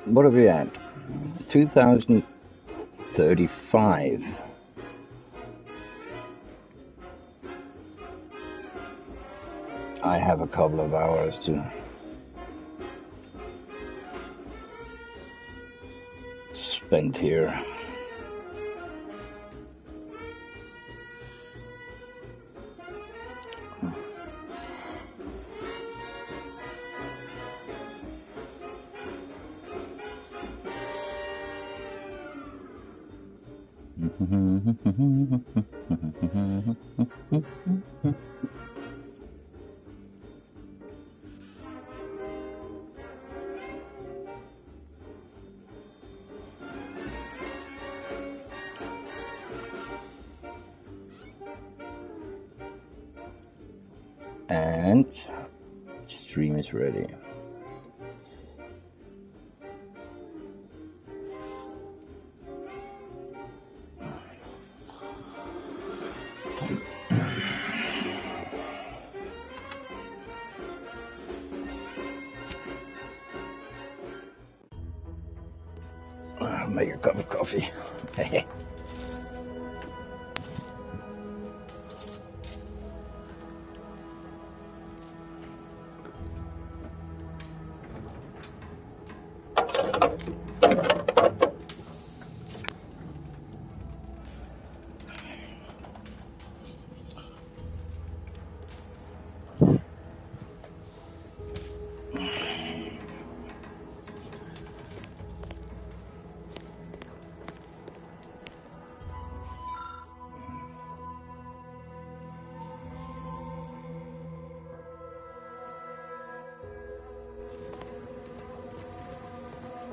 What are we at? 2035. I have a couple of hours to spend here. And stream is ready. Make a cup of coffee.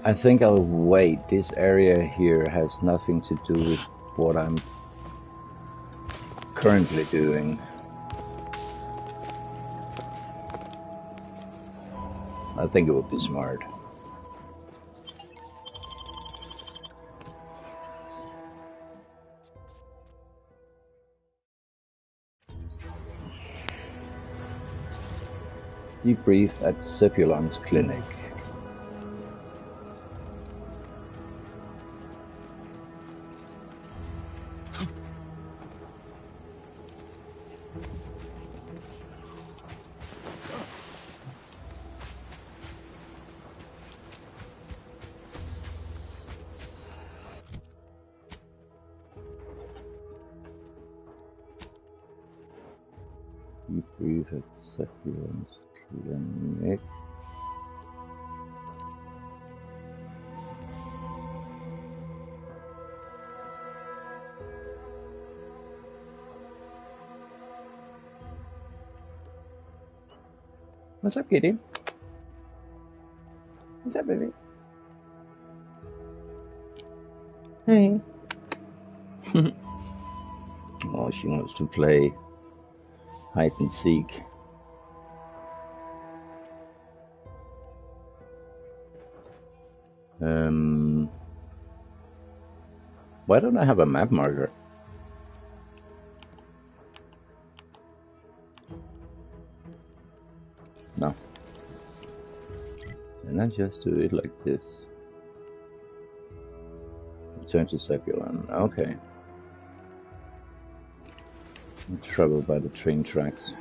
I think I'll wait. This area here has nothing to do with what I'm currently doing. I think it would be smart. Debrief at Zebulon's clinic. Debrief at Zebulon's clinic. What's up, kitty? What's up, baby? Hey. Oh, she wants to play hide and seek. Why don't I have a map marker? No. And I just do it like this. Return to Zebulon. Okay. Travel by the train tracks.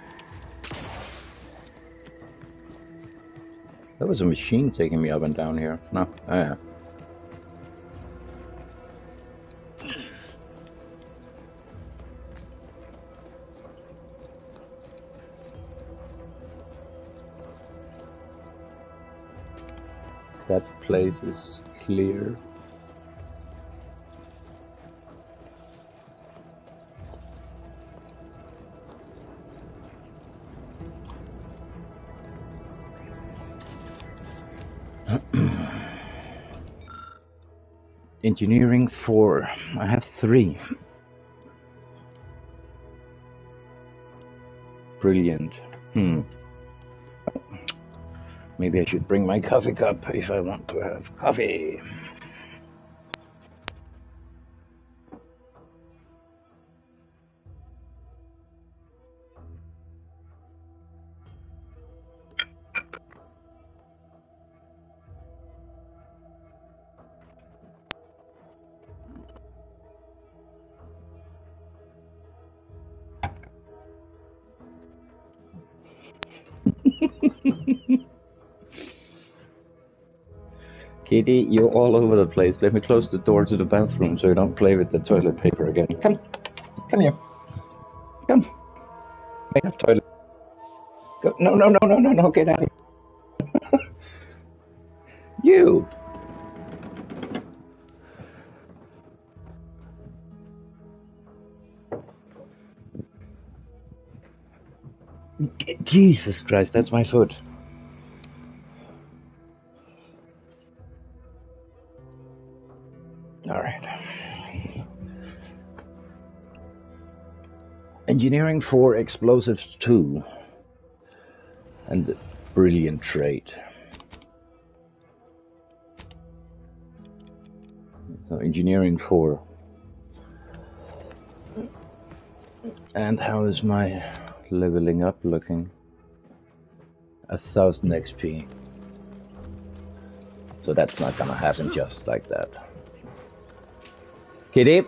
There was a machine taking me up and down here. No. Oh yeah. That place is clear. Engineering 4. I have 3. Brilliant. Maybe I should bring my coffee cup if I want to have coffee. Kitty, you're all over the place. Let me close the door to the bathroom so you don't play with the toilet paper again. Come. Come here. Come. Make up toilet. Go. No, no, no, no, no, no. Get out of here. You. Jesus Christ, that's my foot. Alright. Engineering 4, Explosives 2. And brilliant trait. So, Engineering 4. And how is my leveling up looking? 1000 XP. So that's not gonna happen just like that. Kitty!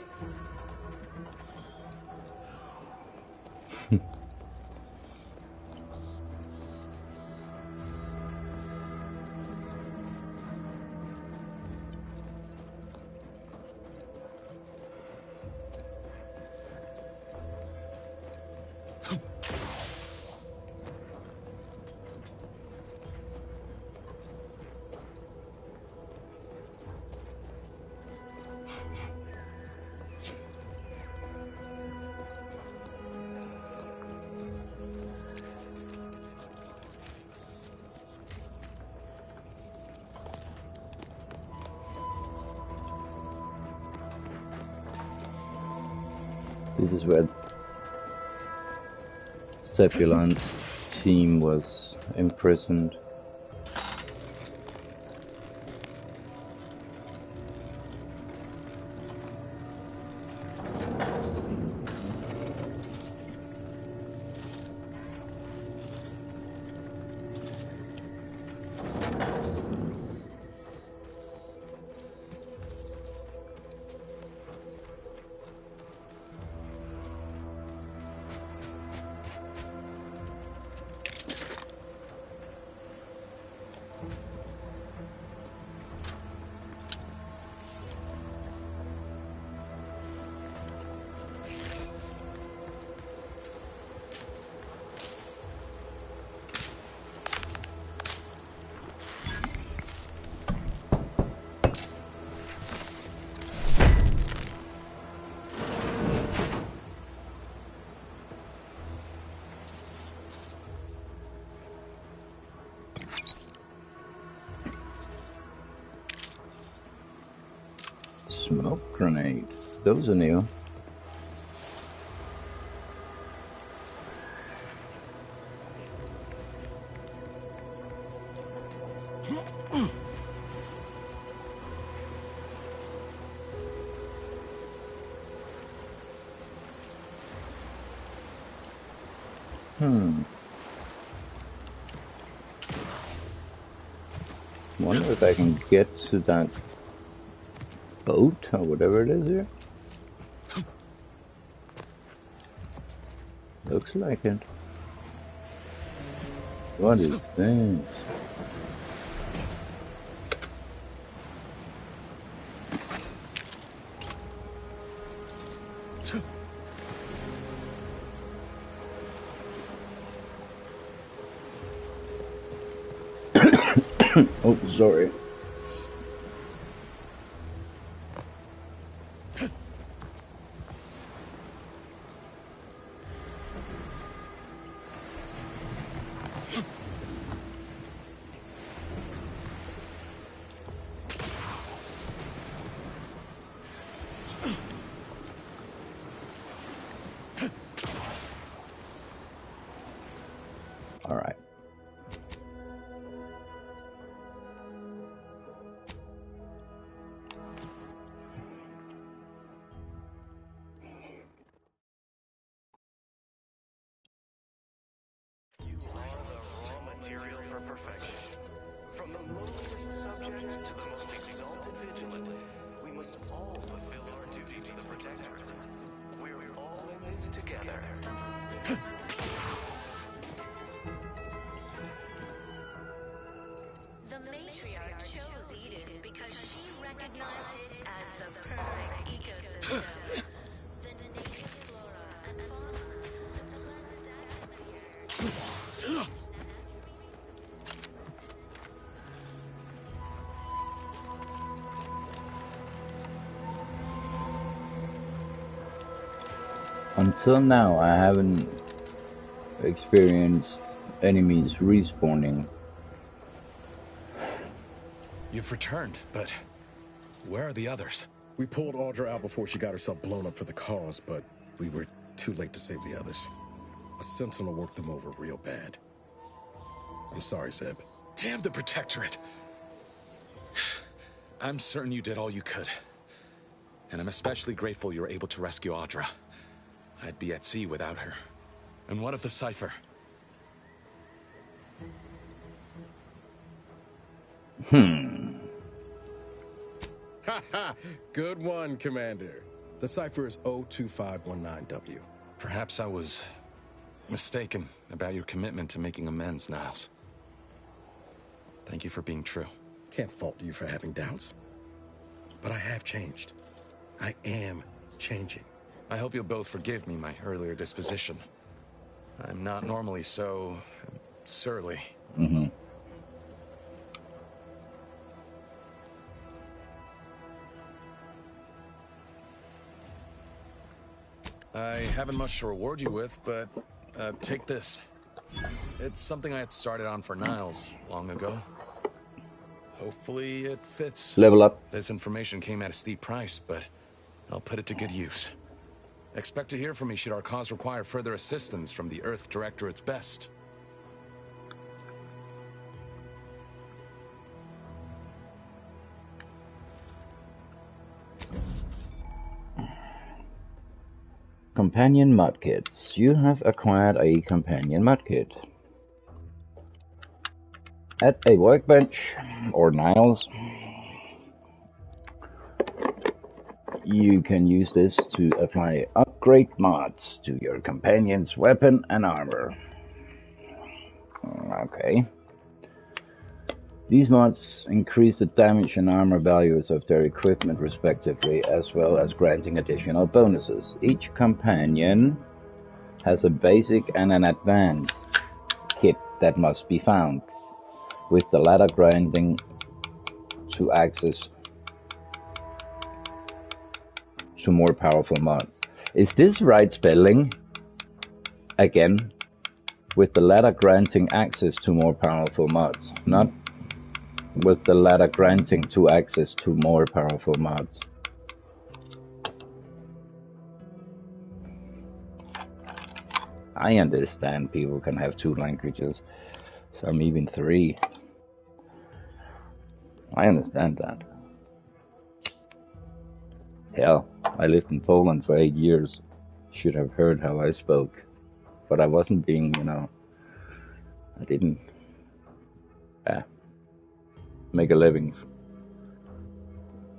This is where Zebulon's team was imprisoned. Smoke grenade. Those are new. Wonder if I can get to that boat or whatever it is here. Looks like it. What is this? Oh, sorry. All right. Until now, I haven't experienced enemies respawning. You've returned, but where are the others? We pulled Audra out before she got herself blown up for the cause, but we were too late to save the others. A sentinel worked them over real bad. I'm sorry, Zeb. Damn the Protectorate! I'm certain you did all you could. And I'm especially grateful you were able to rescue Audra. I'd be at sea without her. And what of the cipher? Haha! Good one, Commander. The cipher is O2519W. Perhaps I was mistaken about your commitment to making amends, Niles. Thank you for being true. Can't fault you for having doubts. But I have changed. I am changing. I hope you'll both forgive me my earlier disposition. I'm not normally so surly. I haven't much to reward you with, but take this. It's something I had started on for Niles long ago. Hopefully it fits. Level up. This information came at a steep price, but I'll put it to good use. Expect to hear from me should our cause require further assistance from the Earth Directorate's best. Companion Mudkits. You have acquired a companion mudkit. At a workbench, or Niles, you can use this to apply upgrade mods to your companion's weapon and armor. Okay. These mods increase the damage and armor values of their equipment respectively, as well as granting additional bonuses. Each companion has a basic and an advanced kit that must be found, with the latter granting to access to more powerful mods. Is this right spelling? Again, with the latter granting access to more powerful mods, not with the latter granting to access to more powerful mods. I understand people can have 2 languages, some even 3. I understand that. Hell, I lived in Poland for 8 years. Should have heard how I spoke. But I wasn't being, I didn't make a living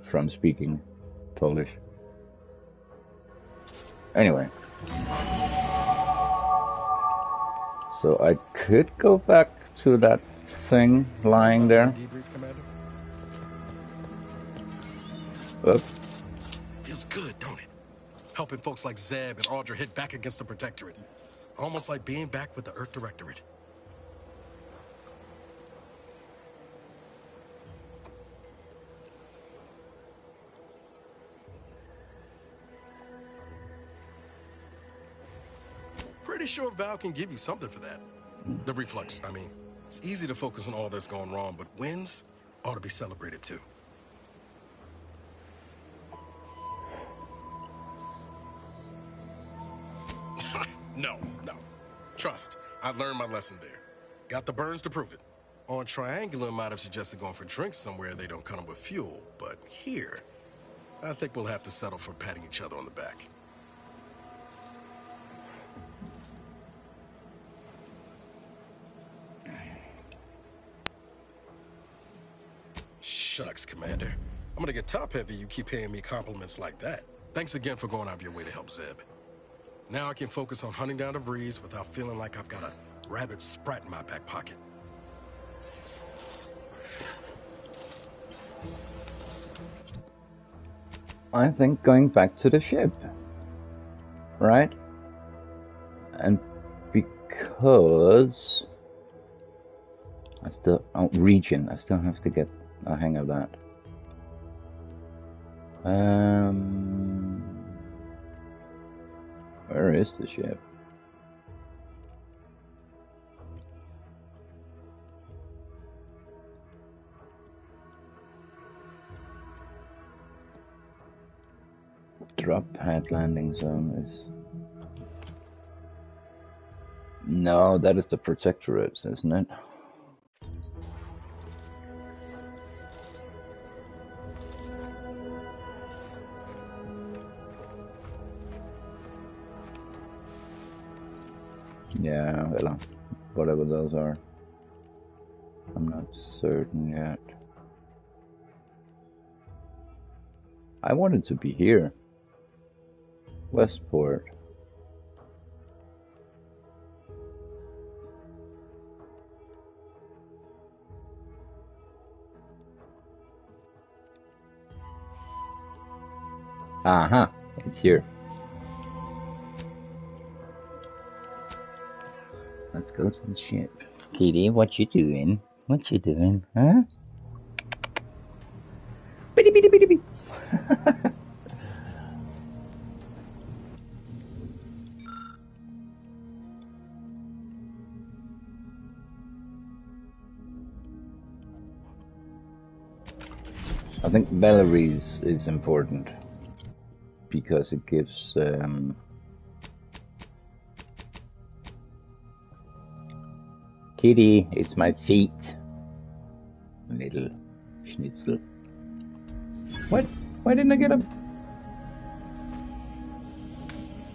from speaking Polish. Anyway. So I could go back to that thing lying there. Debrief, Commander? Oops. Feels good, don't it? Helping folks like Zeb and Audra hit back against the Protectorate. Almost like being back with the Earth Directorate. Pretty sure Val can give you something for that. The reflux, I mean. It's easy to focus on all that's going wrong, but wins ought to be celebrated too. No. Trust, I learned my lesson there. Got the burns to prove it. On Triangular, might have suggested going for drinks somewhere they don't come with fuel, but here, I think we'll have to settle for patting each other on the back. Shucks, Commander. I'm gonna get top-heavy you keep paying me compliments like that. Thanks again for going out of your way to help Zeb. Now I can focus on hunting down the Vrees without feeling like I've got a rabid sprat in my back pocket. I think going back to the ship. Right? And because I still region, I still have to get a hang of that. Where Where is the ship? Drop pad landing zone is... No, that is the protectorate, isn't it? Yeah, well, whatever those are. I'm not certain yet. I wanted to be here. Westport. Aha, it's here. Let's go to the ship. Kitty, what you doing? What you doing, huh? Bitty bitty bitty bitty. I think Valerie's is important because it gives Kitty, it's my feet. Little schnitzel. What? Why didn't I get up?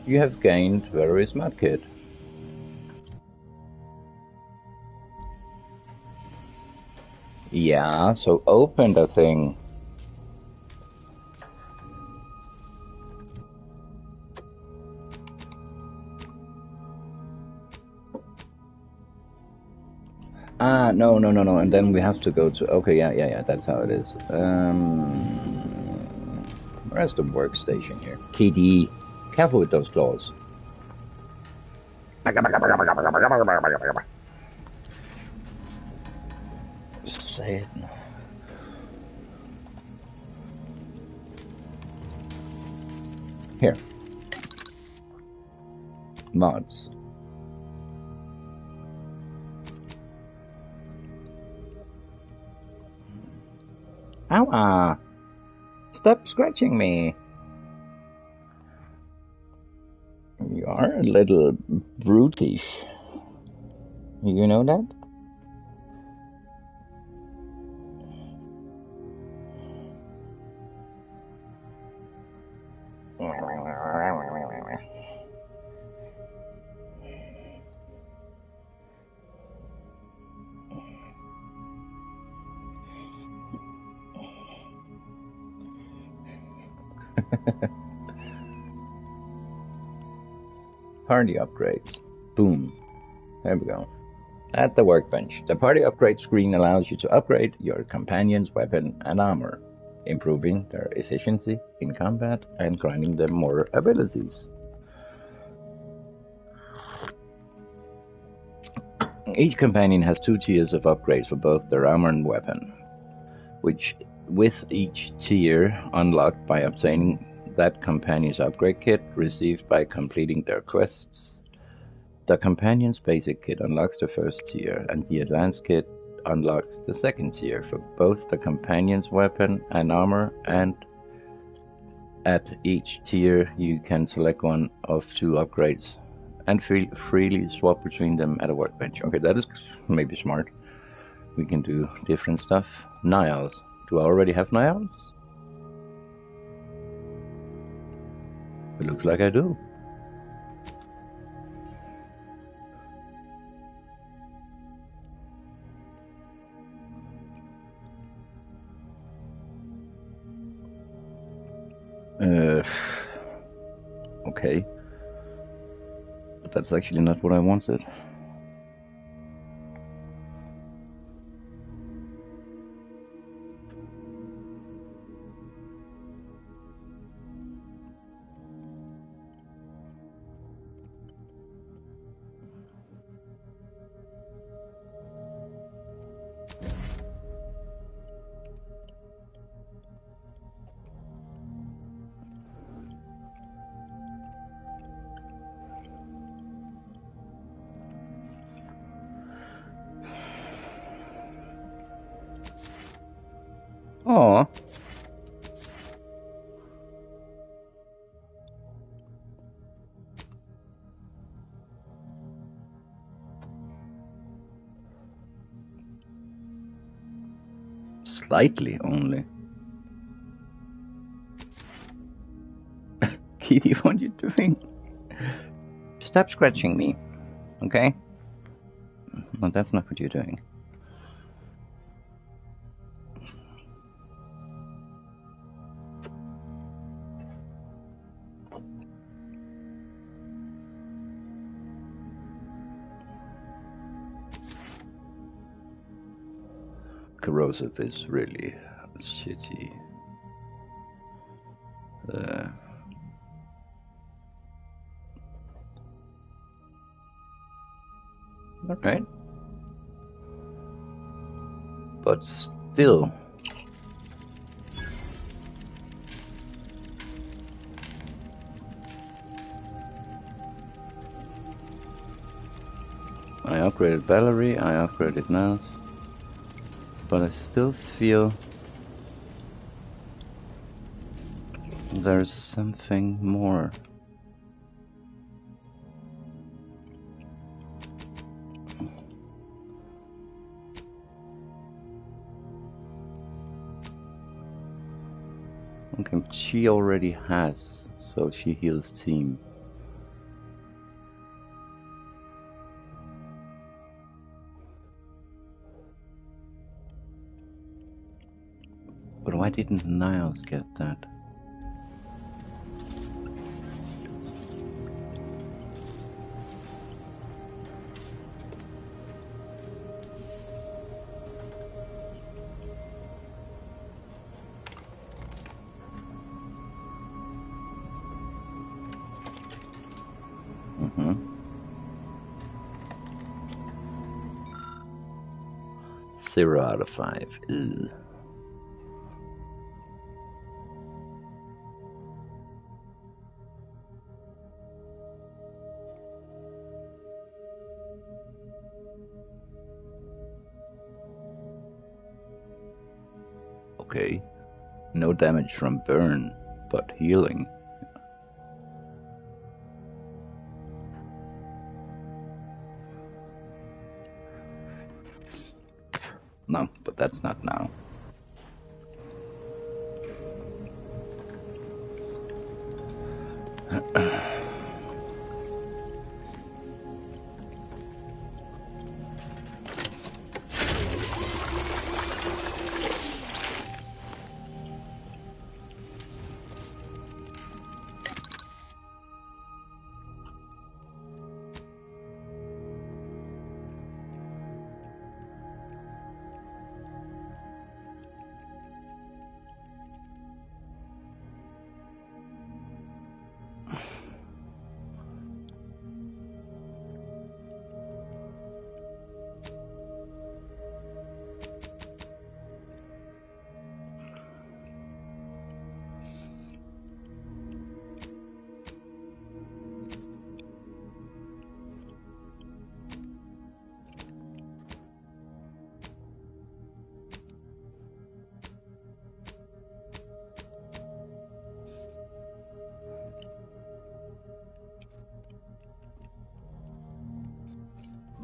You have gained Valerie's medkit. Yeah, so open the thing. Ah, no, and then we have to go to... Okay, yeah, that's how it is. Where's the workstation here? KD, careful with those claws. Say it. Here. Mods. Ow! Stop scratching me. You are a little brutish. You know that? Party upgrades. Boom. There we go. At the workbench, the party upgrade screen allows you to upgrade your companion's weapon and armor, improving their efficiency in combat and granting them more abilities. Each companion has 2 tiers of upgrades for both their armor and weapon, which with each tier unlocked by obtaining that companion's upgrade kit received by completing their quests. The companion's basic kit unlocks the first tier, and the advanced kit unlocks the second tier for both the companion's weapon and armor, and at each tier you can select one of 2 upgrades and freely swap between them at a workbench. Okay, that is maybe smart. We can do different stuff. Niles. Do I already have Niles? It looks like I do. Okay. But that's actually not what I wanted. Oh. Slightly only. Kitty, what are you doing? Stop scratching me, okay? No, that's not what you're doing. Corrosive is really shitty. Alright. But still. I upgraded Valerie, I upgraded Mouse. But I still feel there's something more. Okay, she already has, so she heals team. But why didn't Niles get that? Mm-hmm. 0 out of 5. Ew. Okay. No damage from burn, but healing. No, but that's not now.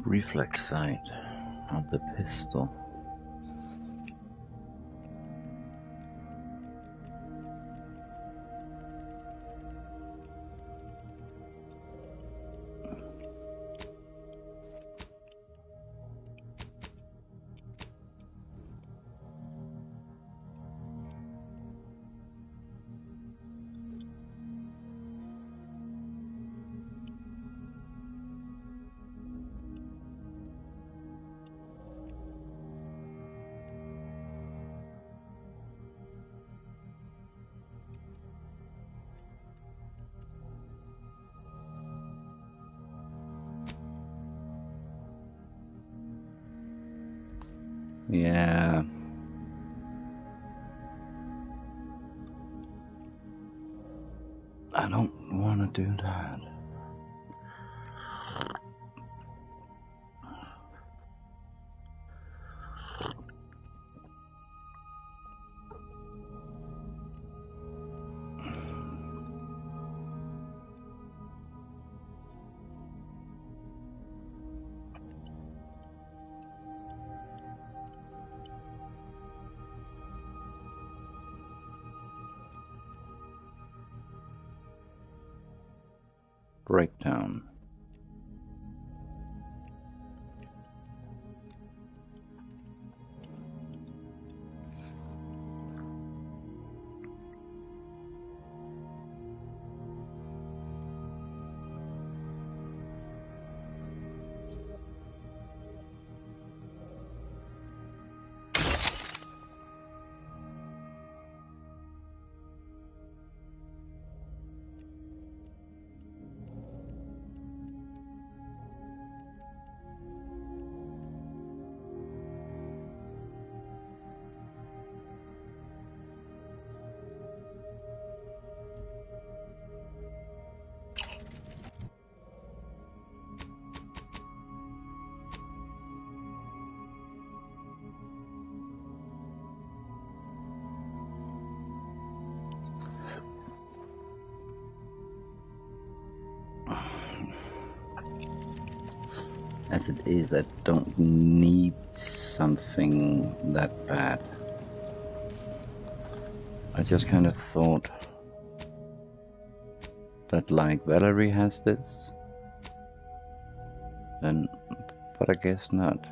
Reflex sight of the pistol. Yeah. I don't want to do that. breakdown. As it is, I don't need something that bad. I just kind of thought that, like, Valerie has this, then, but I guess not.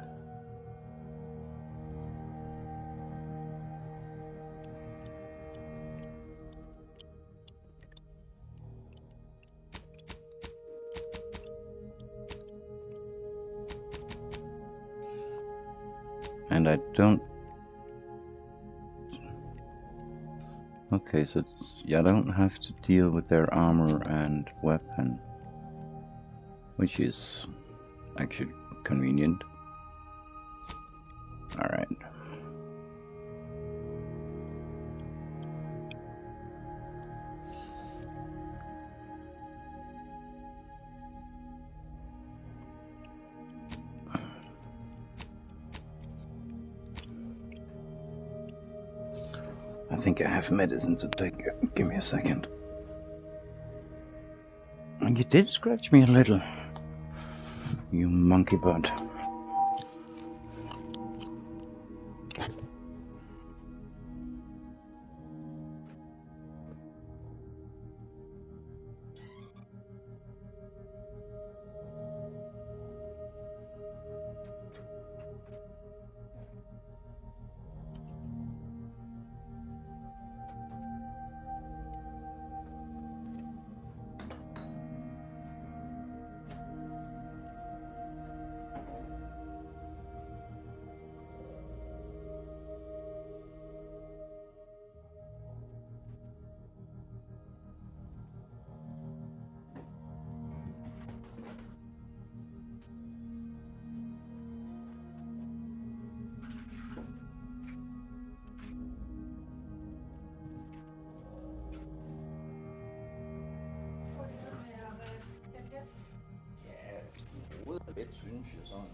And I don't... Okay, so yeah, I don't have to deal with their armor and weapon, which is actually convenient. Alright. I think I have medicine to take. Give me a second. And you did scratch me a little, you monkey butt. Lidt synes jeg sådan.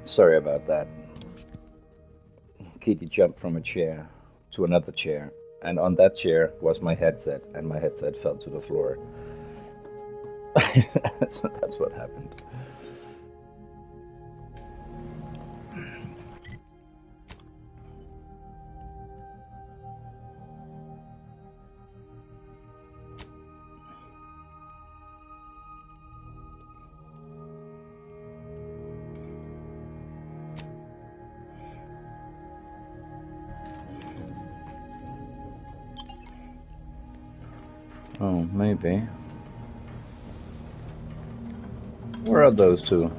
Sorry about that. Kitty jumped from a chair to another chair, and on that chair was my headset, and my headset fell to the floor. So that's what happened. Oh, maybe. Where are those two?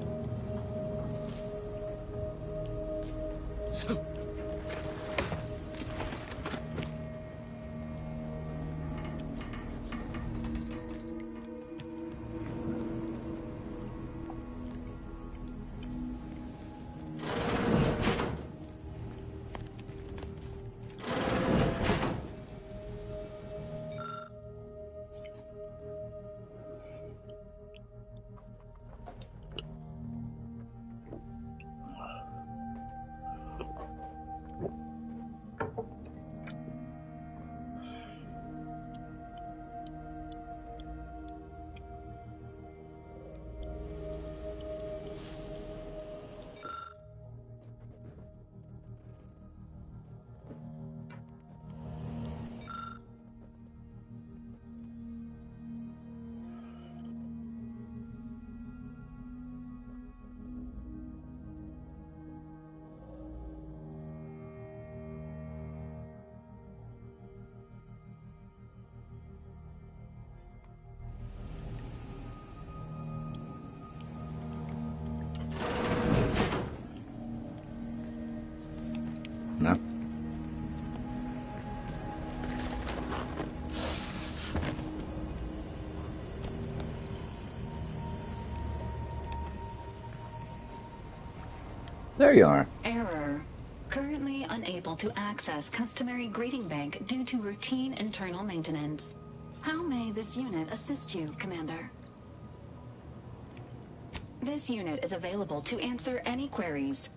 No. There you are. Error. Currently unable to access customary greeting bank due to routine internal maintenance. How may this unit assist you, Commander? This unit is available to answer any queries.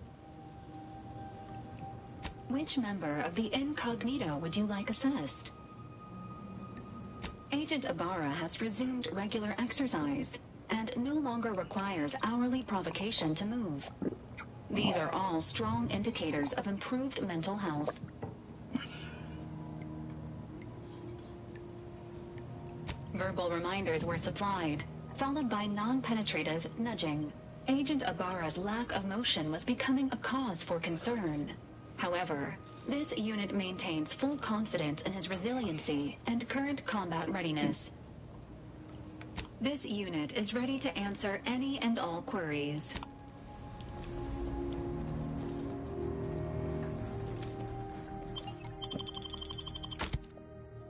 Which member of the Incognito would you like assessed? Agent Ibarra has resumed regular exercise and no longer requires hourly provocation to move. These are all strong indicators of improved mental health. Verbal reminders were supplied, followed by non-penetrative nudging. Agent Ibarra's lack of motion was becoming a cause for concern. However, this unit maintains full confidence in his resiliency and current combat readiness. This unit is ready to answer any and all queries.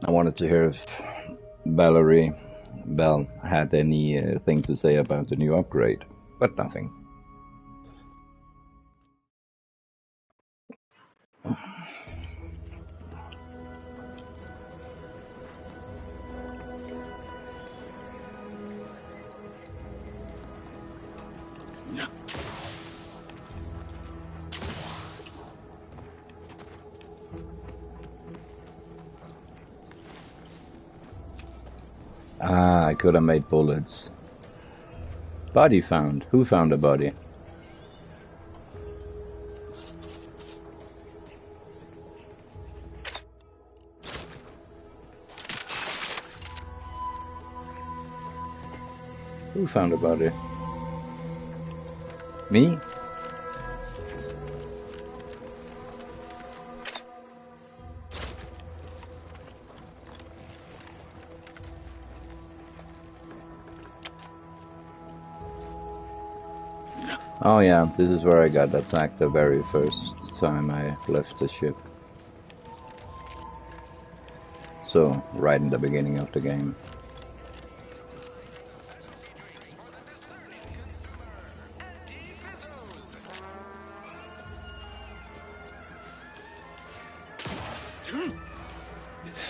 I wanted to hear if Bell had anything to say about the new upgrade, but nothing. Ah, I could have made bullets. Body found. Who found a body? Who found a body? Me? Oh yeah, this is where I got attacked the very first time I left the ship. So, right in the beginning of the game.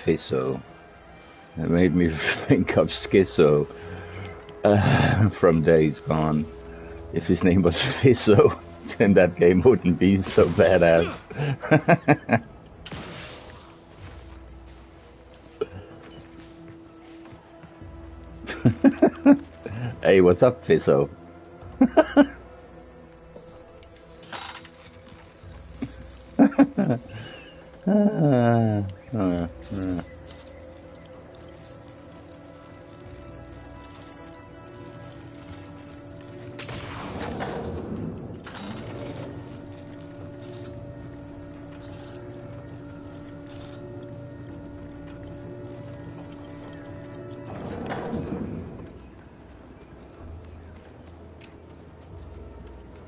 Fisso. It made me think of Schizo from Days Gone. If his name was Fisso. then that game wouldn't be so badass. Hey, what's up, Fizzo?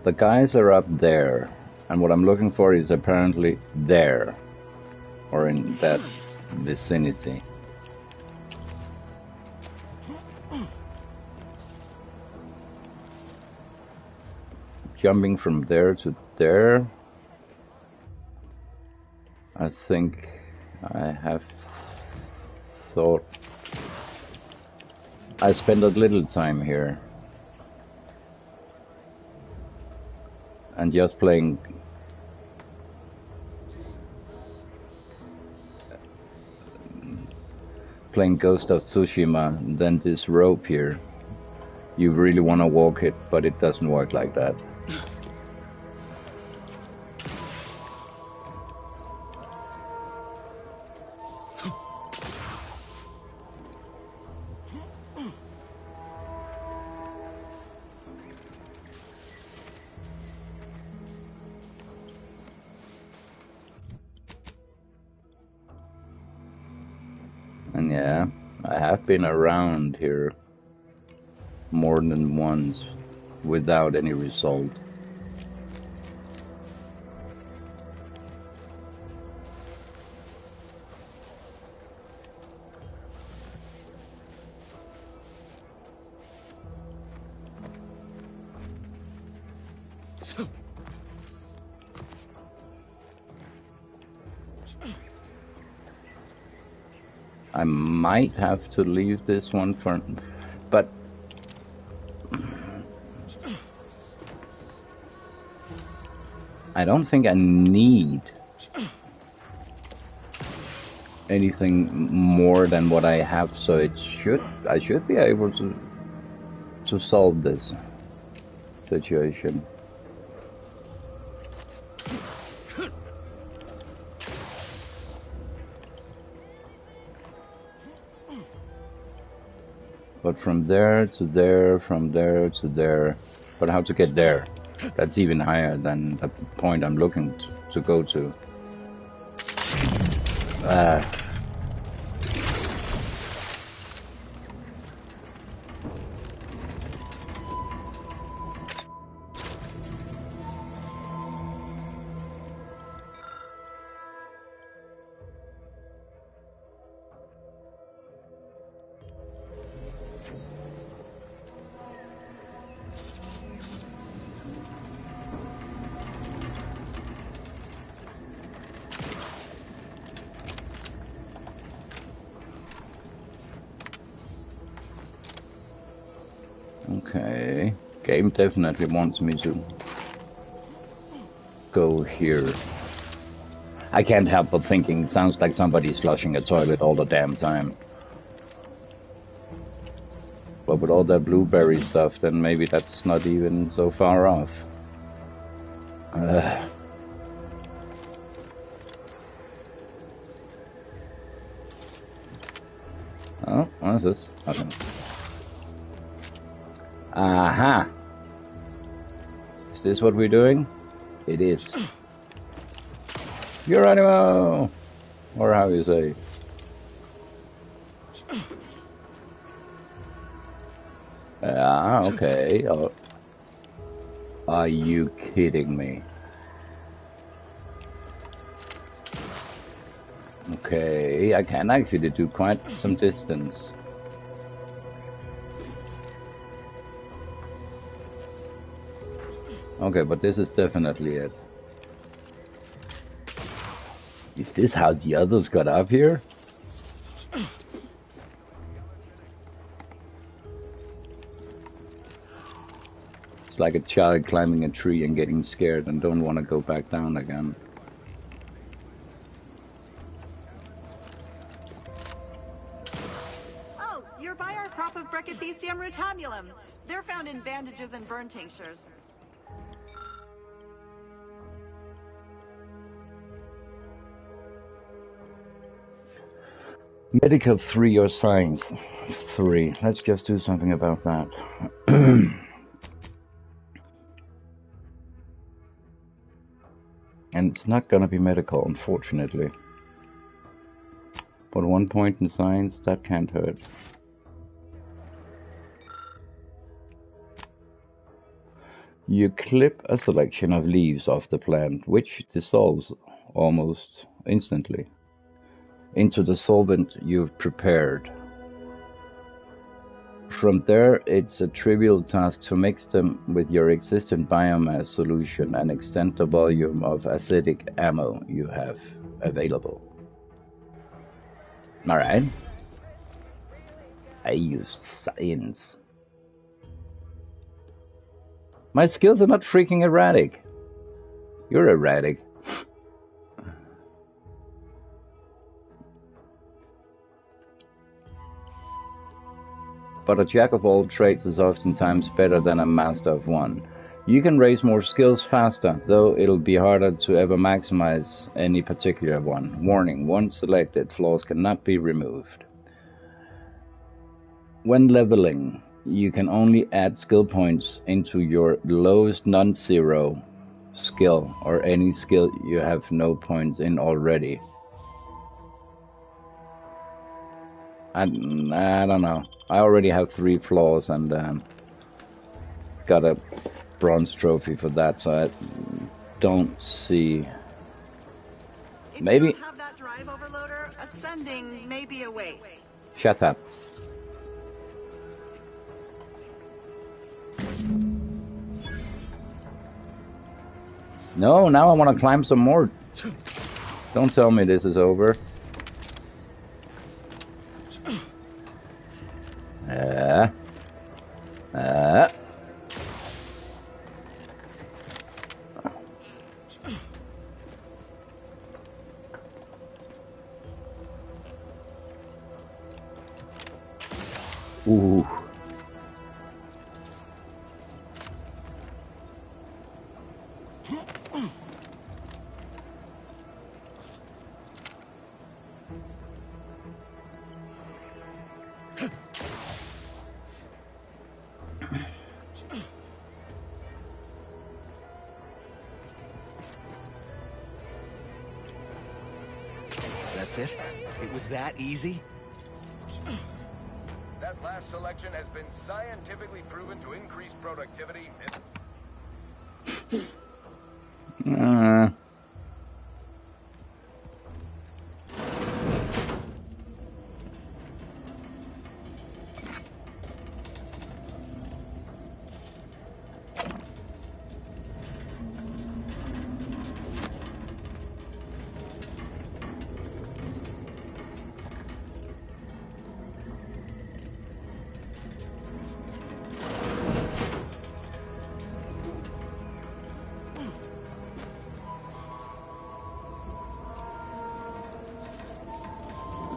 The guys are up there, and what I'm looking for is apparently there, or in that vicinity. Jumping from there to there, I think I have thought I spent a little time here. And just playing Ghost of Tsushima, then this rope here, you really want to walk it, but it doesn't work like that. And yeah, I have been around here more than once without any result. I might have to leave this one for, but I don't think I need anything more than what I have, so I should be able to solve this situation. But from there to there, from there to there, but how to get there? That's even higher than the point I'm looking to go to. Okay, game definitely wants me to go here. I can't help but thinking, sounds like somebody's flushing a toilet all the damn time. But with all that blueberry stuff, then maybe that's not even so far off. Oh, what's this? Okay. Aha! Is this what we're doing? It is. Geronimo! Or how you say. Ah, okay. Oh. Are you kidding me? Okay, I can actually do quite some distance. Okay, but this is definitely it. Is this how the others got up here? It's like a child climbing a tree and getting scared and don't want to go back down again. Oh, you're by our crop of Brachythecium rotabulum. They're found in bandages and burn tinctures. Medical 3 or science 3. Let's just do something about that. And it's not gonna be medical, unfortunately. But 1 point in science, that can't hurt. You clip a selection of leaves off the plant, which dissolves almost instantly into the solvent you've prepared. From there, it's a trivial task to mix them with your existing biomass solution and extend the volume of acidic ammo you have available. Alright. I used science. My skills are not freaking erratic. You're erratic. But a jack of all trades is oftentimes better than a master of one. You can raise more skills faster, though it'll be harder to ever maximize any particular one. Warning, once selected, flaws cannot be removed. When leveling, you can only add skill points into your lowest non-zero skill or any skill you have no points in already. I don't know. I already have 3 flaws and got a bronze trophy for that, so I don't see. Maybe. If you don't have that drive overloader, ascending may be a waste. Shut up. No, now I want to climb some more. Don't tell me this is over. Ooh. That's it? It was that easy? That last selection has been scientifically proven to increase productivity.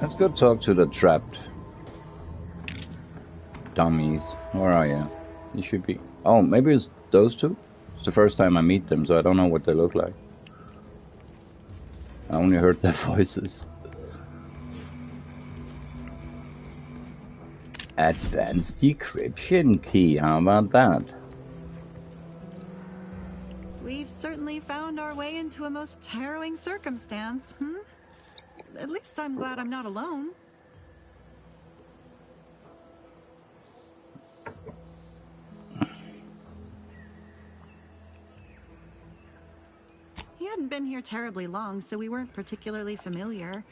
Let's go talk to the trapped dummies. Where are you? You should be. Oh, maybe it's those two? It's the first time I meet them, so I don't know what they look like. I only heard their voices. Advanced decryption key, how about that? We've certainly found our way into a most harrowing circumstance, At least I'm glad I'm not alone. He hadn't been here terribly long, so we weren't particularly familiar.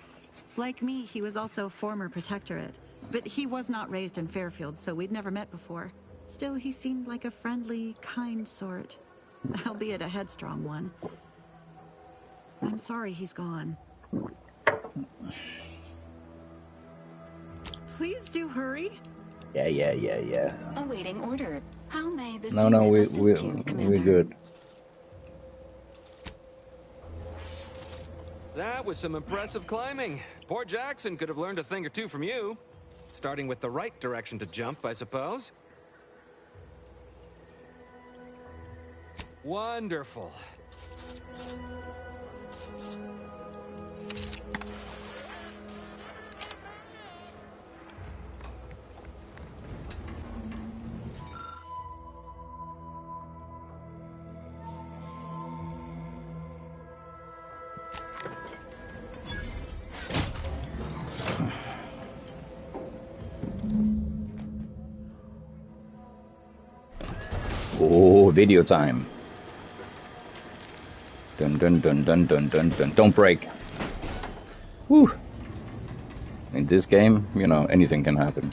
Like me, he was also former protectorate. But he was not raised in Fairfield, so we'd never met before. Still, he seemed like a friendly, kind sort. Albeit a headstrong one. I'm sorry he's gone. Please do hurry. Yeah. Awaiting order. How may this No, unit we assist you, Commander? we're good. That was some impressive climbing. Poor Jackson could have learned a thing or two from you. Starting with the right direction to jump, I suppose. Wonderful. Oh, video time. Dun dun dun dun dun dun dun. Don't break. Whew. In this game, you know, anything can happen.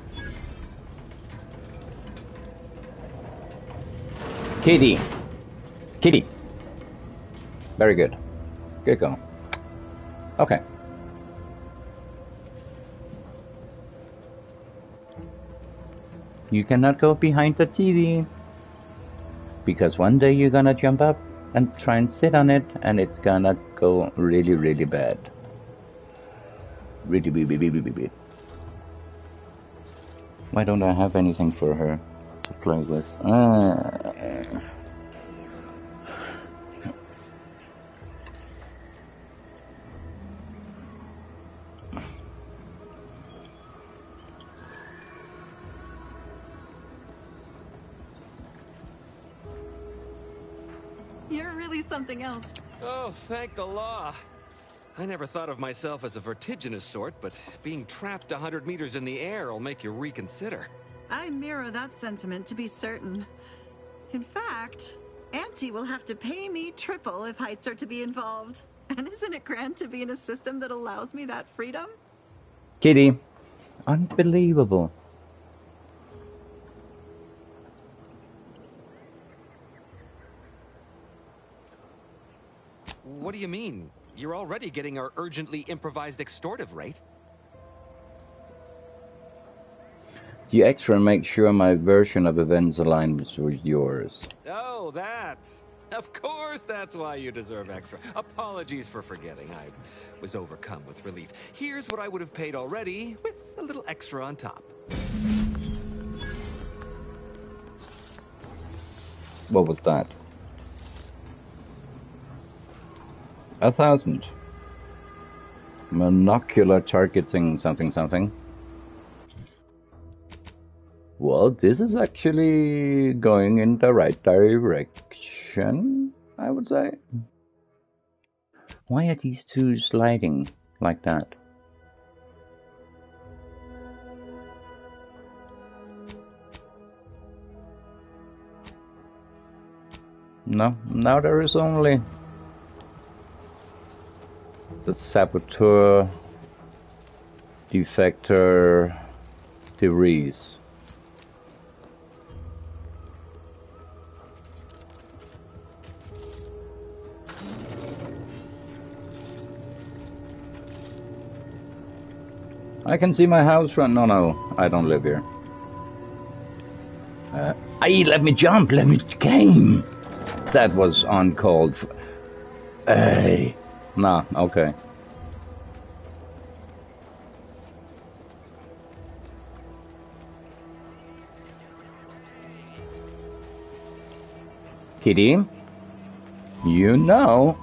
Kitty. Kitty. Very good. Good go. Okay. You cannot go behind the TV. Because one day you're gonna jump up and try and sit on it, and it's gonna go really, really bad. Really, bad. Why don't I have anything for her to play with? You're really something else. Oh, thank the law. I never thought of myself as a vertiginous sort, but being trapped 100 meters in the air will make you reconsider. I mirror that sentiment, to be certain. In fact, Auntie will have to pay me triple if heights are to be involved. And isn't it grand to be in a system that allows me that freedom? Kitty. Unbelievable. What do you mean? You're already getting our urgently improvised extortive rate. The extra makes sure my version of events aligns with yours. Oh, that. Of course that's why you deserve extra. Apologies for forgetting. I was overcome with relief. Here's what I would have paid already, with a little extra on top. What was that? 1,000. Monocular targeting something something. Well, this is actually going in the right direction, I would say. Why are these two sliding like that? No, now there is only the saboteur, defector, DeVries. I can see my house from... No, I don't live here. Let me jump, let me game. That was uncalled for. Hey. Nah, okay. Kitty? You know.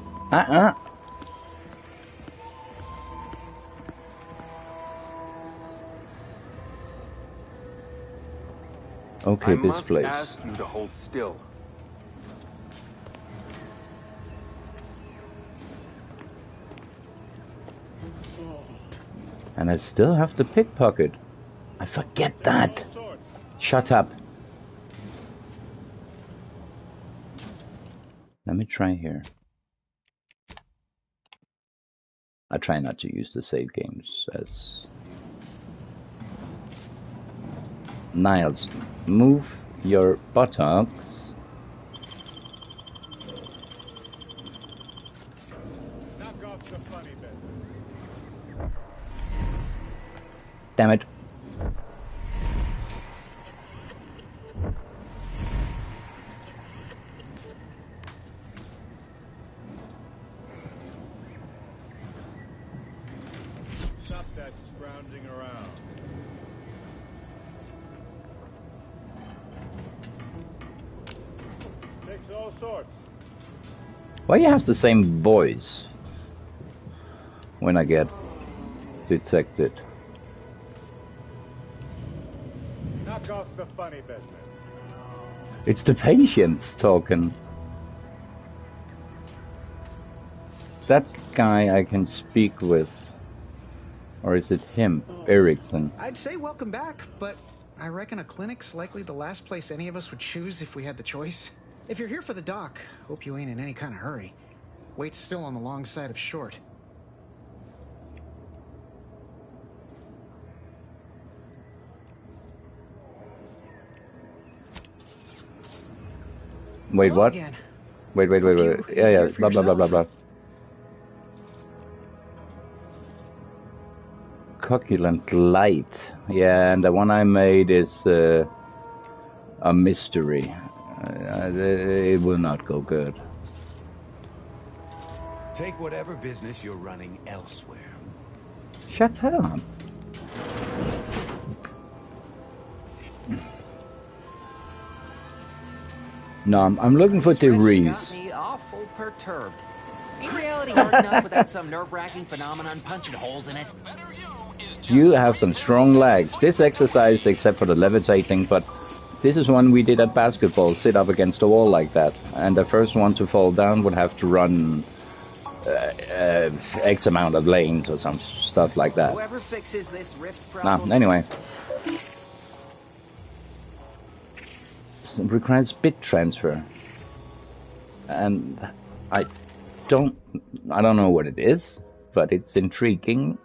Okay, this place. I must ask you to hold still. And I still have to pickpocket. I forget that. Shut up. Let me try here. I try not to use the save games as... Niles, move your buttocks. Knock off the funny business. Damn it. that's scrounging around. Takes all sorts. Why you have the same voice when I get detected? Knock off the funny business. It's the patients talking. That guy I can speak with. Or is it him, Erickson? I'd say welcome back, but I reckon a clinic's likely the last place any of us would choose if we had the choice. If you're here for the doc, hope you ain't in any kind of hurry. Wait's still on the long side of short. Wait, Hello what? again. Wait. Yeah, blah, blah, blah. Coquulent light. Yeah, and the one I made is a mystery. It will not go good. Take whatever business you're running elsewhere. Shut up. No, I'm looking for Therese. Got me awful perturbed. Ain't reality hard enough without some nerve-wracking phenomenon punching holes in it? You have some strong legs. This exercise, except for the levitating, but this is one we did at basketball, sit up against the wall like that. And the first one to fall down would have to run X amount of lanes or some stuff like that. Whoever fixes this rift problem... Nah, anyway. It requires bit transfer. And I don't know what it is, but it's intriguing.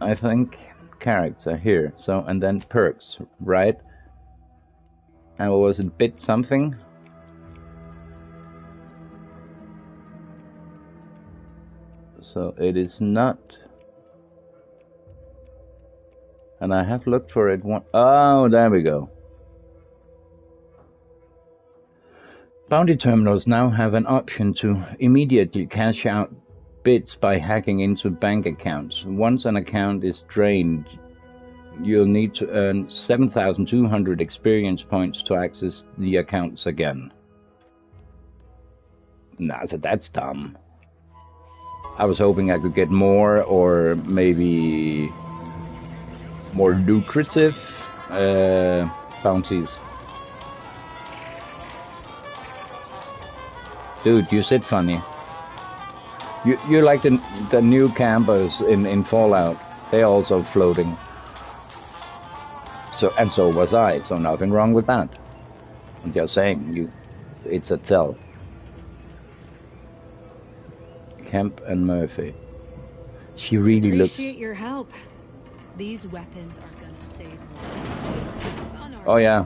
I think character here. So, and then perks, right? And what was it, bit something? So it is not. And I have looked for it one. Oh, there we go. Bounty terminals now have an option to immediately cash out bits by hacking into bank accounts. Once an account is drained, you'll need to earn 7,200 experience points to access the accounts again. Nah, so that's dumb. I was hoping I could get more, or maybe more lucrative bounties. Dude, you sit funny. You're like the new campers in Fallout. They're also floating. So was I. So nothing wrong with that. I'm just saying, it's a tell. Kemp and Murphy. She really looks. Appreciate your help. These weapons are gonna save lives. Oh yeah.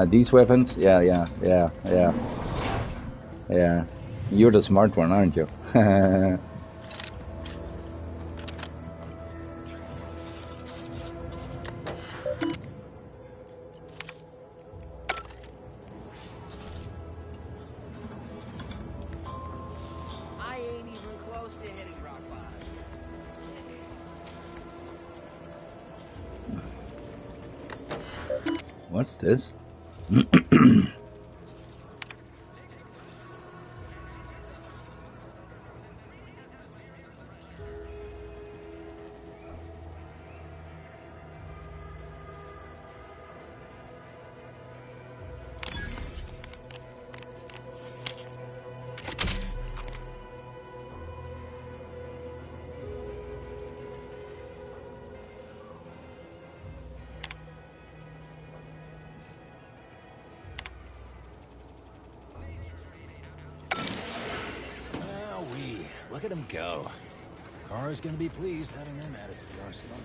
These weapons. Yeah. Yeah, you're the smart one, aren't you? I ain't even close to hitting rock bottom. What's this? Look at him go. Kara's gonna be pleased having them added to the arsenal.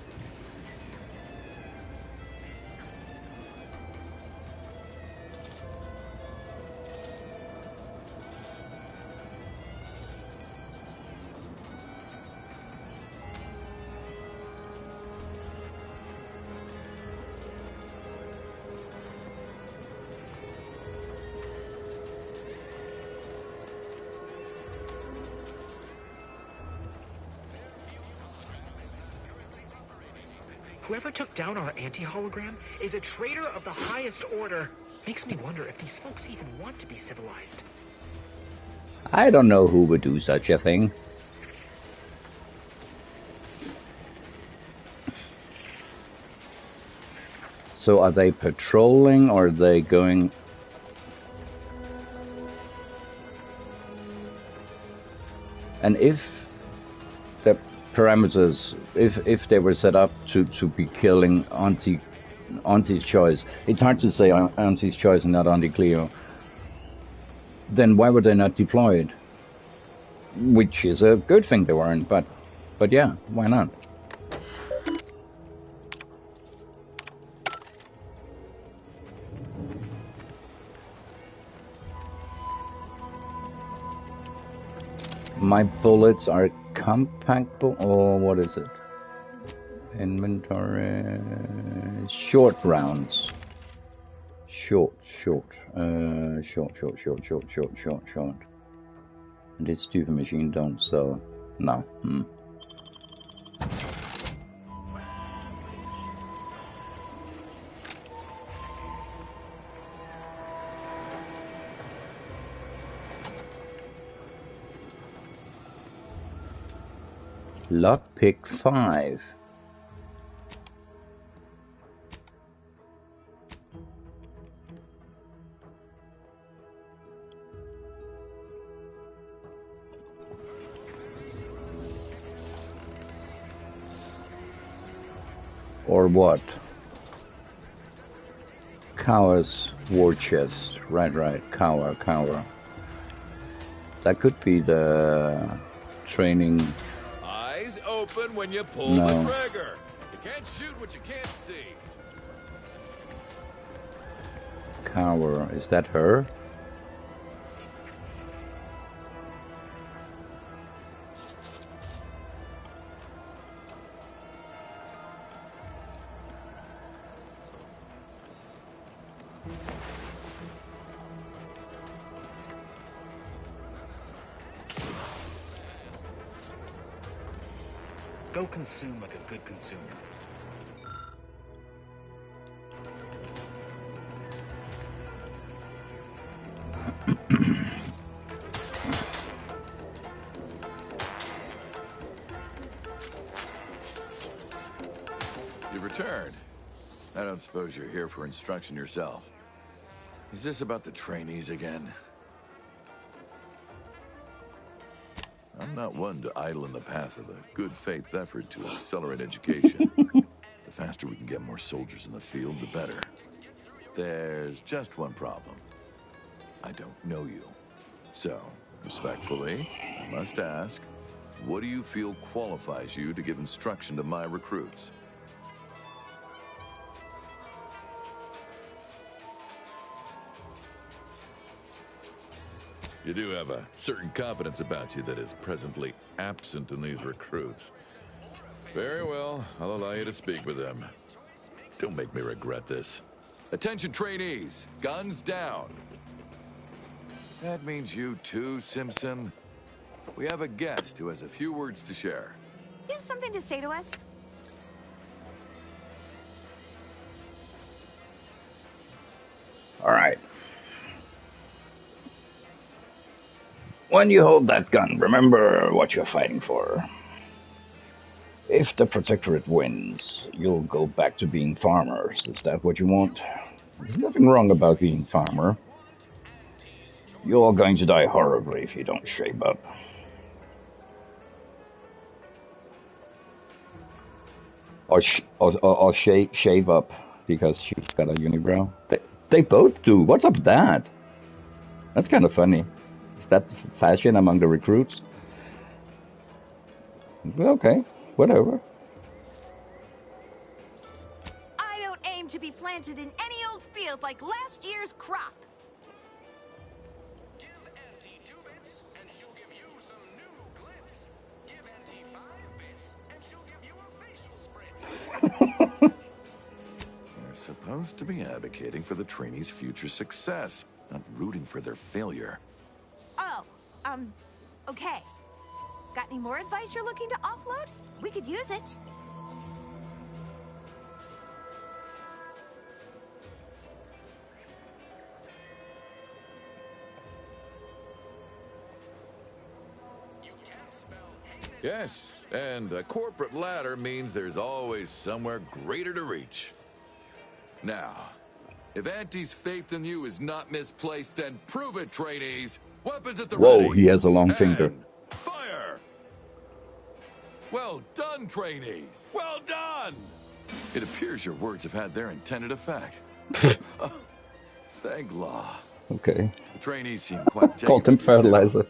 Whoever took down our anti-hologram is a traitor of the highest order. Makes me wonder if these folks even want to be civilized. I don't know who would do such a thing. So are they patrolling or are they going... And if the parameters, if they were set up to be killing Auntie's Choice, it's hard to say Auntie's Choice and not Auntie Cleo, then why were they not deployed? Which is a good thing they weren't, but yeah, why not? My bullets are compact or what is it? Inventory, short rounds. Short. And this stupid machine don't sell. No. Lockpick 5. Or what? Cower's war chest. Right. Cower. That could be the training. Eyes open when you pull No. the trigger. You can't shoot what you can't see. Cower. Is that her? Go consume like a good consumer. You've returned. I don't suppose you're here for instruction yourself. Is this about the trainees again? I'm not one to idle in the path of a good faith effort to accelerate education. The faster we can get more soldiers in the field, the better. There's just one problem. I don't know you. So, respectfully, I must ask, what do you feel qualifies you to give instruction to my recruits? You do have a certain confidence about you that is presently absent in these recruits. Very well, I'll allow you to speak with them. Don't make me regret this. Attention trainees, guns down. That means you too, Simpson. We have a guest who has a few words to share. You have something to say to us? All right. When you hold that gun, remember what you're fighting for. If the Protectorate wins, you'll go back to being farmers. Is that what you want? There's nothing wrong about being farmer. You're going to die horribly if you don't shave up. Or shave up because she's got a unibrow. They both do. What's up with that? That's kind of funny. Is that fashion among the recruits? Okay, whatever. I don't aim to be planted in any old field like last year's crop. Give Auntie 2 bits, and she'll give you some new glitz. Give Auntie 5 bits, and she'll give you a facial spritz. You're supposed to be advocating for the trainees' future success, not rooting for their failure. Oh, okay. Got any more advice you're looking to offload? We could use it. Yes, and a corporate ladder means there's always somewhere greater to reach. Now, if Auntie's faith in you is not misplaced, then prove it, trainees. Weapons at the ready. Whoa, he has a long finger. And fire! Well done, trainees. Well done! It appears your words have had their intended effect. Oh, thank law. Okay. The trainees seem quite Called him taken with you, fertilizer.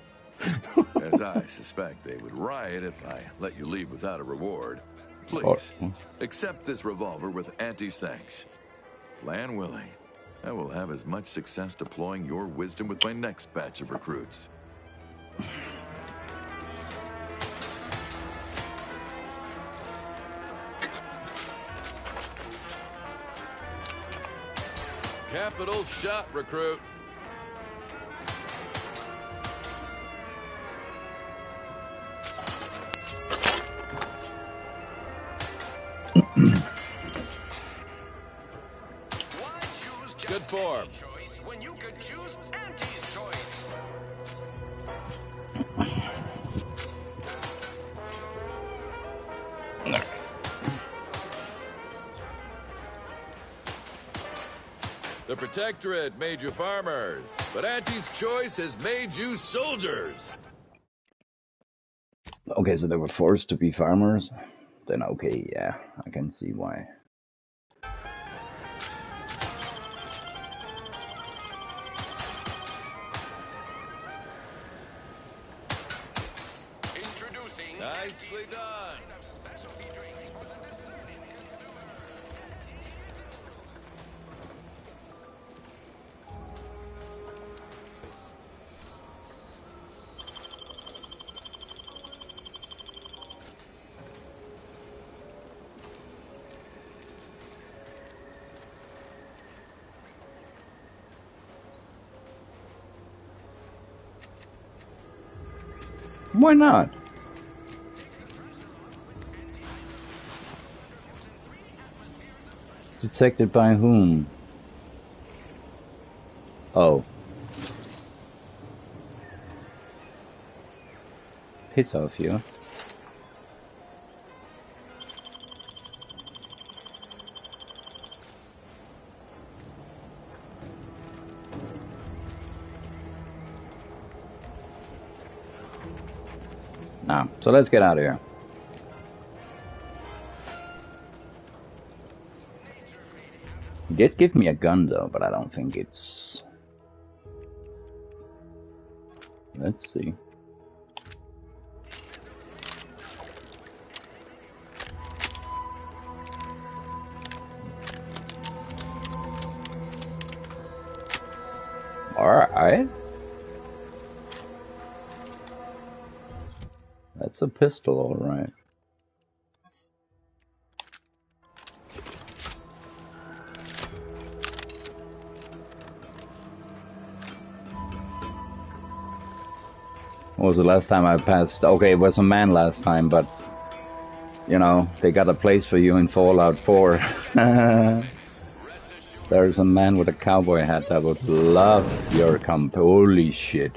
as I suspect they would riot if I let you leave without a reward. Please, accept this revolver with Auntie's thanks. Plan willing, I will have as much success deploying your wisdom with my next batch of recruits. Capital shot, recruit. Good form. Choice when you could choose Auntie's choice. The Protectorate made you farmers, but Auntie's choice has made you soldiers. Okay, so they were forced to be farmers? Then okay, yeah, I can see why. Introducing Nicely done. specialty drinks for the discerning consumer. Why not? Detected by whom? Oh. Piss off, you. Nah, so let's get out of here. He did give me a gun though, but I don't think it's... Let's see. Alright. That's a pistol, alright. What was the last time I passed? Okay, it was a man last time, but... You know, they got a place for you in Fallout 4. There's a man with a cowboy hat that would love your comp. Holy shit.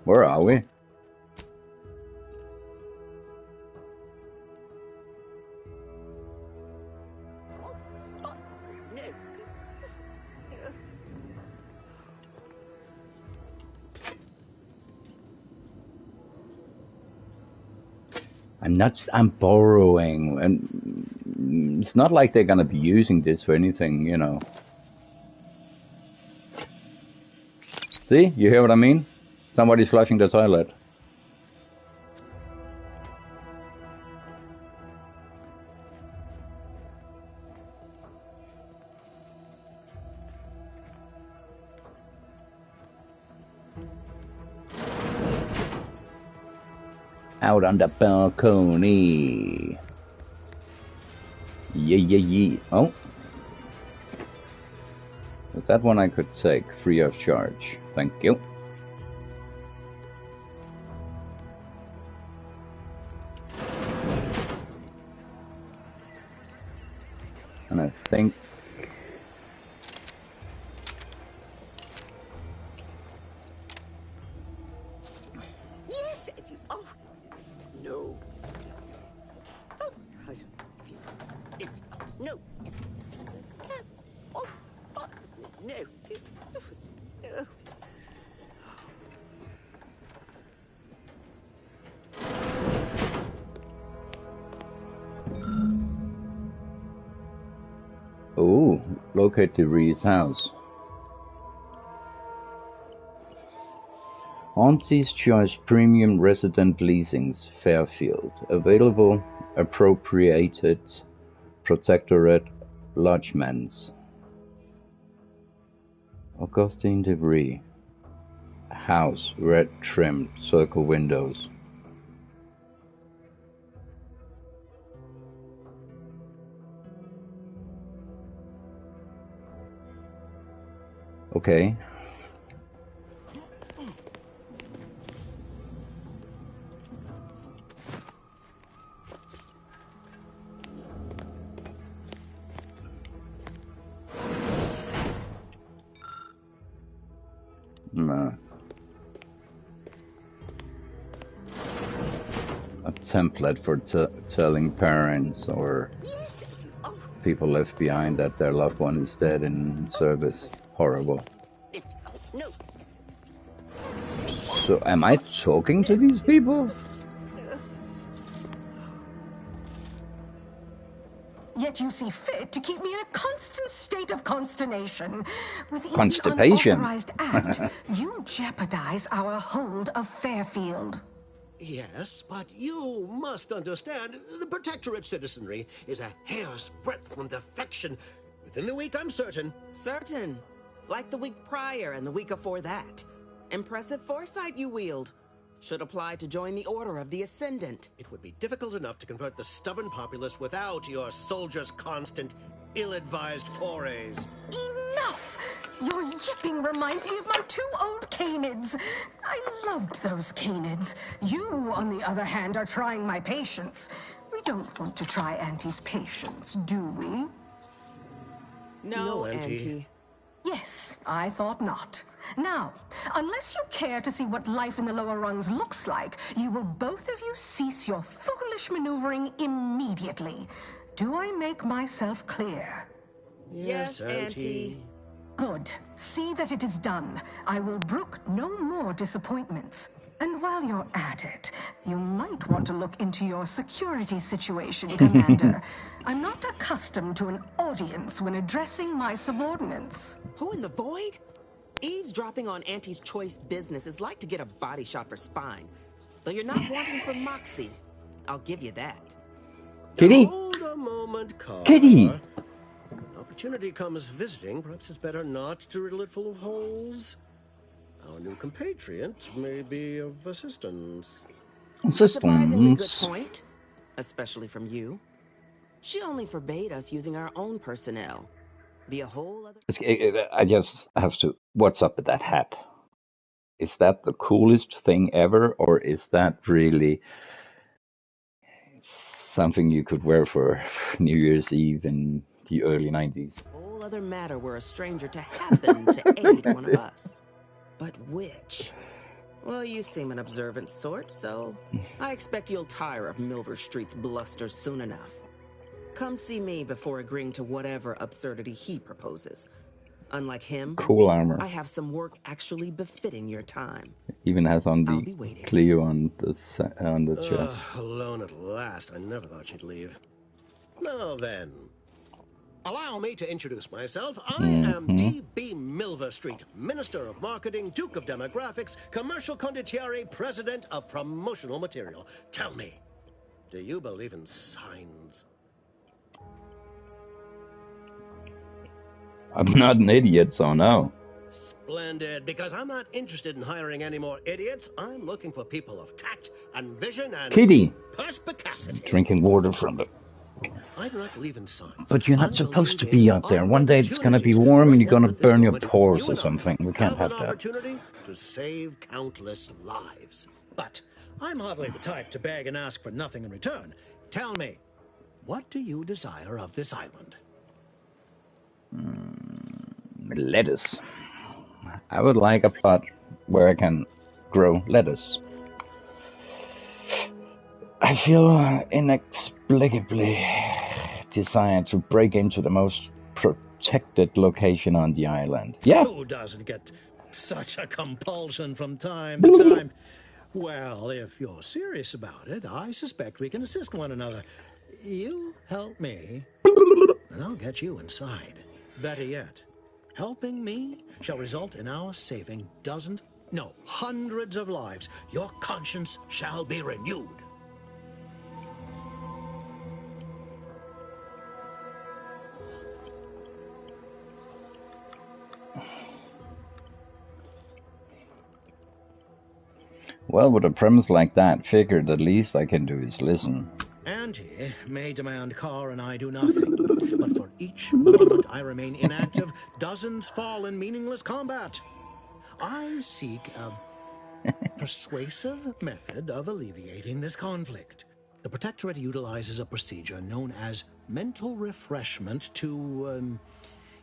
Where are we? I'm borrowing, and it's not like they're gonna be using this for anything, you know. See? You hear what I mean? Somebody's flushing the toilet. Out on the balcony. Yeah. Oh. But that one I could take free of charge. Thank you. And I think... Oh, locate DeVries' house. Auntie's Choice Premium Resident Leasings, Fairfield. Available, appropriated, Protectorate, Lodgements. Augustine DeVries. House, red trimmed, circle windows. Okay. Nah. A template for telling parents or people left behind that their loved one is dead in service. Horrible. No. So am I talking to these people? Yet you see fit to keep me in a constant state of consternation. With each Constipation. unauthorized act, you jeopardize our hold of Fairfield. Yes, but you must understand, the Protectorate citizenry is a hair's breadth from defection. Within the week, I'm certain. Certain. Like the week prior and the week before that. Impressive foresight you wield. Should apply to join the Order of the Ascendant. It would be difficult enough to convert the stubborn populace without your soldiers' constant, ill-advised forays. Enough! Your yipping reminds me of my 2 old canids. I loved those canids. You, on the other hand, are trying my patience. We don't want to try Auntie's patience, do we? No, Auntie. Yes, I thought not. Now, unless you care to see what life in the lower rungs looks like, you will both of you cease your foolish maneuvering immediately. Do I make myself clear? Yes, Auntie. Good. See that it is done. I will brook no more disappointments. And while you're at it, you might want to look into your security situation, Commander. I'm not accustomed to an audience when addressing my subordinates. Who in the void? Eavesdropping on Auntie's Choice business is like to get a body shot for spine. Though you're not wanting for moxie. I'll give you that. Kitty! Hold a moment, Carl. Kitty! When opportunity comes visiting, perhaps it's better not to riddle it full of holes. Our new compatriot may be of assistance. Surprisingly good point. Especially from you. She only forbade us using our own personnel. Be a whole other... I just have to... What's up with that hat? Is that the coolest thing ever, or is that really something you could wear for New Year's Eve in the early 90s? Whole other matter were a stranger to happen to aid one of us. But which? Well, you seem an observant sort, so I expect you'll tire of Milver Street's bluster soon enough. Come see me before agreeing to whatever absurdity he proposes. Unlike him, Cool armor. I have some work actually befitting your time. Even has on the Clio on the chest. Alone at last. I never thought she'd leave. Now then, allow me to introduce myself. I am D.B. Milver Street, Minister of Marketing, Duke of Demographics, Commercial Condottieri, President of Promotional Material. Tell me, do you believe in signs? I'm not an idiot, so no. Splendid, because I'm not interested in hiring any more idiots. I'm looking for people of tact and vision and Kitty! perspicacity. Drinking water from the... I do not believe in signs. But you're not supposed to be out there. One day it's gonna be warm and you're gonna burn your pores or something. We can't have an that. opportunity to save countless lives. But I'm hardly the type to beg and ask for nothing in return. Tell me, what do you desire of this island? Lettuce. I would like a plot where I can grow lettuce. I feel inexplicably desire to break into the most protected location on the island. Yeah. Who doesn't get such a compulsion from time to time? Well, if you're serious about it, I suspect we can assist one another. You help me, and I'll get you inside. Better yet, helping me shall result in our saving dozens, no, hundreds of lives. Your conscience shall be renewed. Well, with a premise like that, figured the least I can do is listen. Auntie may demand Carr and I do nothing, but for each moment I remain inactive, dozens fall in meaningless combat. I seek a persuasive method of alleviating this conflict. The Protectorate utilizes a procedure known as mental refreshment to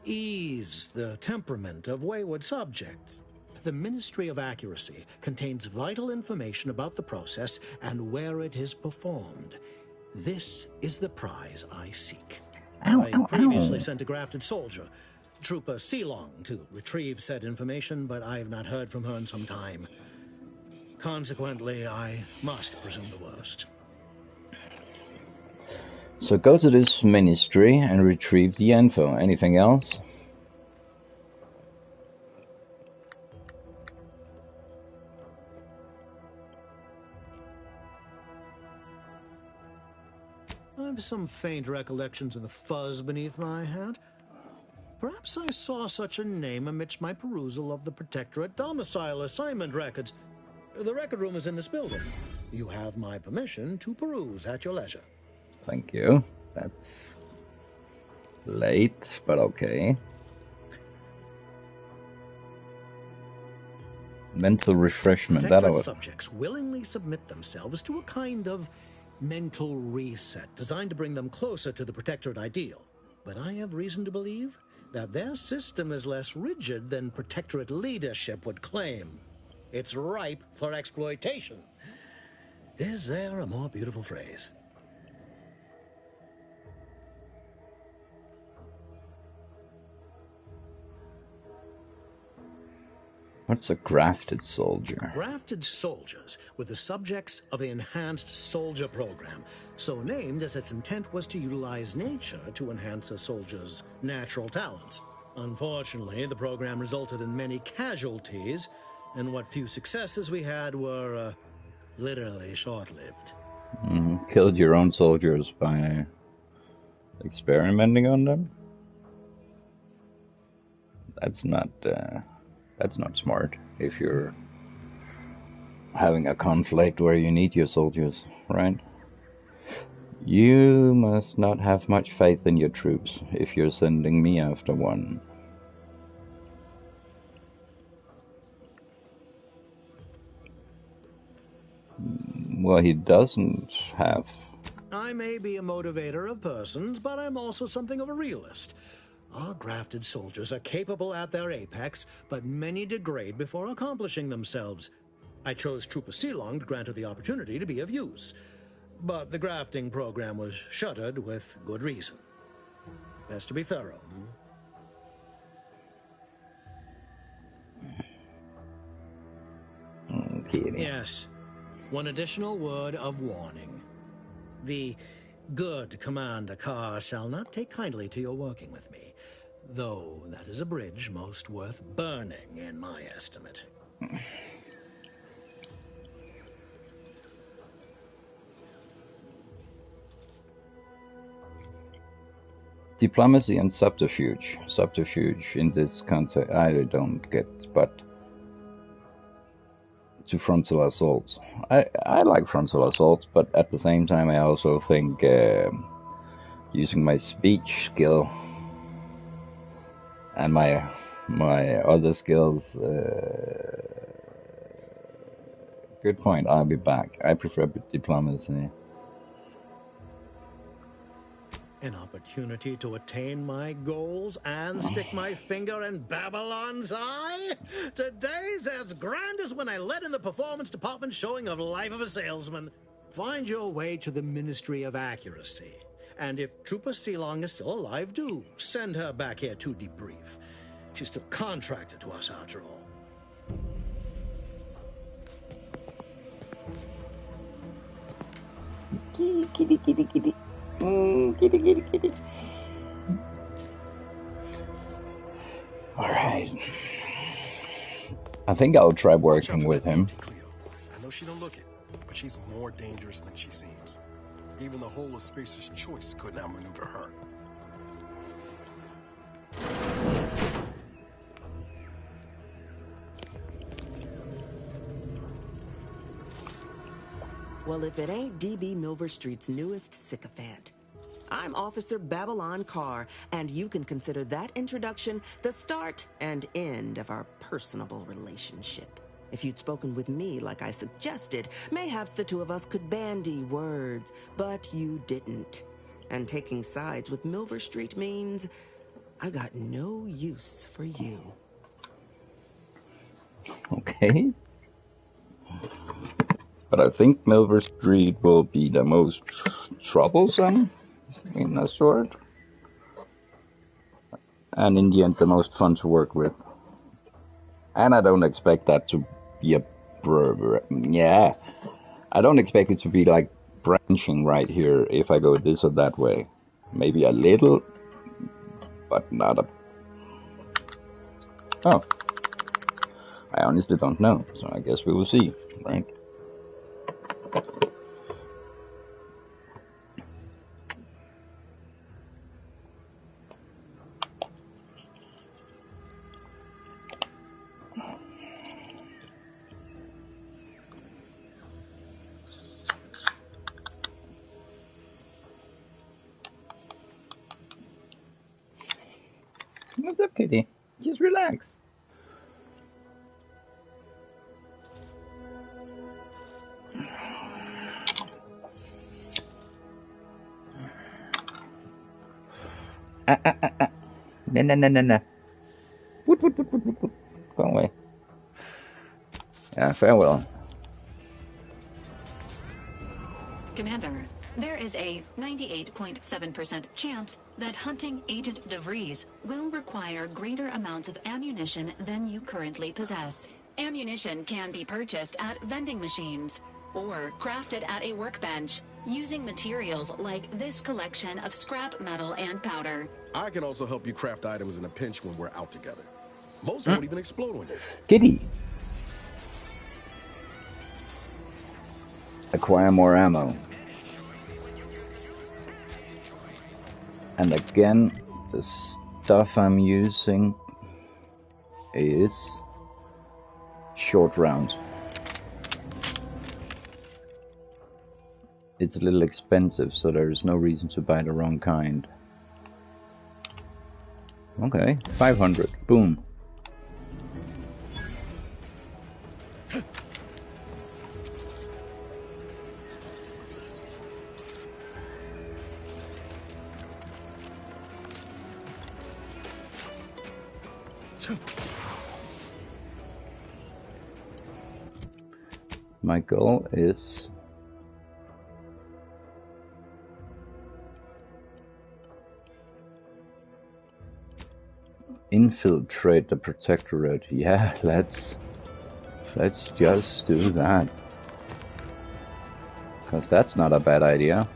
ease the temperament of wayward subjects. The Ministry of Accuracy contains vital information about the process and where it is performed. This is the prize I seek. I previously sent a grafted soldier, Trooper Sealong, to retrieve said information, but I have not heard from her in some time. Consequently, I must presume the worst. So go to this ministry and retrieve the info. Anything else? I have some faint recollections of the fuzz beneath my hat. Perhaps I saw such a name amidst my perusal of the Protectorate domicile assignment records. The record room is in this building. You have my permission to peruse at your leisure. Thank you. That's late, but okay. Mental refreshment. Protectorate subjects willingly submit themselves to a kind of mental reset designed to bring them closer to the Protectorate ideal. But I have reason to believe that their system is less rigid than Protectorate leadership would claim. It's ripe for exploitation. Is there a more beautiful phrase? What's a grafted soldier? Grafted soldiers were the subjects of the Enhanced Soldier Program, so named as its intent was to utilize nature to enhance a soldier's natural talents. Unfortunately, the program resulted in many casualties, and what few successes we had were literally short-lived. Killed your own soldiers by experimenting on them? That's not smart if you're having a conflict where you need your soldiers, right? You must not have much faith in your troops if you're sending me after one. Well, he doesn't have. I may be a motivator of persons, but I'm also something of a realist. Our grafted soldiers are capable at their apex, but many degrade before accomplishing themselves. I chose Trooper Sealong to grant her the opportunity to be of use, but the grafting program was shuttered with good reason. Best to be thorough. Okay. Yes. One additional word of warning. The good Commander Carr shall not take kindly to your working with me, though that is a bridge most worth burning in my estimate. Diplomacy and subterfuge. Subterfuge in this context I don't get, but to frontal assaults. I like frontal assaults, but at the same time I also think using my speech skill and my other skills. Good point. I'll be back. I prefer diplomacy. An opportunity to attain my goals and stick my finger in Babylon's eye? Today's as grand as when I led in the performance department showing of Life of a Salesman. Find your way to the Ministry of Accuracy And if Trooper Sealong is still alive, do send her back here to debrief. She's still contracted to us after all. Kitty, kitty, kitty, kitty. Kitty, kitty, kitty. Alright. I think I'll try working with him. I know she don't look it, but she's more dangerous than she seems. Even the whole of Spacer's Choice couldn't outmaneuver her. Well, if it ain't DB Milver Street's newest sycophant. I'm Officer Babylon Carr, and you can consider that introduction the start and end of our personable relationship. If you'd spoken with me like I suggested, mayhaps the two of us could bandy words, but you didn't. And taking sides with Milver Street means I got no use for you. Okay. But I think Milver Street will be the most troublesome in a sort. And in the end, the most fun to work with. And I don't expect that to be a... Yeah. I don't expect it to be like branching right here if I go this or that way. Maybe a little, but not a... Oh. I honestly don't know, so I guess we will see, right? What's up, kitty? Just relax. No. Woot. Go away. Yeah, farewell. Commander, there is a 98.7% chance that hunting Agent DeVries will require greater amounts of ammunition than you currently possess. Ammunition can be purchased at vending machines or crafted at a workbench using materials like this collection of scrap metal and powder. I can also help you craft items in a pinch when we're out together. Most won't even explode on you. Kitty. Acquire more ammo. And again, the stuff I'm using is short rounds. It's a little expensive, so there is no reason to buy the wrong kind. Okay, 500. Boom. My goal is infiltrate the protectorate. Yeah, let's just do that. Because that's not a bad idea.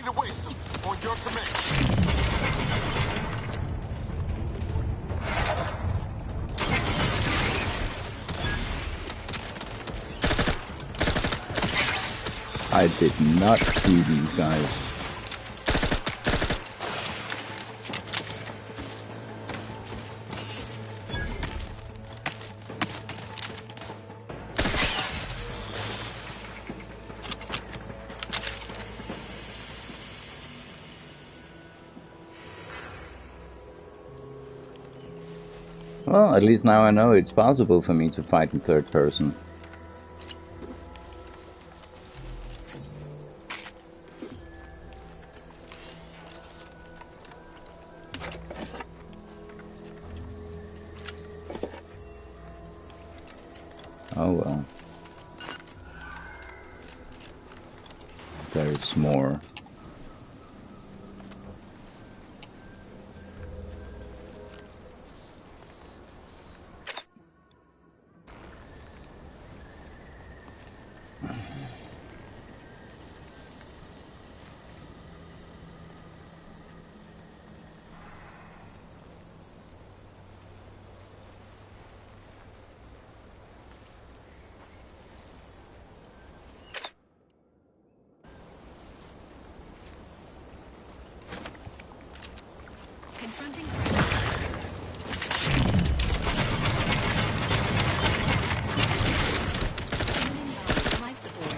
to waste them. On your command. I did not see these guys. Well, at least now I know it's possible for me to fight in third person. Oh well. There's more. Confronting life support.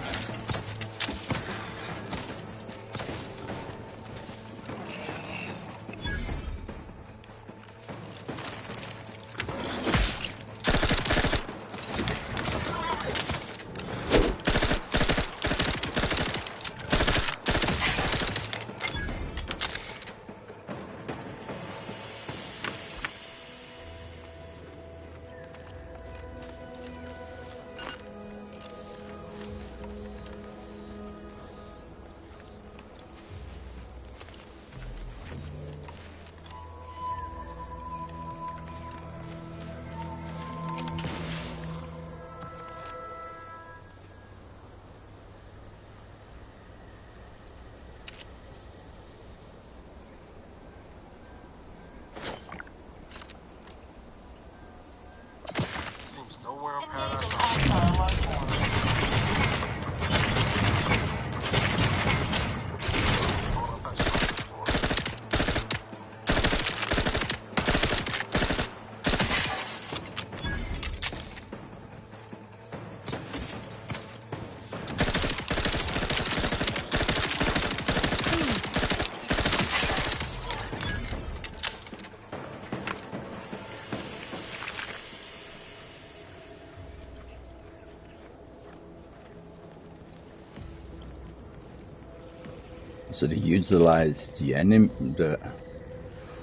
So they utilized the enemy.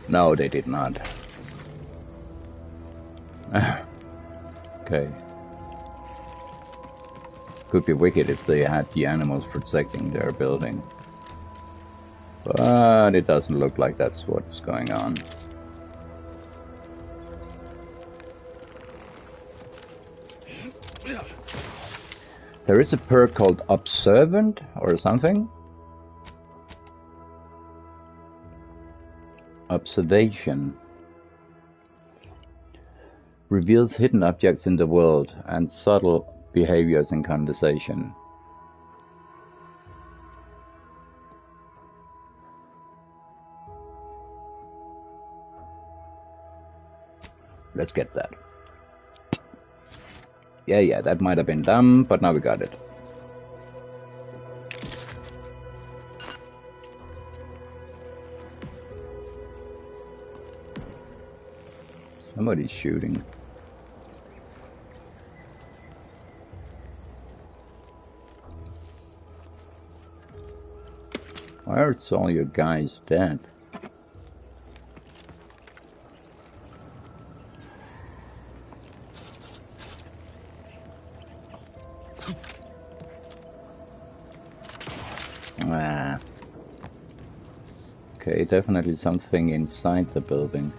No, they did not. Okay. Could be wicked if they had the animals protecting their building. But it doesn't look like that's what's going on. There is a perk called Observant or something. Observation. Reveals hidden objects in the world and subtle behaviors in conversation. Let's get that. Yeah, that might have been dumb, but now we got it. Somebody's shooting. Why are all your guys dead? Ah. Okay, definitely something inside the building.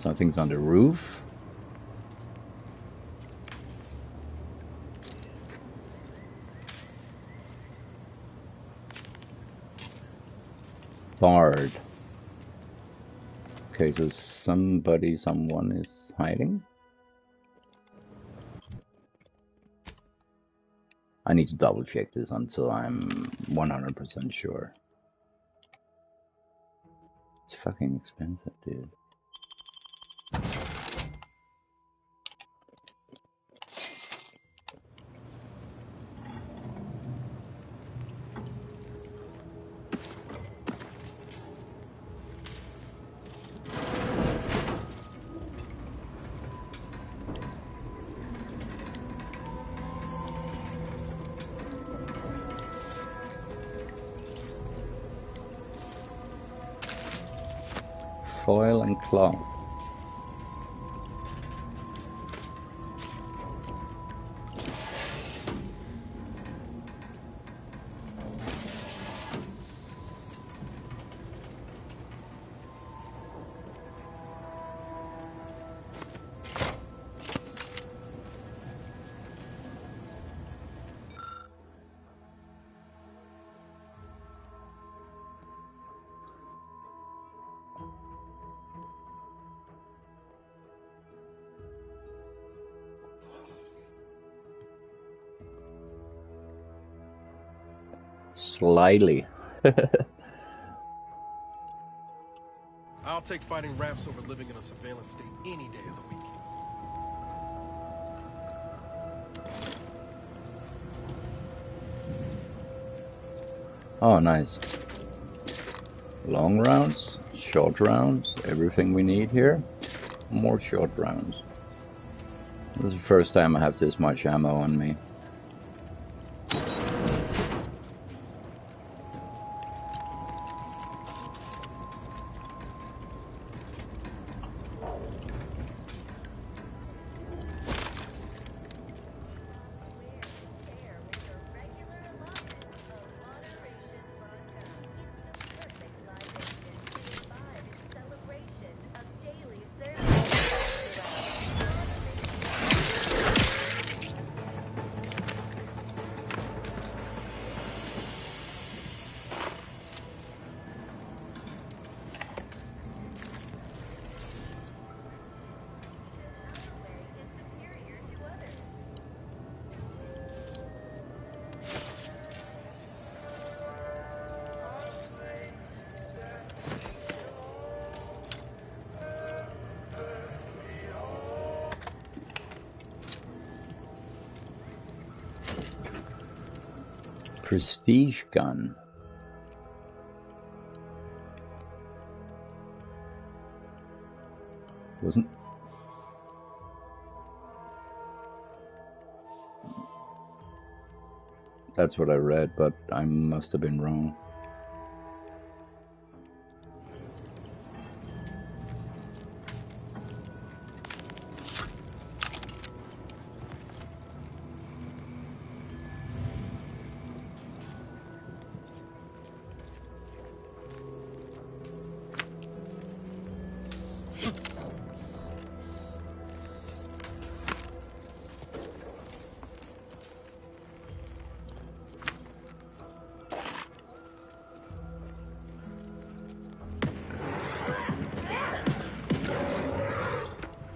Something's on the roof. Barred. Okay, so someone is hiding. I need to double check this until I'm 100% sure. It's fucking expensive, dude. Foil and cloth. Slightly. I'll take fighting raps over living in a surveillance state any day of the week. Oh, nice. Long rounds, short rounds, everything we need here. More short rounds. This is the first time I have this much ammo on me. Prestige gun. Wasn't. That's what I read, but I must have been wrong.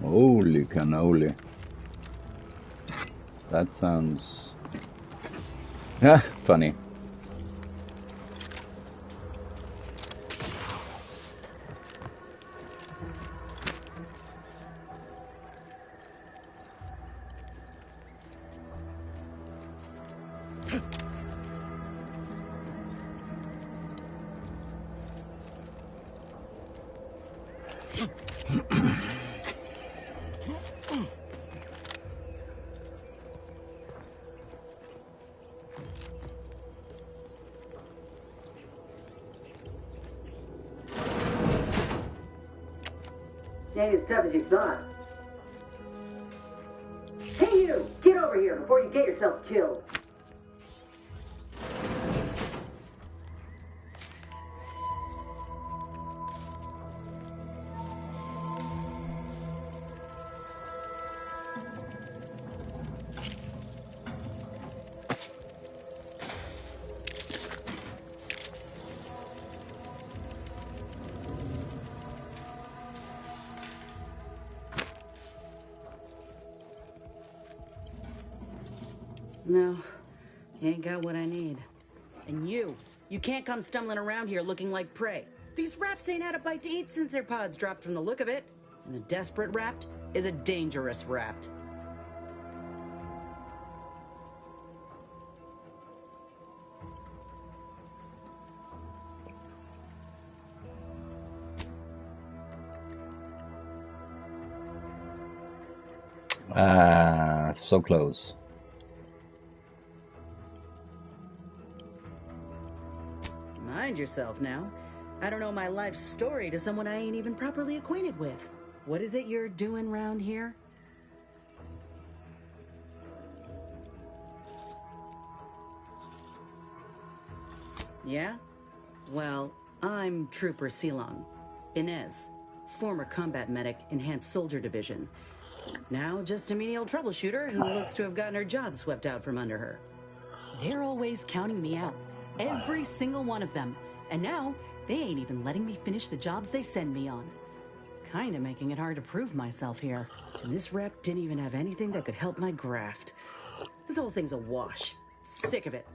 Holy cannoli. That sounds... funny. Ain't as tough as you thought. Hey you! Get over here before you get yourself killed! No, you ain't got what I need. And you can't come stumbling around here looking like prey. These raps ain't had a bite to eat since their pods dropped from the look of it. And a desperate rapt is a dangerous rapt. So close. Mind yourself now. I don't know my life story to someone I ain't even properly acquainted with. What is it you're doing round here? Yeah? Well, I'm Trooper Silong. Inez, former combat medic, Enhanced Soldier Division. Now just a menial troubleshooter who looks to have gotten her job swept out from under her. They're always counting me out. Every single one of them. And now, they ain't even letting me finish the jobs they send me on. Kinda making it hard to prove myself here. And this rep didn't even have anything that could help my graft. This whole thing's a wash. Sick of it.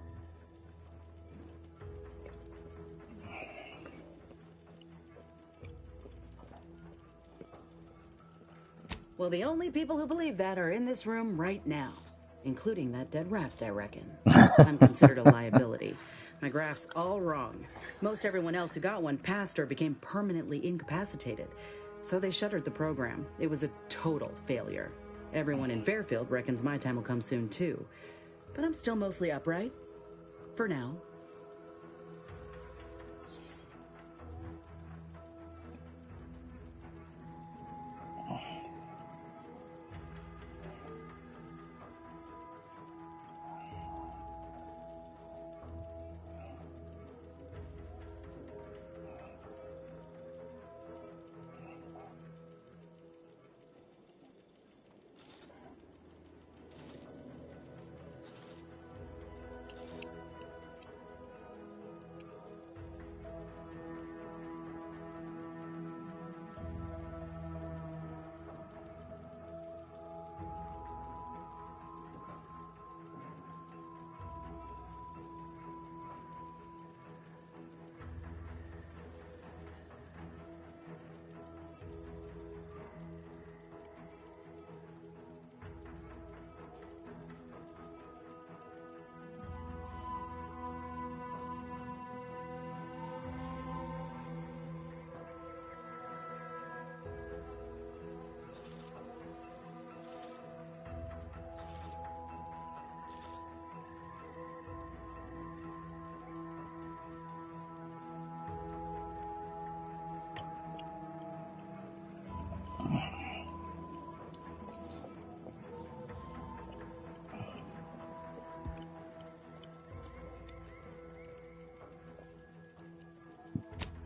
Well, the only people who believe that are in this room right now. Including that dead rapt, I reckon. I'm considered a liability. My graph's all wrong. Most everyone else who got one passed or became permanently incapacitated. So they shuttered the program. It was a total failure. Everyone in Fairfield reckons my time will come soon too. But I'm still mostly upright. For now.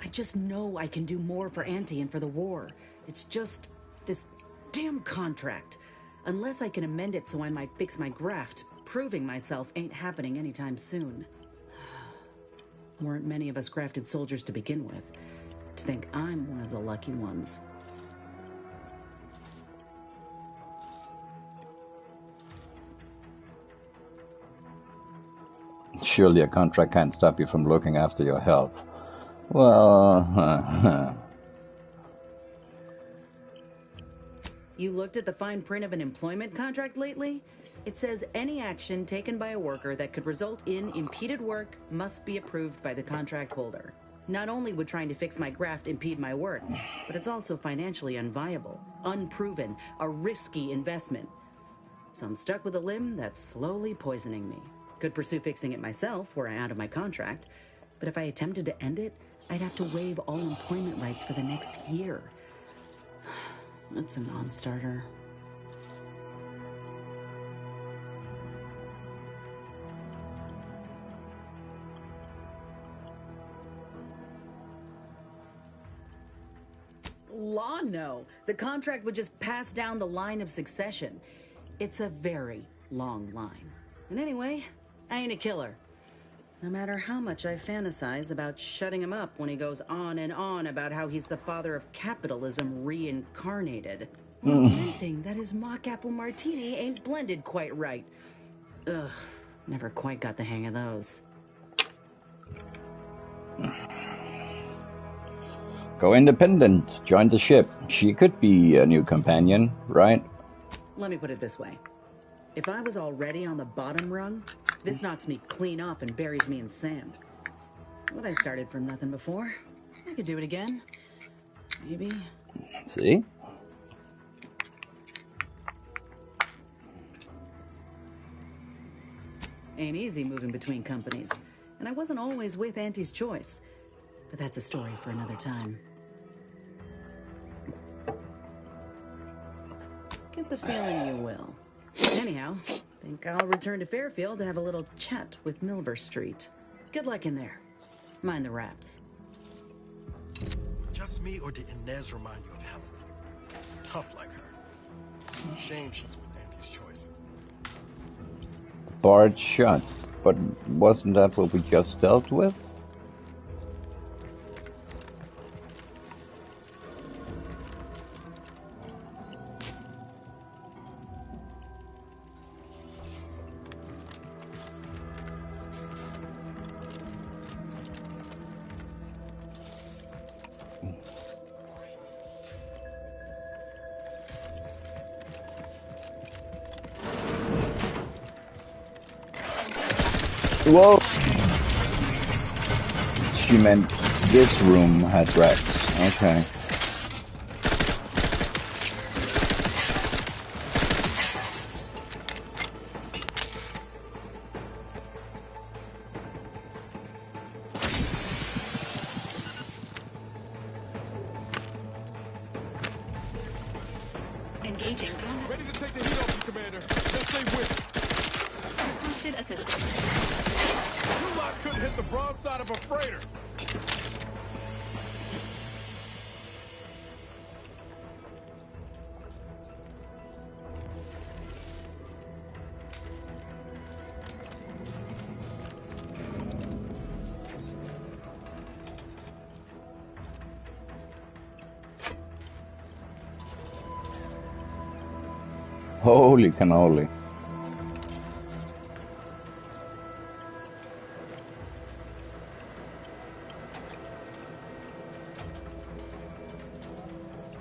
I just know I can do more for Auntie and for the war. It's just this damn contract. Unless I can amend it so I might fix my graft, proving myself ain't happening anytime soon. Weren't many of us grafted soldiers to begin with. To think I'm one of the lucky ones. Surely a contract can't stop you from looking after your health. Well, You looked at the fine print of an employment contract lately? It says any action taken by a worker that could result in impeded work must be approved by the contract holder. Not only would trying to fix my graft impede my work, but it's also financially unviable, unproven, a risky investment. So I'm stuck with a limb that's slowly poisoning me. Could pursue fixing it myself were I out of my contract, but if I attempted to end it, I'd have to waive all employment rights for the next year. That's a non-starter. Law, no. The contract would just pass down the line of succession. It's a very long line. And anyway, I ain't a killer. No matter how much I fantasize about shutting him up when he goes on and on about how he's the father of capitalism reincarnated. Or lamenting that his mock apple martini ain't blended quite right. Ugh, never quite got the hang of those. Go independent. Join the ship. She could be a new companion, right? Let me put it this way. If I was already on the bottom rung, this knocks me clean off and buries me in sand. But I started from nothing before. I could do it again. Maybe. See? Ain't easy moving between companies. And I wasn't always with Auntie's choice. But that's a story for another time. Get the feeling you will. Anyhow, think I'll return to Fairfield to have a little chat with Milver Street. Good luck in there. Mind the raps. Just me, or did Inez remind you of Helen? Tough like her. Shame she's with Auntie's choice. Barred shut. But wasn't that what we just dealt with? Whoa! She meant this room had rats. Okay. Engaging combat. Ready to take the heat off you, Commander. Just stay with me. Requested assistance. You lot couldn't hit the broadside of a freighter. Holy cannoli.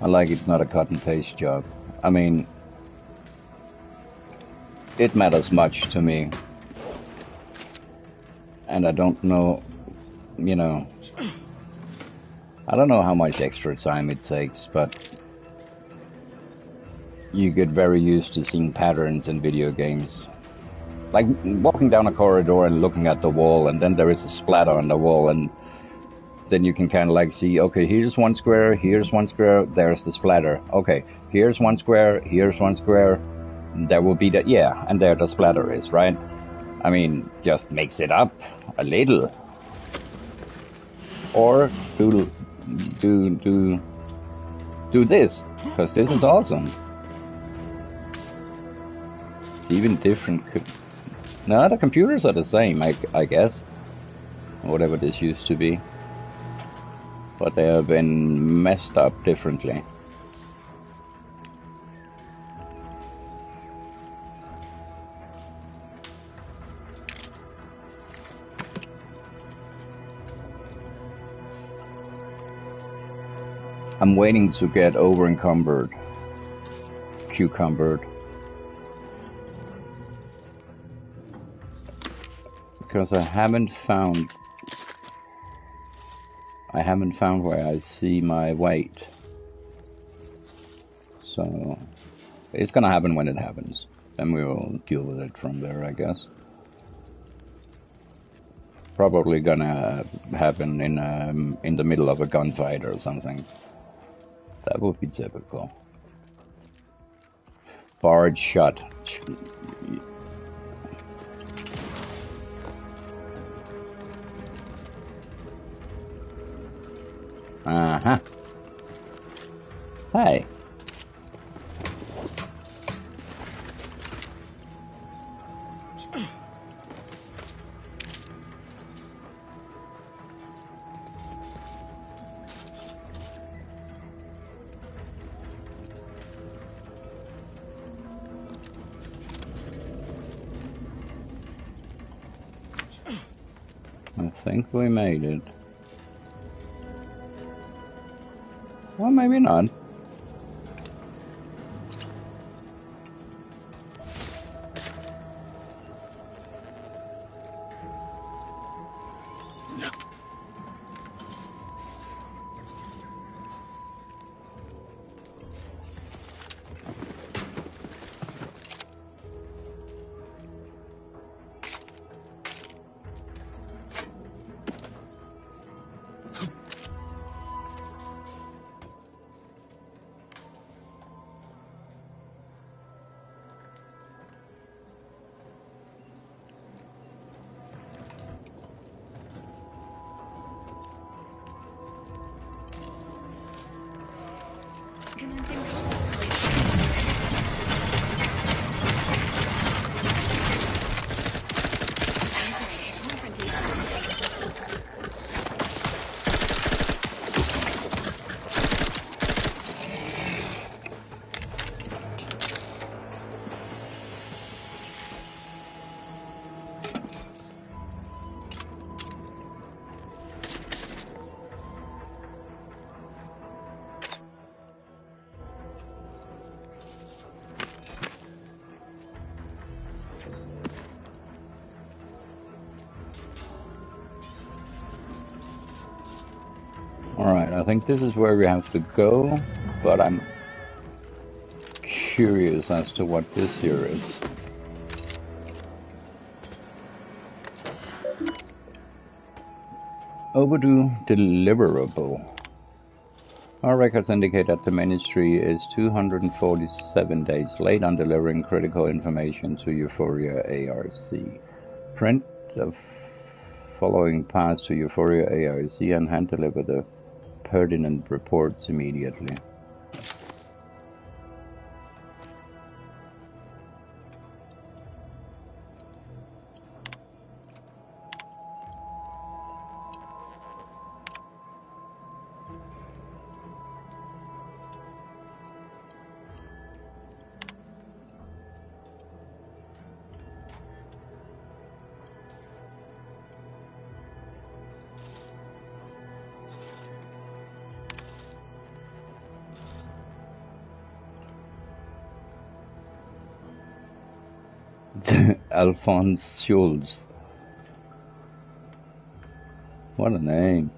I like it's not a cut and paste job. I mean, it matters much to me. And I don't know, you know, I don't know how much extra time it takes, but you get very used to seeing patterns in video games. Like walking down a corridor and looking at the wall, and then there is a splatter on the wall, and then you can kind of like see, okay, here's one square, there's the splatter. Okay, here's one square, there will be the, yeah, and there the splatter is, right? I mean, just mix it up a little. Or do this, because this is awesome. It's even different. No, the computers are the same, I guess. Whatever this used to be. But they have been messed up differently. I'm waiting to get over-encumbered. Cucumbered. Because I haven't found where I see my weight. So it's gonna happen when it happens. Then we will deal with it from there, I guess. Probably gonna happen in the middle of a gunfight or something. That would be typical. Barred shut. Uh-huh. Hey. think we made it. Well, maybe not. Alright, I think this is where we have to go, but I'm curious as to what this here is. Overdue deliverable. Our records indicate that the Ministry is 247 days late on delivering critical information to Euphoria ARC. Print the following pass to Euphoria ARC and hand deliver the pertinent reports immediately. Alphonse Schulz. What a name.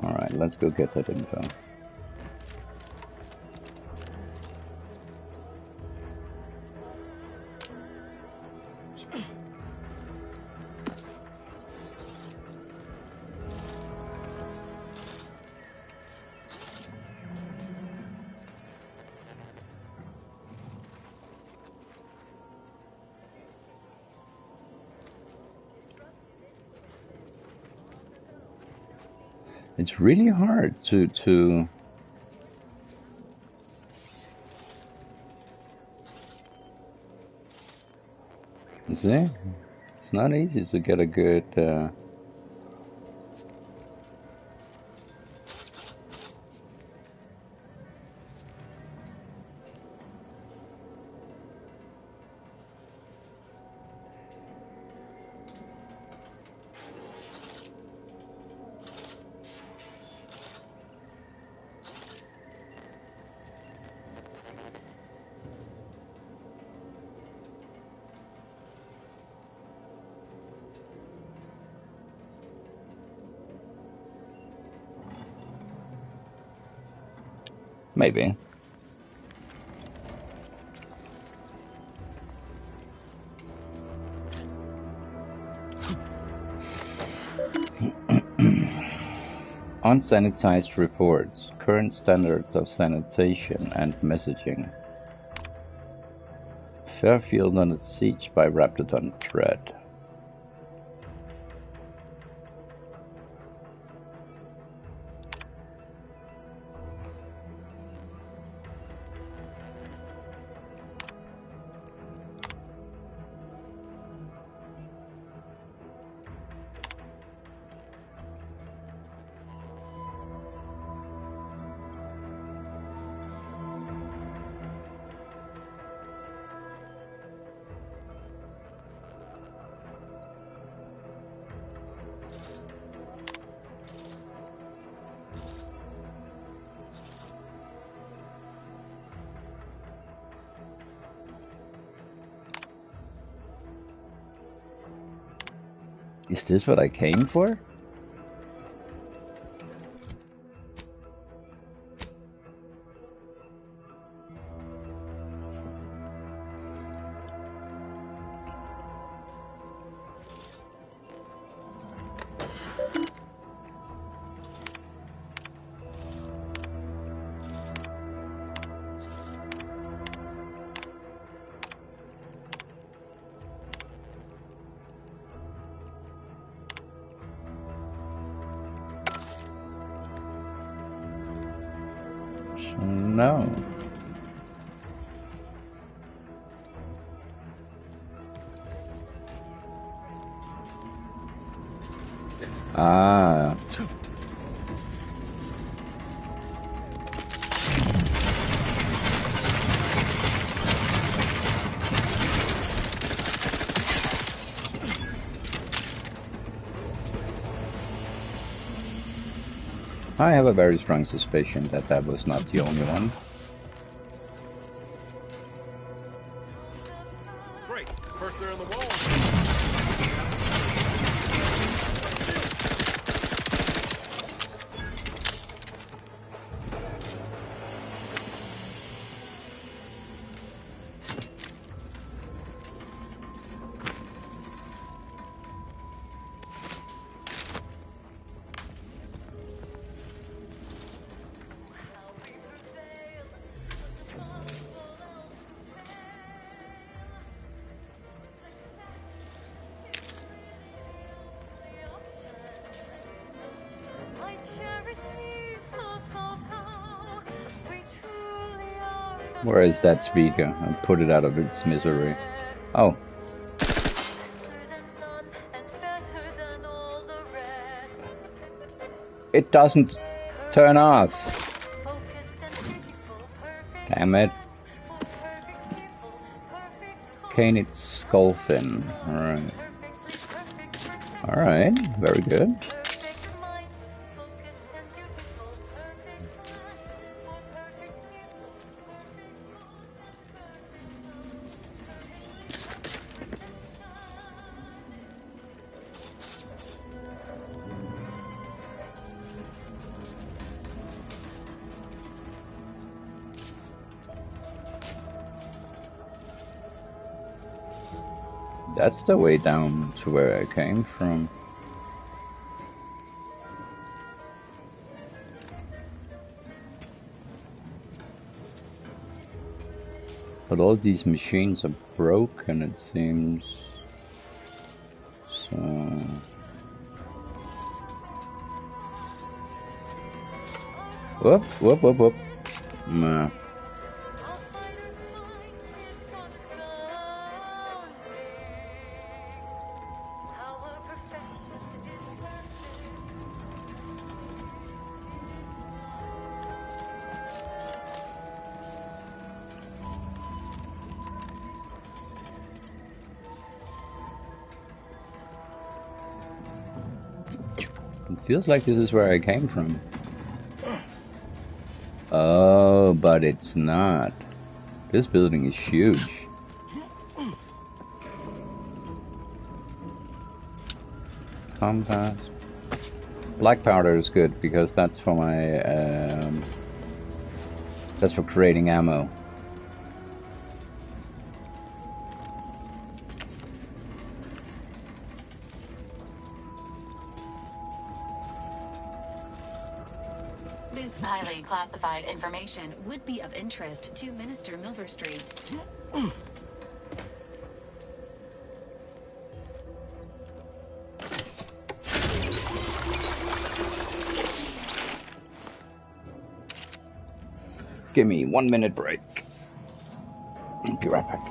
Alright, let's go get that info. It's really hard to you see? It's not easy to get a good maybe. Unsanitized reports, current standards of sanitation and messaging. Fairfield under siege by Raptidon threat. Is this what I came for? No. Ah. I have a very strong suspicion that that was not the only one. Great. First they're in the wall. Where is that speaker? I put it out of its misery. Oh. It doesn't turn off. Damn it. Cane its skull fin. Alright. Alright, very good. That's the way down to where I came from. But all these machines are broken, it seems. So... Whoop, whoop, whoop, whoop. Nah. Feels like this is where I came from. Oh, but it's not. This building is huge. Compass. Black powder is good because that's for my that's for creating ammo. This highly classified information would be of interest to Minister Milverstreet. Give me 1 minute break. I'll be right back.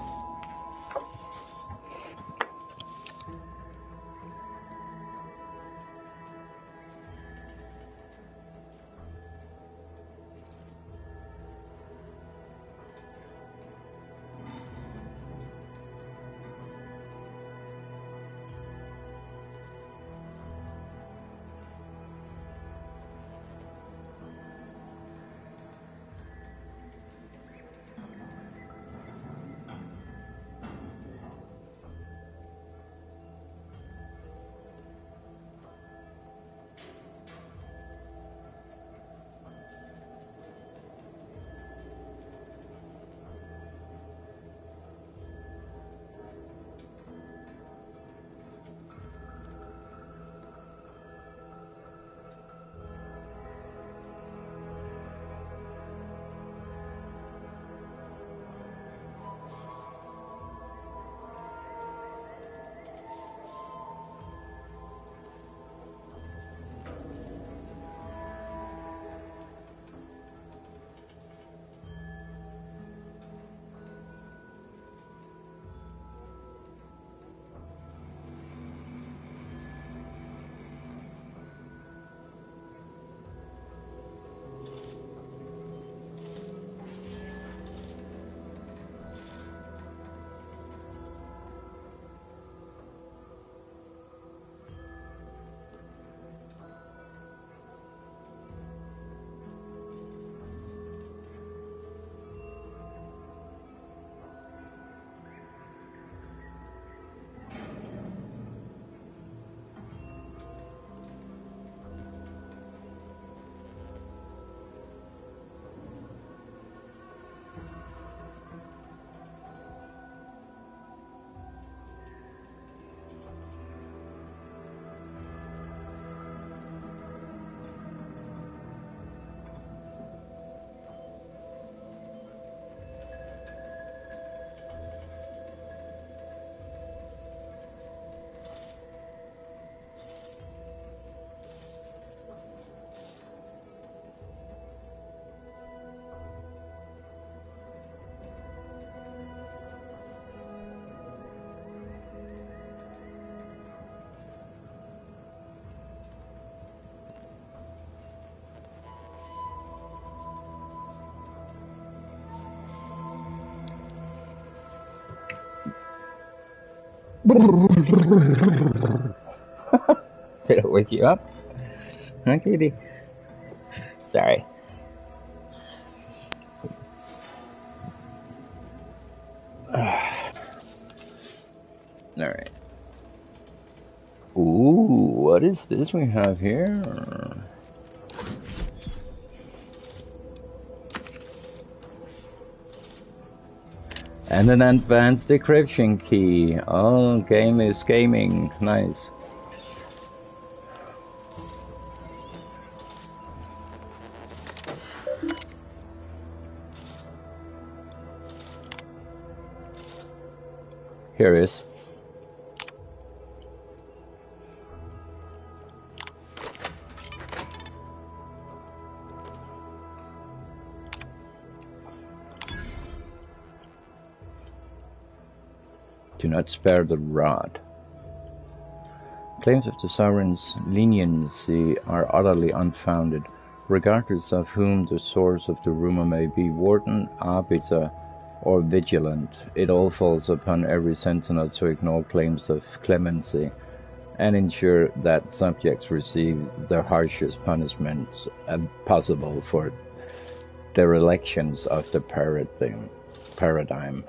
Did it wake you up? Huh, kitty? Sorry. Alright. Ooh, what is this we have here? And an advanced decryption key. Oh, game is gaming. Nice. Here it is. Do not spare the rod. Claims of the sovereign's leniency are utterly unfounded, regardless of whom the source of the rumor may be, warden, arbiter, or vigilant. It all falls upon every sentinel to ignore claims of clemency and ensure that subjects receive the harshest punishment possible for derelictions of the paradigm.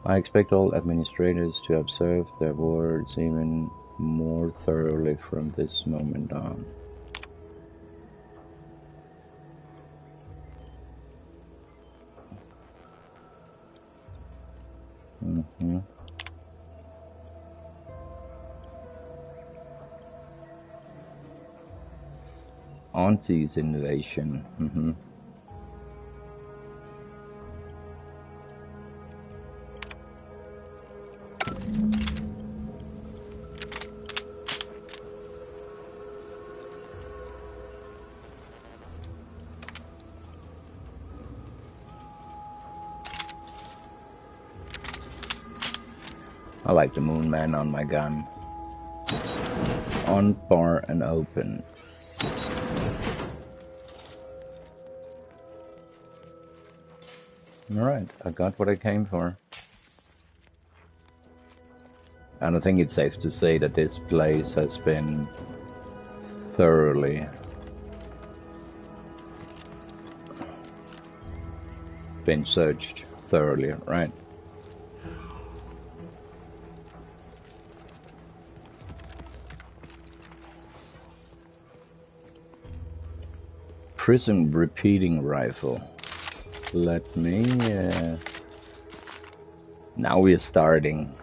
I expect all administrators to observe their words even more thoroughly from this moment on. Mm-hmm. Auntie's invasion. Mm-hmm. I like the Moon Man on my gun. On, bar, and open. Alright, I got what I came for. And I think it's safe to say that this place has been thoroughly searched thoroughly, right? Prism repeating rifle. Let me... Now we're starting.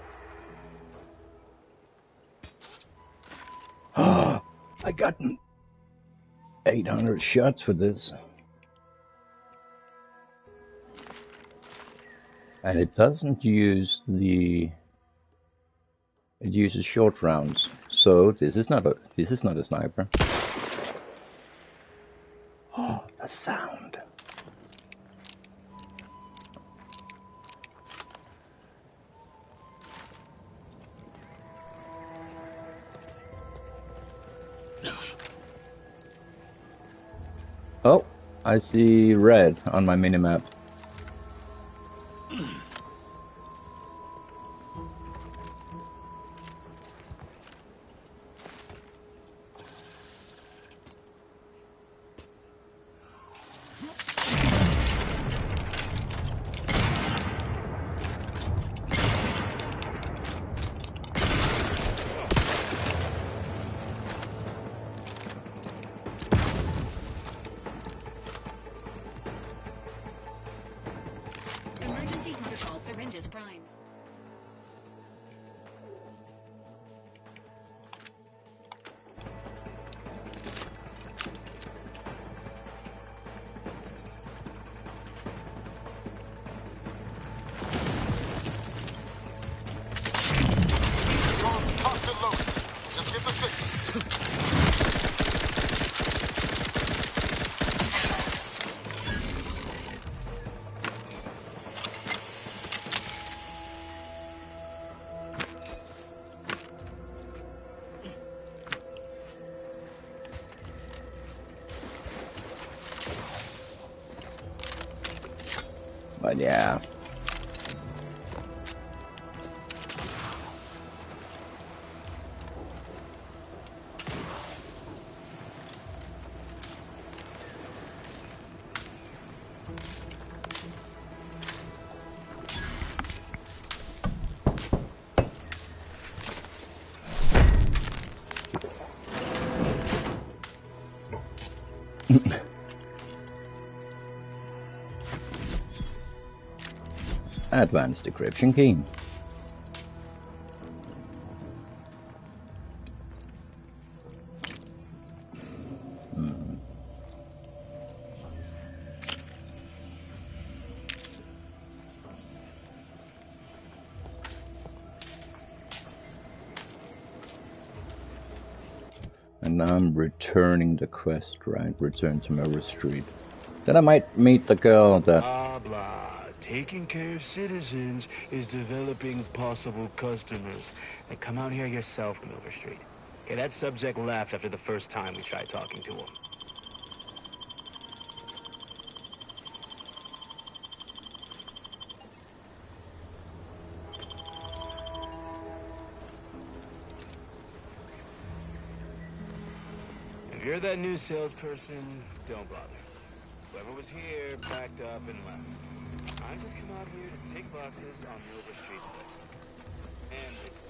I got 800 shots for this. And it doesn't use the... It uses short rounds. So this is not a sniper. Oh, the sound. Oh, I see red on my minimap. Emergency protocol syringes prime. But yeah. Advanced decryption key. And now I'm returning the quest, right? Return to Milver Street. Then I might meet the girl that... Blah, blah. Taking care of citizens is developing possible customers. And come out here yourself, Milver Street. Okay, that subject left after the first time we tried talking to him. If you're that new salesperson, don't bother. Whoever was here packed up and left. I just come out here to tick boxes on Milver Street's list. And it's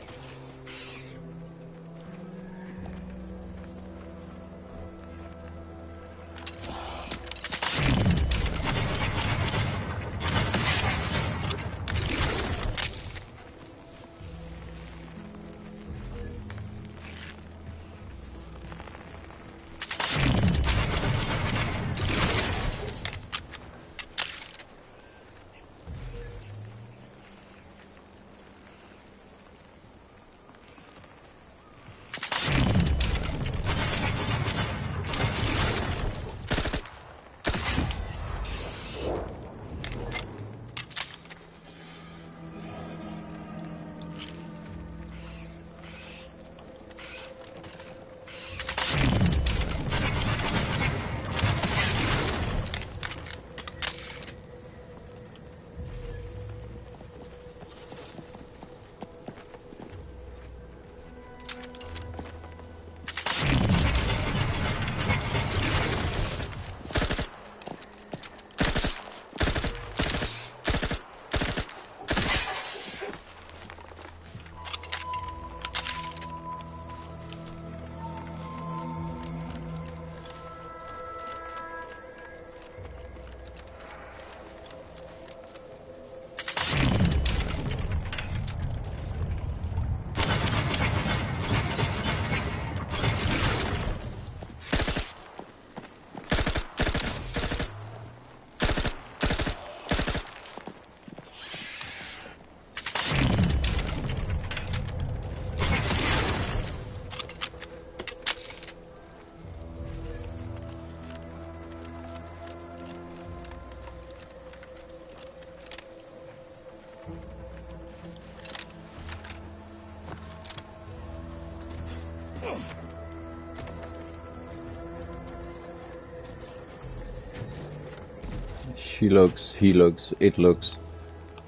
He looks, it looks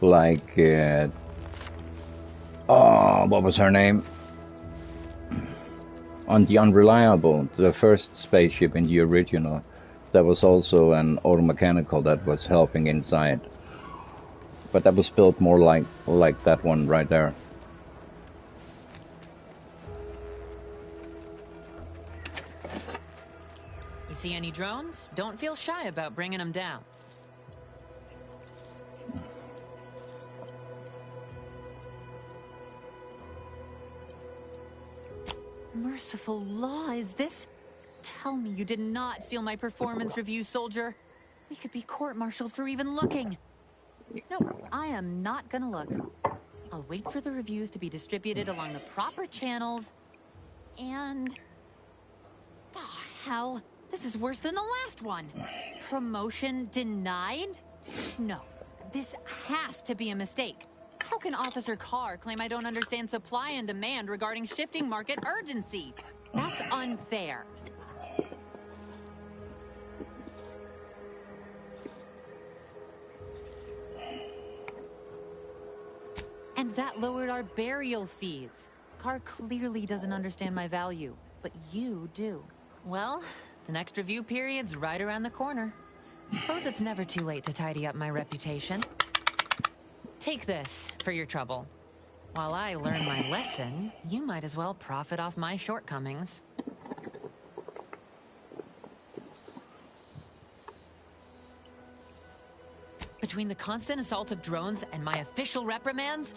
like, what was her name? On the Unreliable, the first spaceship in the original, there was also an automechanical that was helping inside. But that was built more like that one right there. You see any drones? Don't feel shy about bringing them down. Merciful law, is this? Tell me you did not steal my performance review, soldier. We could be court-martialed for even looking. No, I am not gonna look. I'll wait for the reviews to be distributed along the proper channels, and... Oh, hell. This is worse than the last one. Promotion denied? No, this has to be a mistake. How can Officer Carr claim I don't understand supply and demand regarding shifting market urgency? That's unfair. And that lowered our burial fees. Carr clearly doesn't understand my value, but you do. Well, the next review period's right around the corner. Suppose it's never too late to tidy up my reputation. Take this for your trouble. While I learn my lesson, you might as well profit off my shortcomings. Between the constant assault of drones and my official reprimands,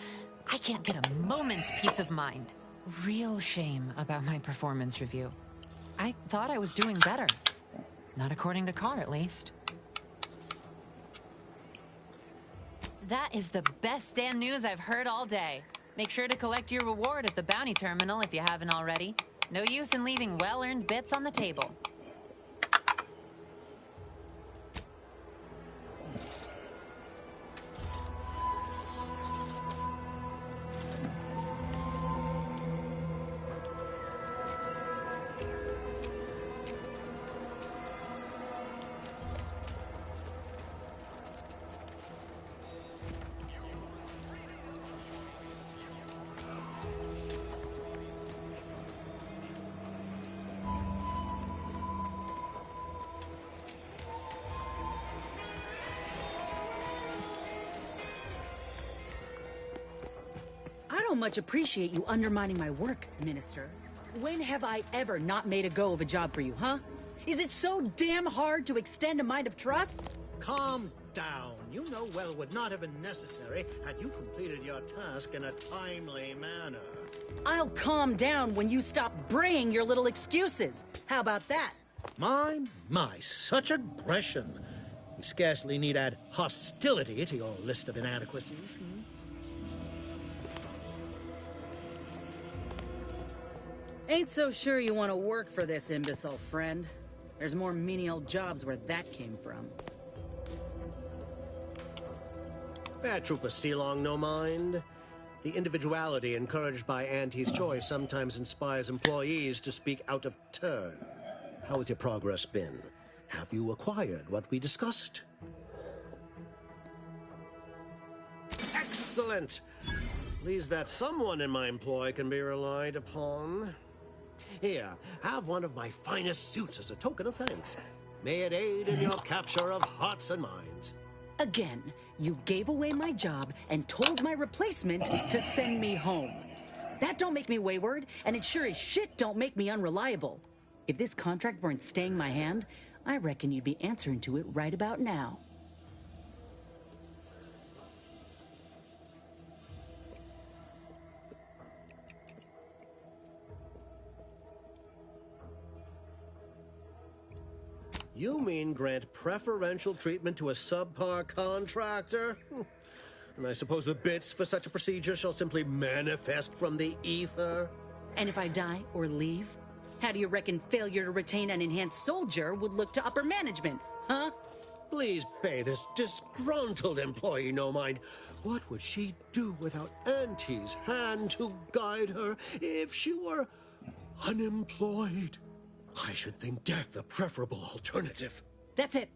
I can't get a moment's peace of mind. Real shame about my performance review. I thought I was doing better. Not according to Carr, at least. That is the best damn news I've heard all day. Make sure to collect your reward at the bounty terminal if you haven't already. No use in leaving well-earned bits on the table. I don't much appreciate you undermining my work, Minister. When have I ever not made a go of a job for you, huh? Is it so damn hard to extend a mind of trust? Calm down. You know well would not have been necessary had you completed your task in a timely manner. I'll calm down when you stop braying your little excuses. How about that? My, such aggression. You scarcely need add hostility to your list of inadequacies. Ain't so sure you want to work for this imbecile, friend. There's more menial jobs where that came from. Bad Trooper Sealong, no mind. The individuality encouraged by Auntie's choice sometimes inspires employees to speak out of turn. How has your progress been? Have you acquired what we discussed? Excellent! At least that someone in my employ can be relied upon. Here, have one of my finest suits as a token of thanks. May it aid in your capture of hearts and minds. Again, you gave away my job and told my replacement to send me home. That don't make me wayward, and it sure as shit don't make me unreliable. If this contract weren't staying my hand, I reckon you'd be answering to it right about now. You mean grant preferential treatment to a subpar contractor? And I suppose the bits for such a procedure shall simply manifest from the ether? And if I die or leave, how do you reckon failure to retain an enhanced soldier would look to upper management, huh? Please pay this disgruntled employee no mind. What would she do without Auntie's hand to guide her if she were unemployed? I should think death a preferable alternative. That's it.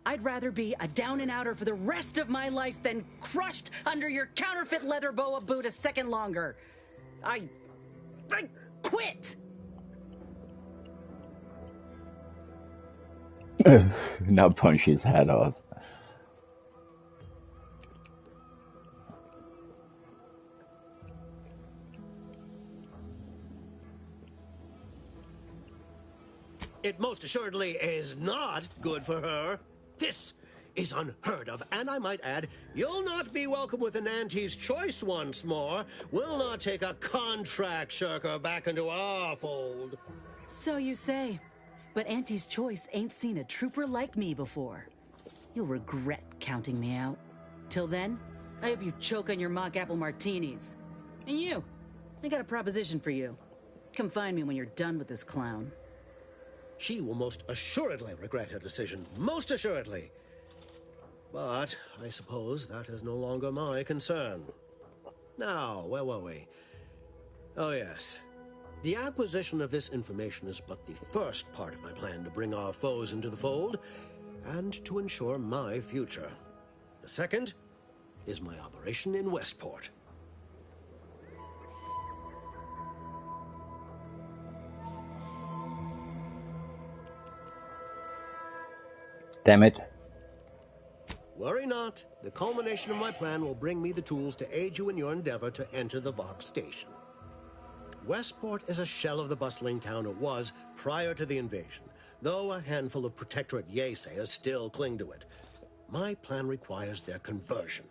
I'd rather be a down-and-outer for the rest of my life than crushed under your counterfeit leather boa boot a second longer. I quit! Now punch his head off. It most assuredly is not good for her. This is unheard of, and I might add, you'll not be welcome with an Auntie's choice once more. We'll not take a contract shirker back into our fold. So you say. But Auntie's choice ain't seen a trooper like me before. You'll regret counting me out. Till then, I hope you choke on your mock apple martinis. And you, I got a proposition for you. Come find me when you're done with this clown. She will most assuredly regret her decision. Most assuredly. But I suppose that is no longer my concern. Now, where were we? Oh, yes. The acquisition of this information is but the first part of my plan to bring our foes into the fold and to ensure my future. The second is my operation in Westport. Damn it. Worry not. The culmination of my plan will bring me the tools to aid you in your endeavor to enter the Vox station. Westport is a shell of the bustling town it was prior to the invasion, though a handful of Protectorate Yay-sayers still cling to it. My plan requires their conversion.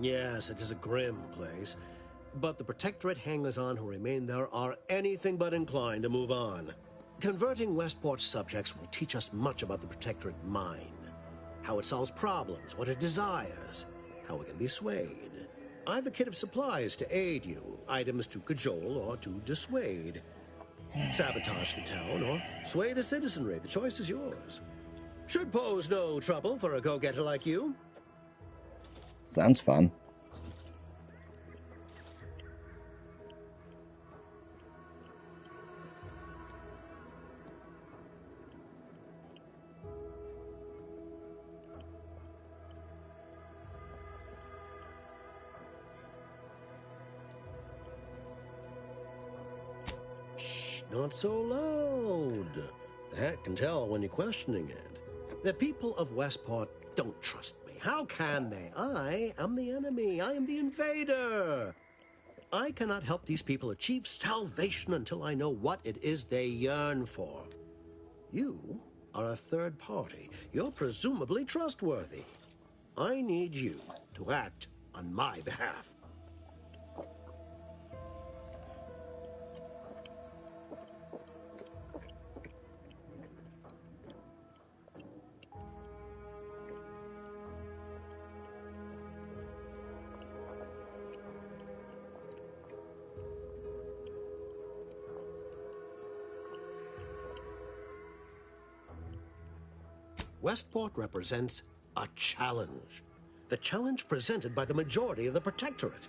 Yes, it is a grim place, but the Protectorate hangers-on who remain there are anything but inclined to move on. Converting Westport's subjects will teach us much about the Protectorate mind, how it solves problems, what it desires, how it can be swayed. I've a kit of supplies to aid you, items to cajole or to dissuade. Sabotage the town or sway the citizenry. The choice is yours. Should pose no trouble for a go-getter like you. Sounds fun. Shh, not so loud. The hat can tell when you're questioning it. The people of Westport don't trust me. How can they? I am the enemy. I am the invader. I cannot help these people achieve salvation until I know what it is they yearn for. You are a third party. You're presumably trustworthy. I need you to act on my behalf. Westport represents a challenge. The challenge presented by the majority of the Protectorate.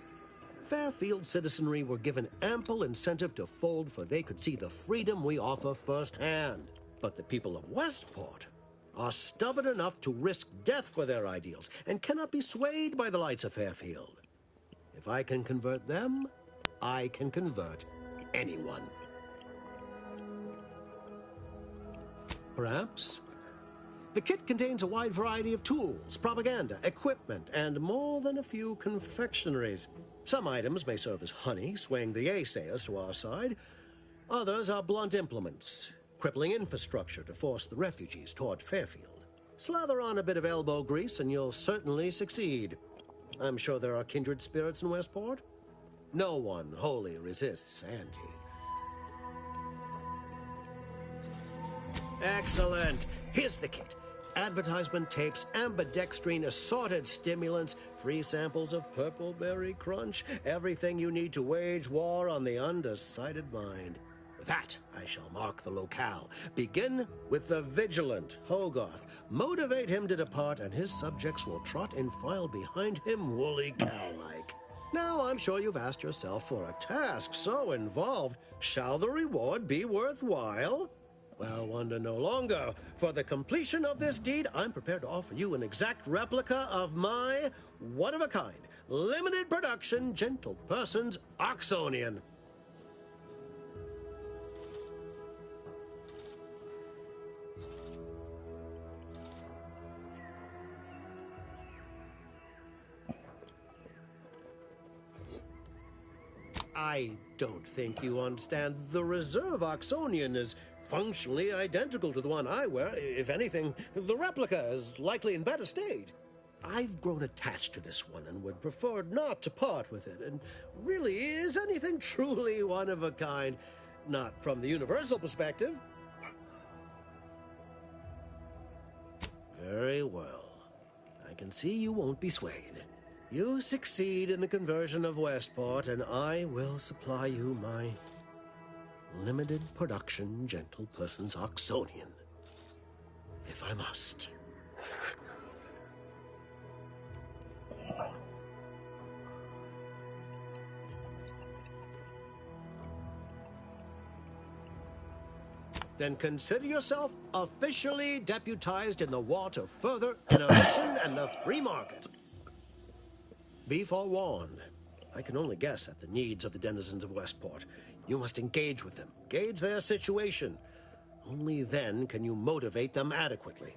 Fairfield citizenry were given ample incentive to fold, for they could see the freedom we offer firsthand. But the people of Westport are stubborn enough to risk death for their ideals and cannot be swayed by the lights of Fairfield. If I can convert them, I can convert anyone. Perhaps. The kit contains a wide variety of tools, propaganda, equipment, and more than a few confectionaries. Some items may serve as honey, swaying the naysayers to our side. Others are blunt implements, crippling infrastructure to force the refugees toward Fairfield. Slather on a bit of elbow grease and you'll certainly succeed. I'm sure there are kindred spirits in Westport. No one wholly resists Sandy. Excellent. Here's the kit. Advertisement tapes, ambidextrine, assorted stimulants, free samples of Purple Berry Crunch, everything you need to wage war on the undecided mind. With that, I shall mark the locale. Begin with the vigilant Hogarth. Motivate him to depart, and his subjects will trot in file behind him, woolly cow-like. Now, I'm sure you've asked yourself, for a task so involved, shall the reward be worthwhile? Well, wonder no longer. For the completion of this deed, I'm prepared to offer you an exact replica of my one-of-a-kind, limited production, gentle person's Oxonian. I don't think you understand. The reserve Oxonian is functionally identical to the one I wear. If anything, the replica is likely in better state. I've grown attached to this one and would prefer not to part with it. And really, is anything truly one of a kind? Not from the universal perspective. Very well. I can see you won't be swayed. You succeed in the conversion of Westport, and I will supply you my limited production gentle person's Oxonian, if I must. Then consider yourself officially deputized in the war to further innovation and the free market. Be forewarned. I can only guess at the needs of the denizens of Westport. You must engage with them, gauge their situation. Only then can you motivate them adequately.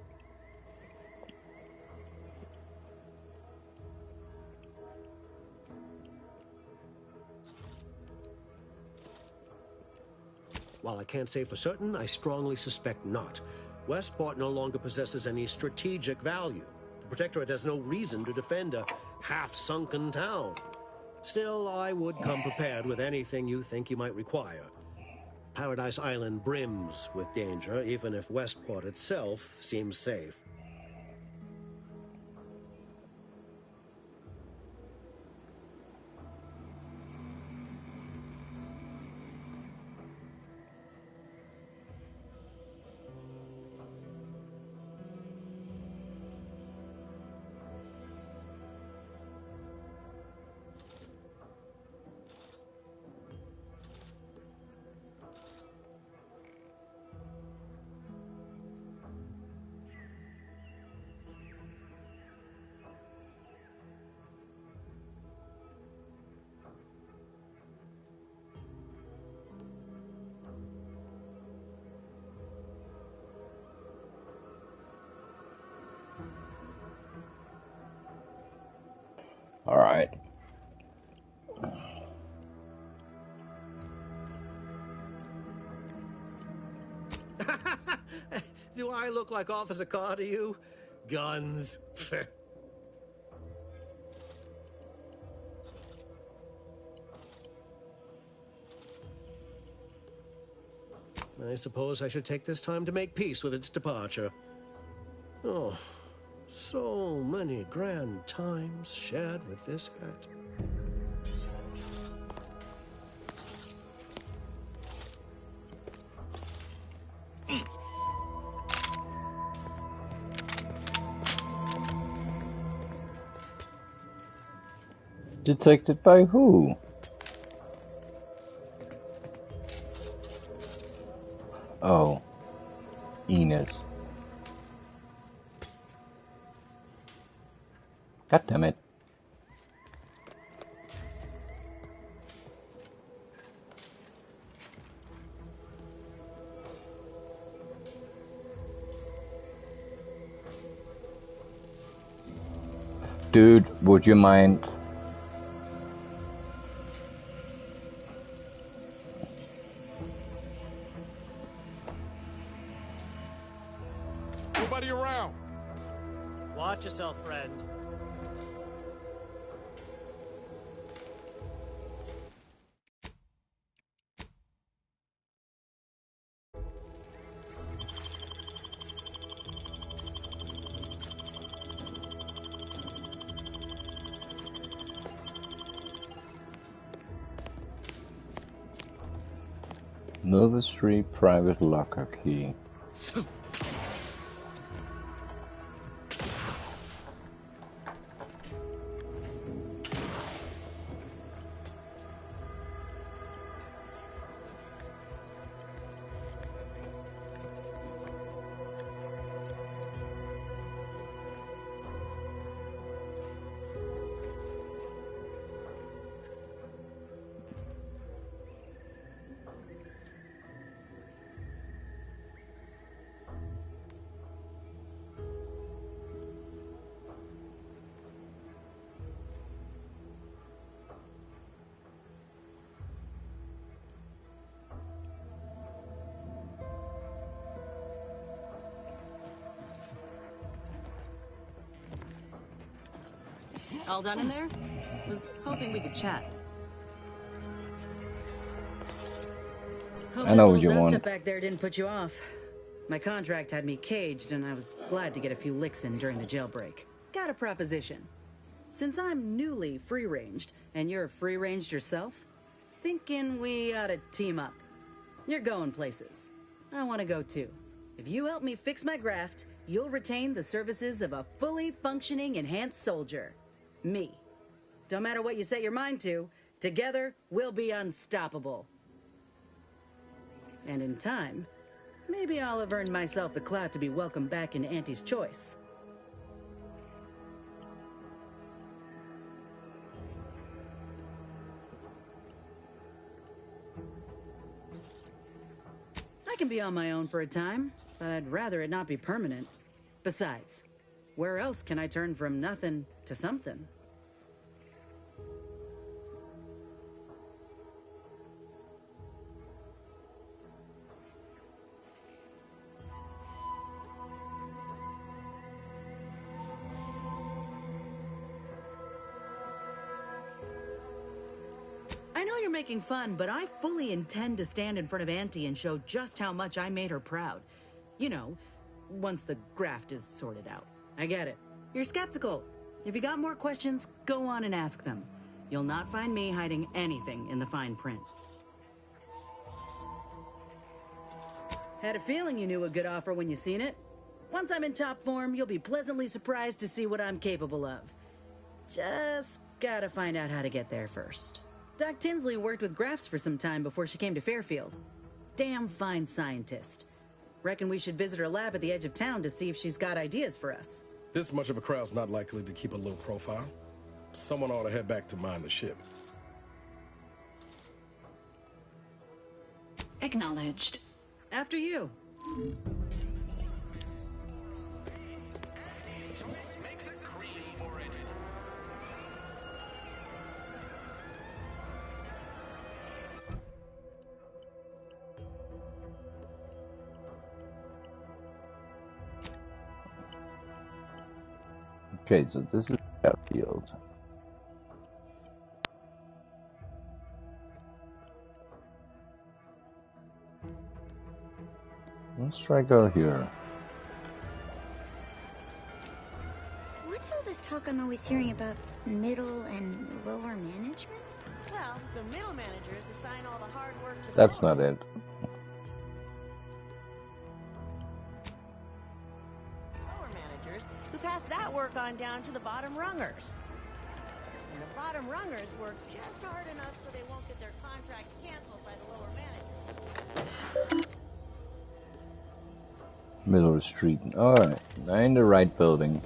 While I can't say for certain, I strongly suspect not. Westport no longer possesses any strategic value. The Protectorate has no reason to defend a half-sunken town. Still, I would come prepared with anything you think you might require. Paradise Island brims with danger, even if Westport itself seems safe. All right. Do I look like Officer Carr to you? Guns. I suppose I should take this time to make peace with its departure. Oh, so many grand times shared with this hat. Detected by who? Oh, Enos. God damn it. Dude, would you mind? Nobody around. Watch yourself, friend. Milver Street private locker key. All done in there? Was hoping we could chat. Hope I know that what you little want. dust-up back there didn't put you off. My contract had me caged, and I was glad to get a few licks in during the jailbreak. Got a proposition. Since I'm newly free-ranged, and you're free-ranged yourself, thinking we ought to team up. You're going places. I want to go too. If you help me fix my graft, you'll retain the services of a fully functioning enhanced soldier. Me. Don't matter what you set your mind to, together we'll be unstoppable. And in time, maybe I'll have earned myself the clout to be welcomed back in Auntie's choice. I can be on my own for a time, but I'd rather it not be permanent. Besides, where else can I turn from nothing to something? I know you're making fun, but I fully intend to stand in front of Auntie and show just how much I made her proud. You know, once the graft is sorted out. I get it. You're skeptical. If you got more questions, go on and ask them. You'll not find me hiding anything in the fine print. Had a feeling you knew a good offer when you seen it. Once I'm in top form, you'll be pleasantly surprised to see what I'm capable of. Just gotta find out how to get there first. Doc Tinsley worked with grafts for some time before she came to Fairfield. Damn fine scientist. Reckon we should visit her lab at the edge of town to see if she's got ideas for us. This much of a crowd's not likely to keep a low profile. Someone ought to head back to mine the ship. Acknowledged. After you. Okay, so this is Fairfield. Let's try go here. What's all this talk I'm always hearing about middle and lower management? Well, the middle managers assign all the hard work to the That's not it. lower managers, who pass that work on down to the bottom rungers. And the bottom rungers work just hard enough so they won't get their contracts canceled by the lower managers. Miller Street. Alright, in the right building.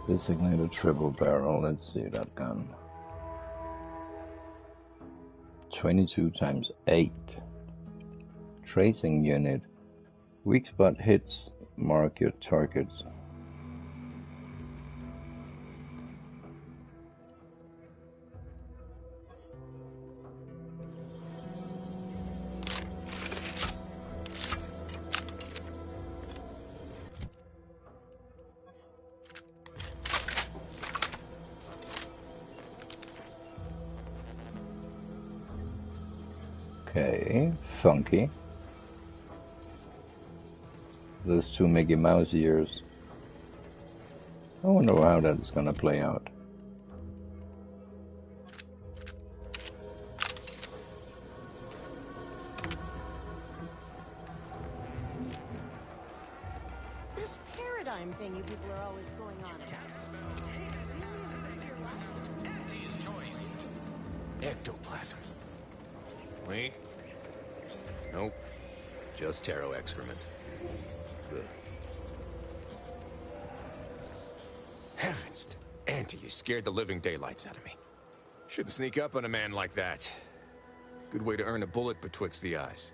Designated triple barrel. Let's see that gun. 22 times 8. Tracing unit. Weak spot hits. Mark your targets. Okay, funky. Those two Mickey Mouse ears. I wonder how that is gonna play out. This paradigm thing you people are always going on about. Auntie's choice. Ectoplasm. Wait. Nope. Just taro excrement. Ugh. Heavens, Auntie, you scared the living daylights out of me. Shouldn't sneak up on a man like that. Good way to earn a bullet betwixt the eyes.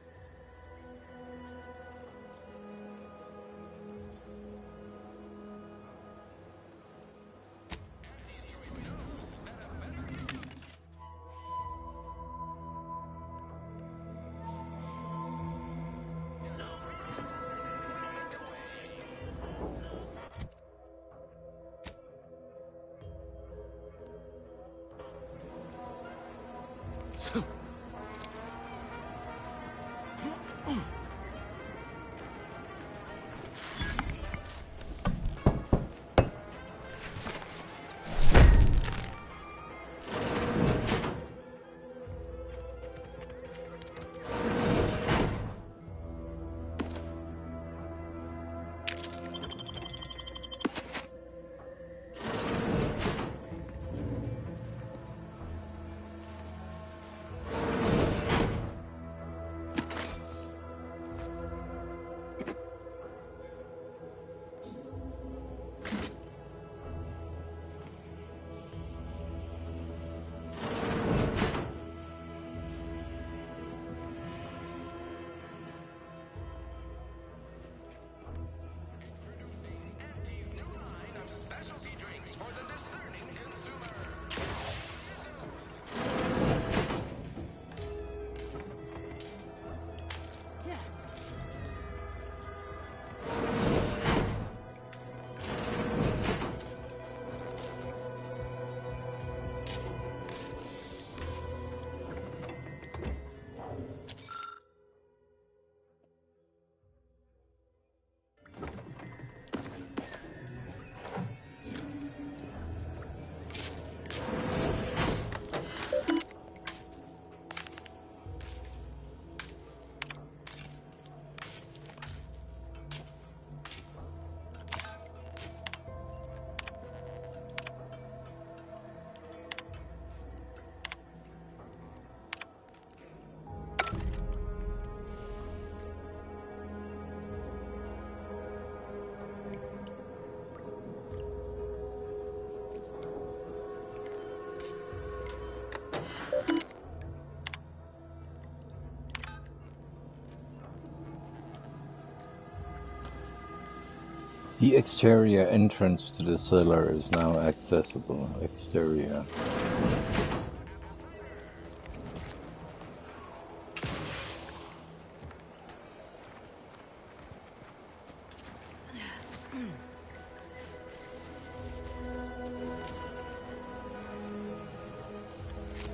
The exterior entrance to the cellar is now accessible. Exterior.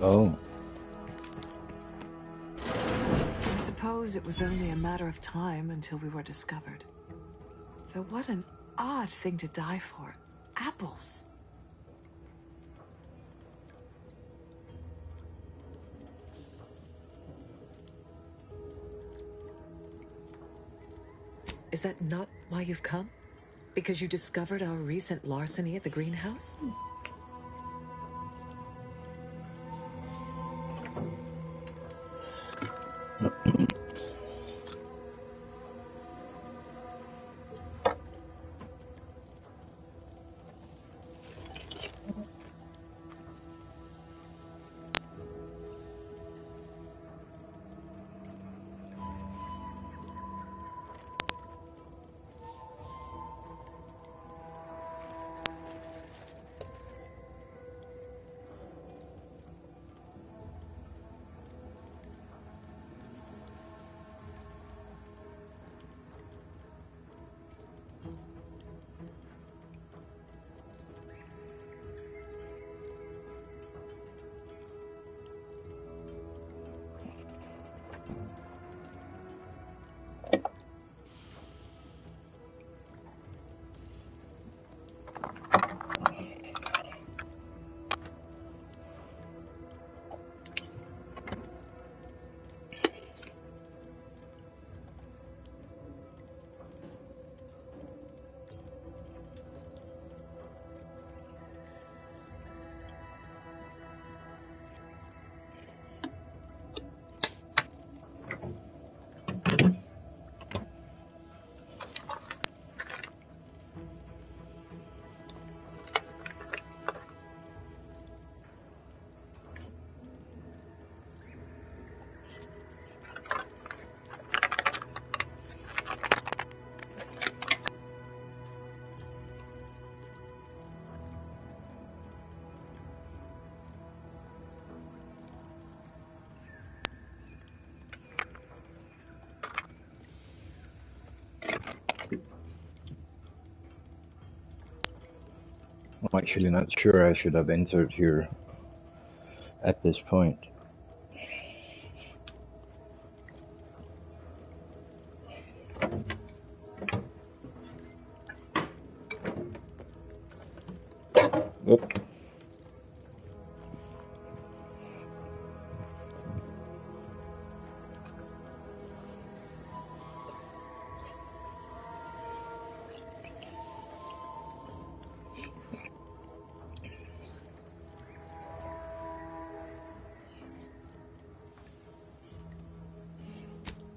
Oh. I suppose it was only a matter of time until we were discovered. Though what an odd thing to die for. Apples. Is that not why you've come? Because you discovered our recent larceny at the greenhouse? I'm actually not sure I should have entered here at this point. Oop.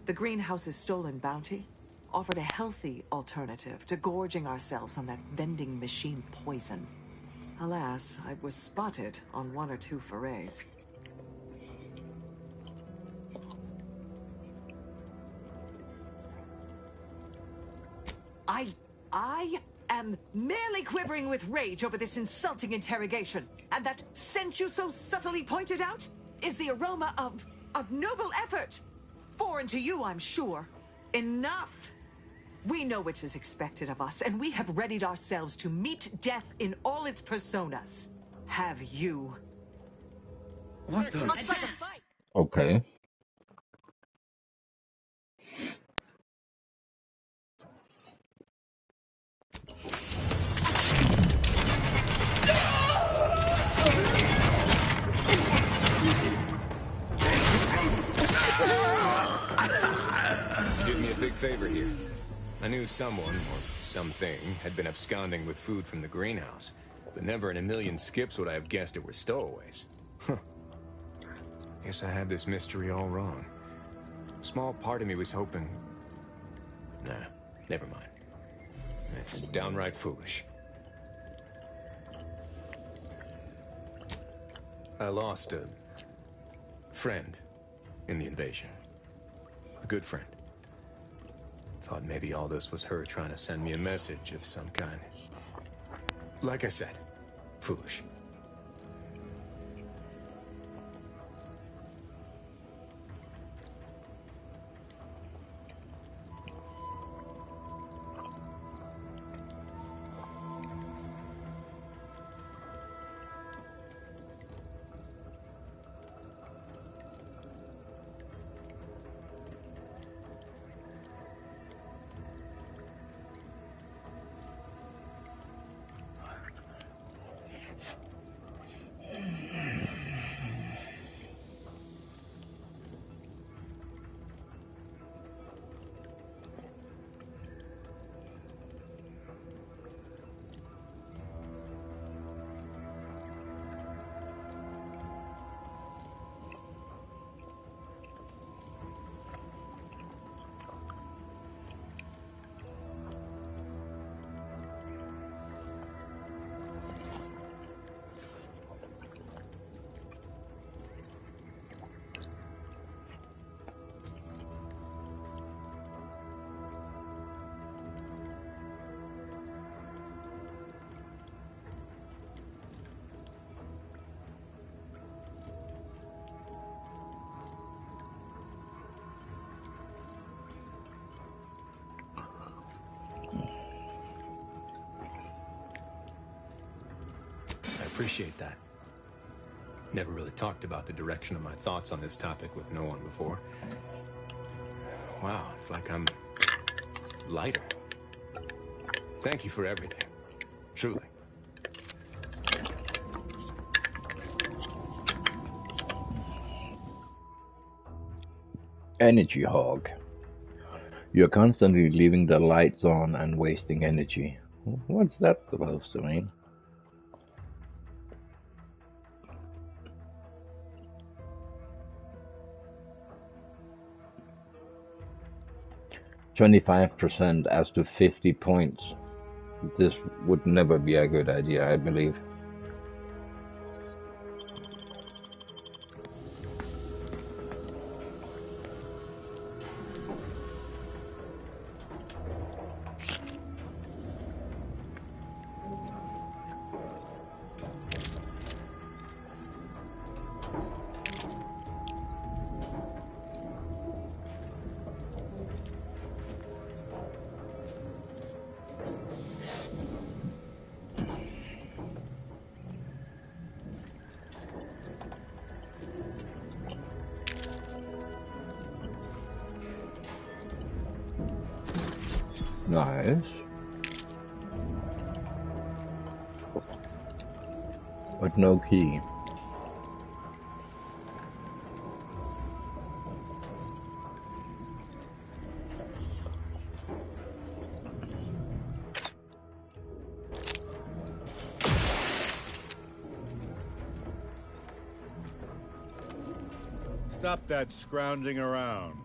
The greenhouse's stolen bounty offered a healthy alternative to gorging ourselves on that vending machine poison. Alas, I was spotted on 1 or 2 forays. I am merely quivering with rage over this insulting interrogation. And that scent you so subtly pointed out is the aroma of noble effort. Foreign to you, I'm sure. Enough! We know what is expected of us, and we have readied ourselves to meet death in all its personas. Have you? What the? Okay. You did me a big favor here. I knew someone, or something, had been absconding with food from the greenhouse, but never in a million skips would I have guessed it were stowaways. Huh. Guess I had this mystery all wrong. Small part of me was hoping... Nah, never mind. It's downright foolish. I lost a friend in the invasion. A good friend. Thought maybe all this was her trying to send me a message of some kind. Like I said, foolish. Appreciate that. Never really talked about the direction of my thoughts on this topic with no one before. Wow, it's like I'm lighter. Thank you for everything. Truly. Energy hog. You're constantly leaving the lights on and wasting energy. What's that supposed to mean? %, as to 50 points. This would never be a good idea, I believe. Nice. But no key. Stop that scrounging around.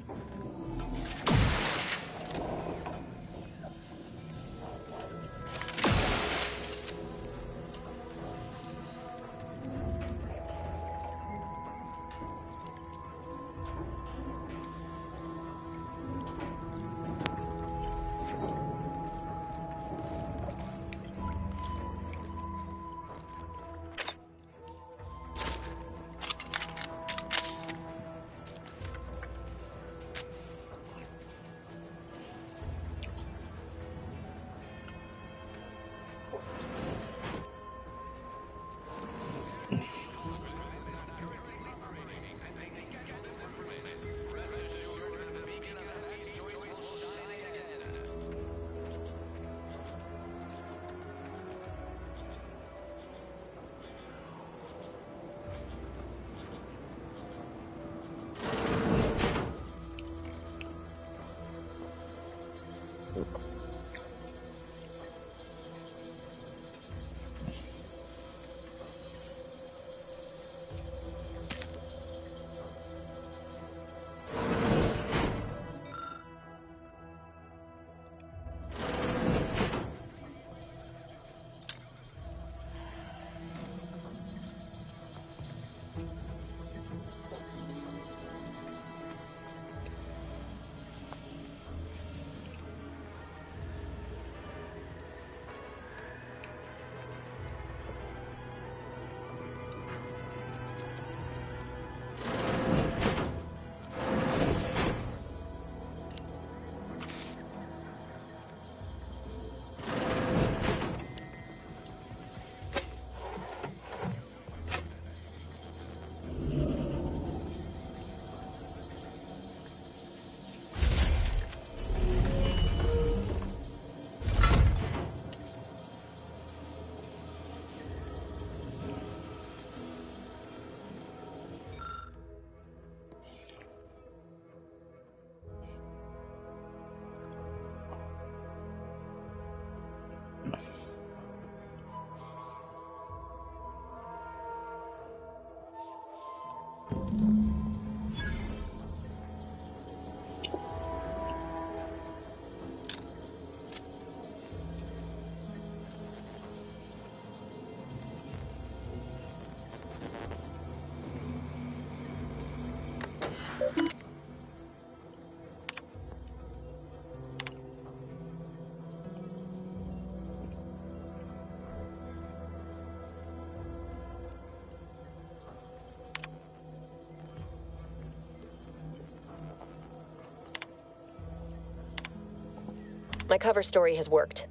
My cover story has worked.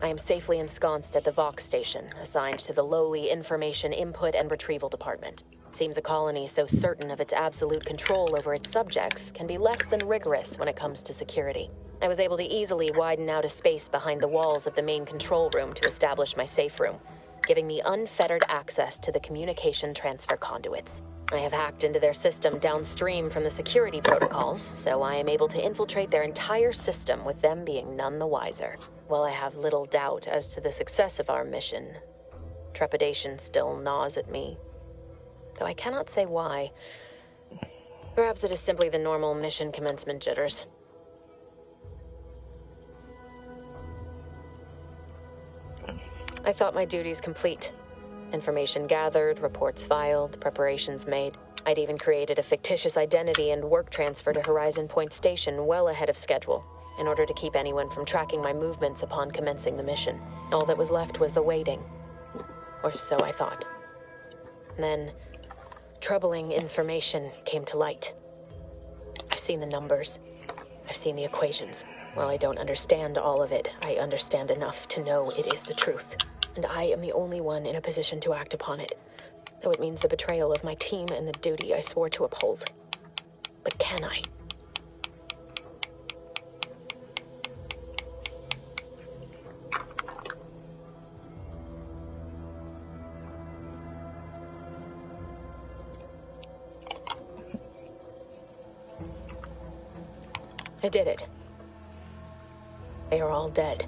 I am safely ensconced at the Vox station, assigned to the lowly Information Input and Retrieval Department. It seems a colony so certain of its absolute control over its subjects can be less than rigorous when it comes to security. I was able to easily widen out a space behind the walls of the main control room to establish my safe room, giving me unfettered access to the communication transfer conduits. I have hacked into their system downstream from the security protocols, so I am able to infiltrate their entire system with them being none the wiser. While I have little doubt as to the success of our mission, trepidation still gnaws at me, though I cannot say why. Perhaps it is simply the normal mission commencement jitters. I thought my duties complete. Information gathered, reports filed, preparations made. I'd even created a fictitious identity and work transfer to Horizon Point Station well ahead of schedule, in order to keep anyone from tracking my movements upon commencing the mission. All that was left was the waiting. Or so I thought. Then, troubling information came to light. I've seen the numbers. I've seen the equations. While I don't understand all of it, I understand enough to know it is the truth. And I am the only one in a position to act upon it, though it means the betrayal of my team and the duty I swore to uphold. But can I? I did it. They are all dead.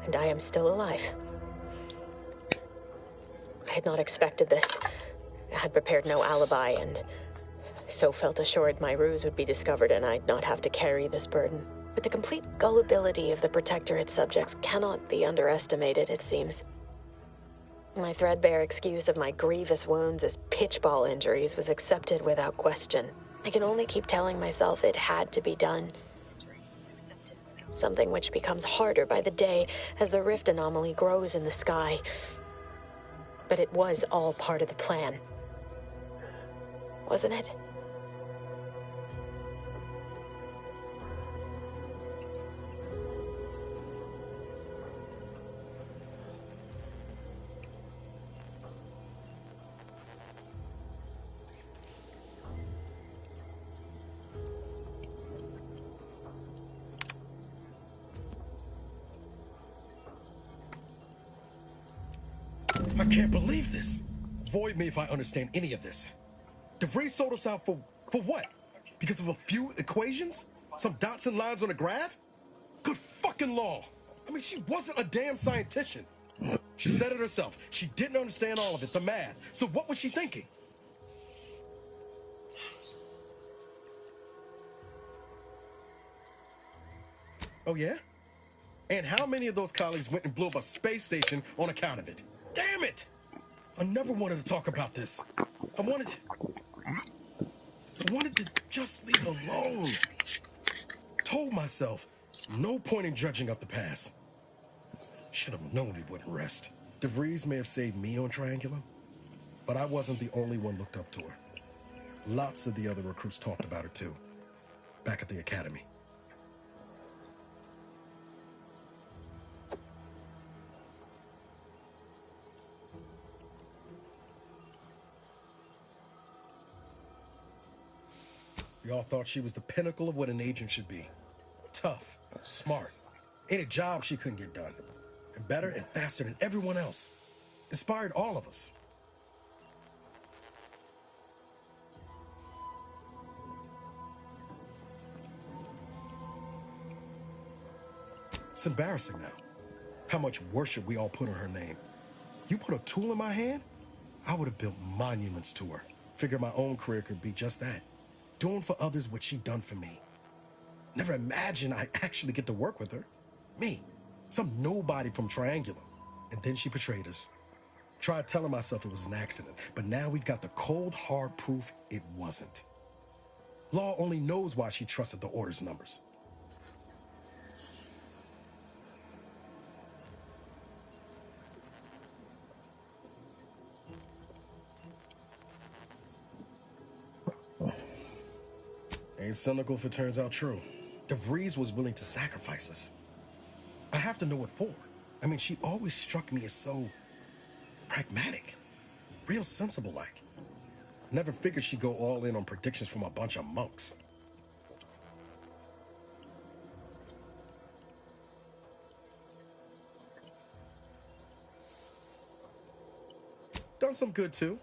And I am still alive. I had not expected this. I had prepared no alibi, and so felt assured my ruse would be discovered and I'd not have to carry this burden. But the complete gullibility of the Protectorate subjects cannot be underestimated, it seems. My threadbare excuse of my grievous wounds as pitchball injuries was accepted without question. I can only keep telling myself it had to be done. Something which becomes harder by the day as the rift anomaly grows in the sky. But it was all part of the plan. Wasn't it? I can't believe this. Void me if I understand any of this. DeVries sold us out for what? Because of a few equations? Some dots and lines on a graph? Good fucking law. I mean, she wasn't a damn scientician. She said it herself. She didn't understand all of it, the math. So what was she thinking? Oh, yeah? And how many of those colleagues went and blew up a space station on account of it? Damn it! I never wanted to talk about this. I wanted to just leave it alone. Told myself, no point in dredging up the past. Should have known it wouldn't rest. DeVries may have saved me on Triangulum, but I wasn't the only one looked up to her. Lots of the other recruits talked about her too, back at the academy. We all thought she was the pinnacle of what an agent should be. Tough, smart, ain't a job she couldn't get done. And better and faster than everyone else. Inspired all of us. It's embarrassing now. How much worship we all put on her name. You put a tool in my hand, I would have built monuments to her. Figured my own career could be just that. Doing for others what she done for me. Never imagined I'd actually get to work with her. Me, some nobody from Triangulum. And then she betrayed us. Tried telling myself it was an accident, but now we've got the cold, hard proof it wasn't. Law only knows why she trusted the Order's numbers. Ain't cynical if it turns out true. DeVries was willing to sacrifice us. I have to know what for. I mean, she always struck me as so pragmatic, real sensible-like. Never figured she'd go all in on predictions from a bunch of monks. Done some good, too.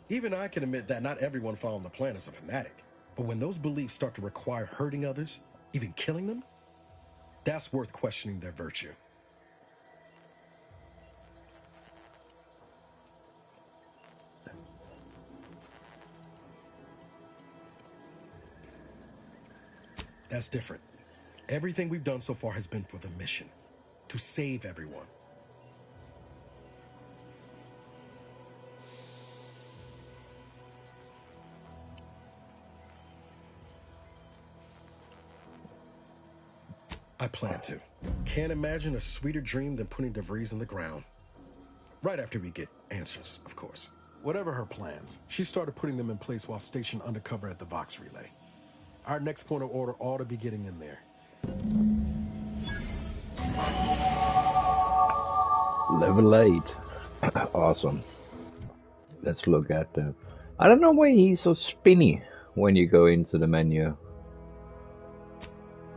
Even I can admit that not everyone following the plan is a fanatic. But when those beliefs start to require hurting others, even killing them, that's worth questioning their virtue. That's different. Everything we've done so far has been for the mission, to save everyone. I plan to. Can't imagine a sweeter dream than putting DeVries in the ground. Right after we get answers, of course. Whatever her plans, she started putting them in place while stationed undercover at the Vox Relay. Our next point of order ought to be getting in there. Level 8. Awesome. Let's look at the... I don't know why he's so spinny when you go into the menu.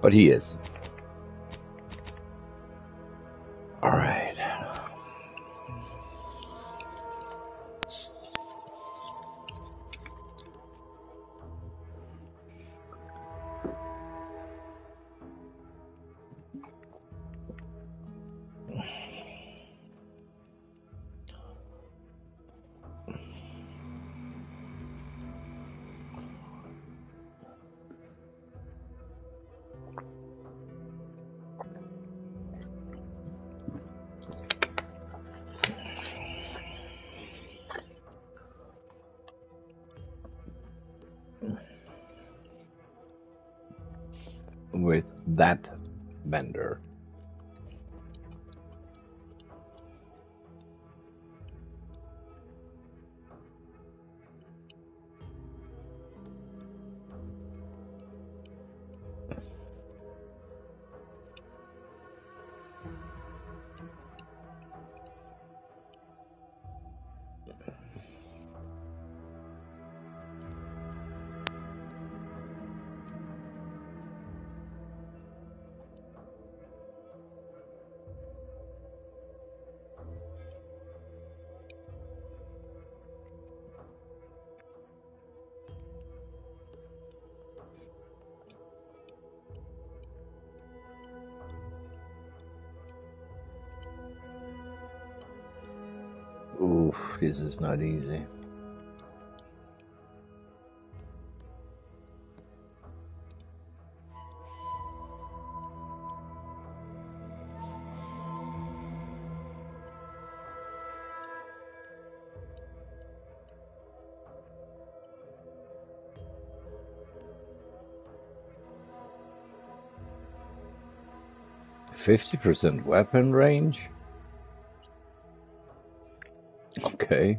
But he is. Alright. With that vendor. Oof, this is not easy. %50 weapon range? Okay.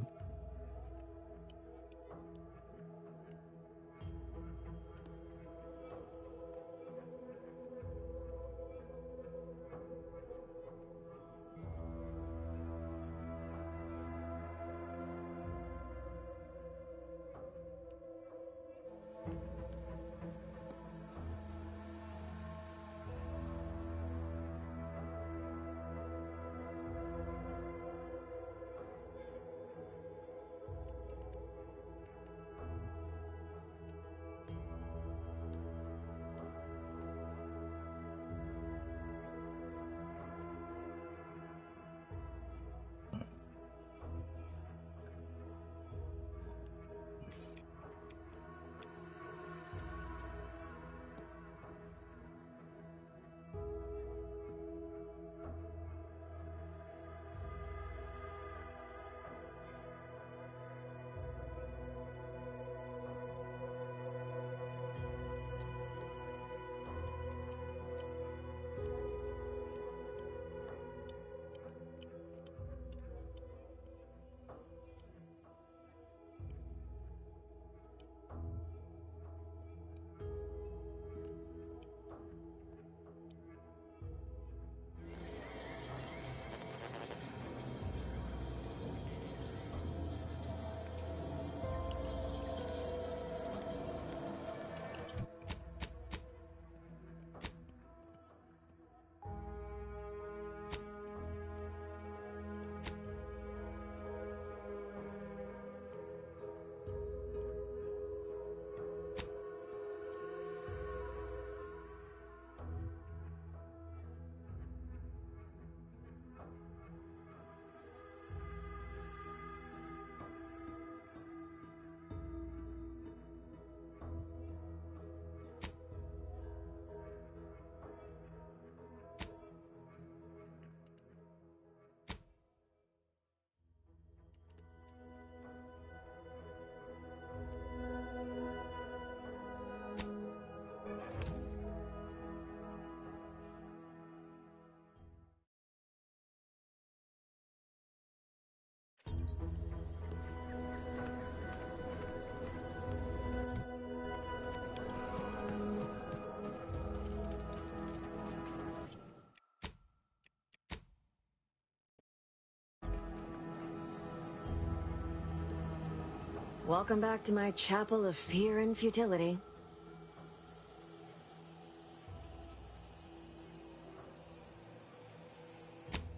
Welcome back to my chapel of fear and futility.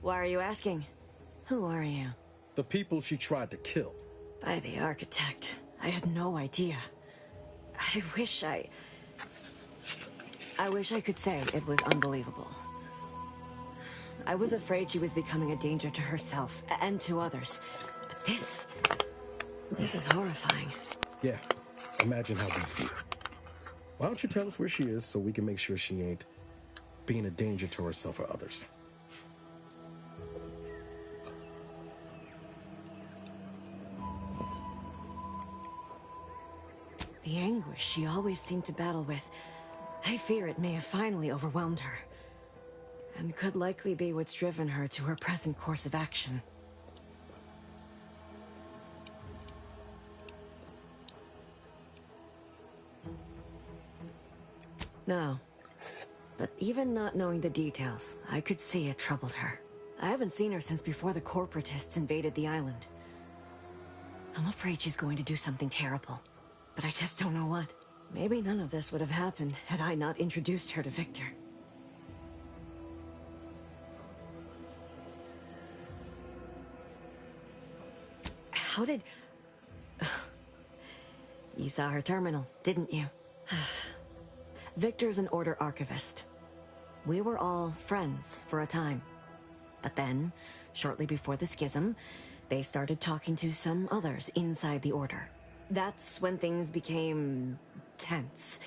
Why are you asking? Who are you? The people she tried to kill. By the architect. I had no idea. I wish I could say it was unbelievable. I was afraid she was becoming a danger to herself and to others. But this is horrifying. Yeah, imagine how we feel. Why don't you tell us where she is so we can make sure she ain't being a danger to herself or others? The anguish she always seemed to battle with, I fear it may have finally overwhelmed her. And could likely be what's driven her to her present course of action. No. But even not knowing the details, I could see it troubled her. I haven't seen her since before the corporatists invaded the island. I'm afraid she's going to do something terrible. But I just don't know what. Maybe none of this would have happened had I not introduced her to Victor. How did... You saw her terminal, didn't you? Victor's an Order archivist. We were all friends for a time. But then, shortly before the schism, they started talking to some others inside the Order. That's when things became tense.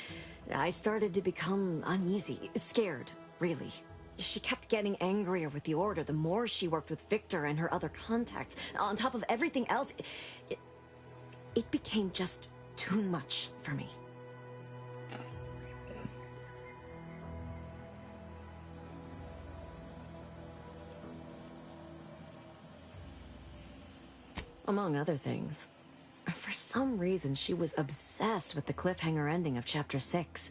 I started to become uneasy, scared, really. She kept getting angrier with the Order the more she worked with Victor and her other contacts. On top of everything else, it became just too much for me. Among other things. For some reason, she was obsessed with the cliffhanger ending of Chapter 6.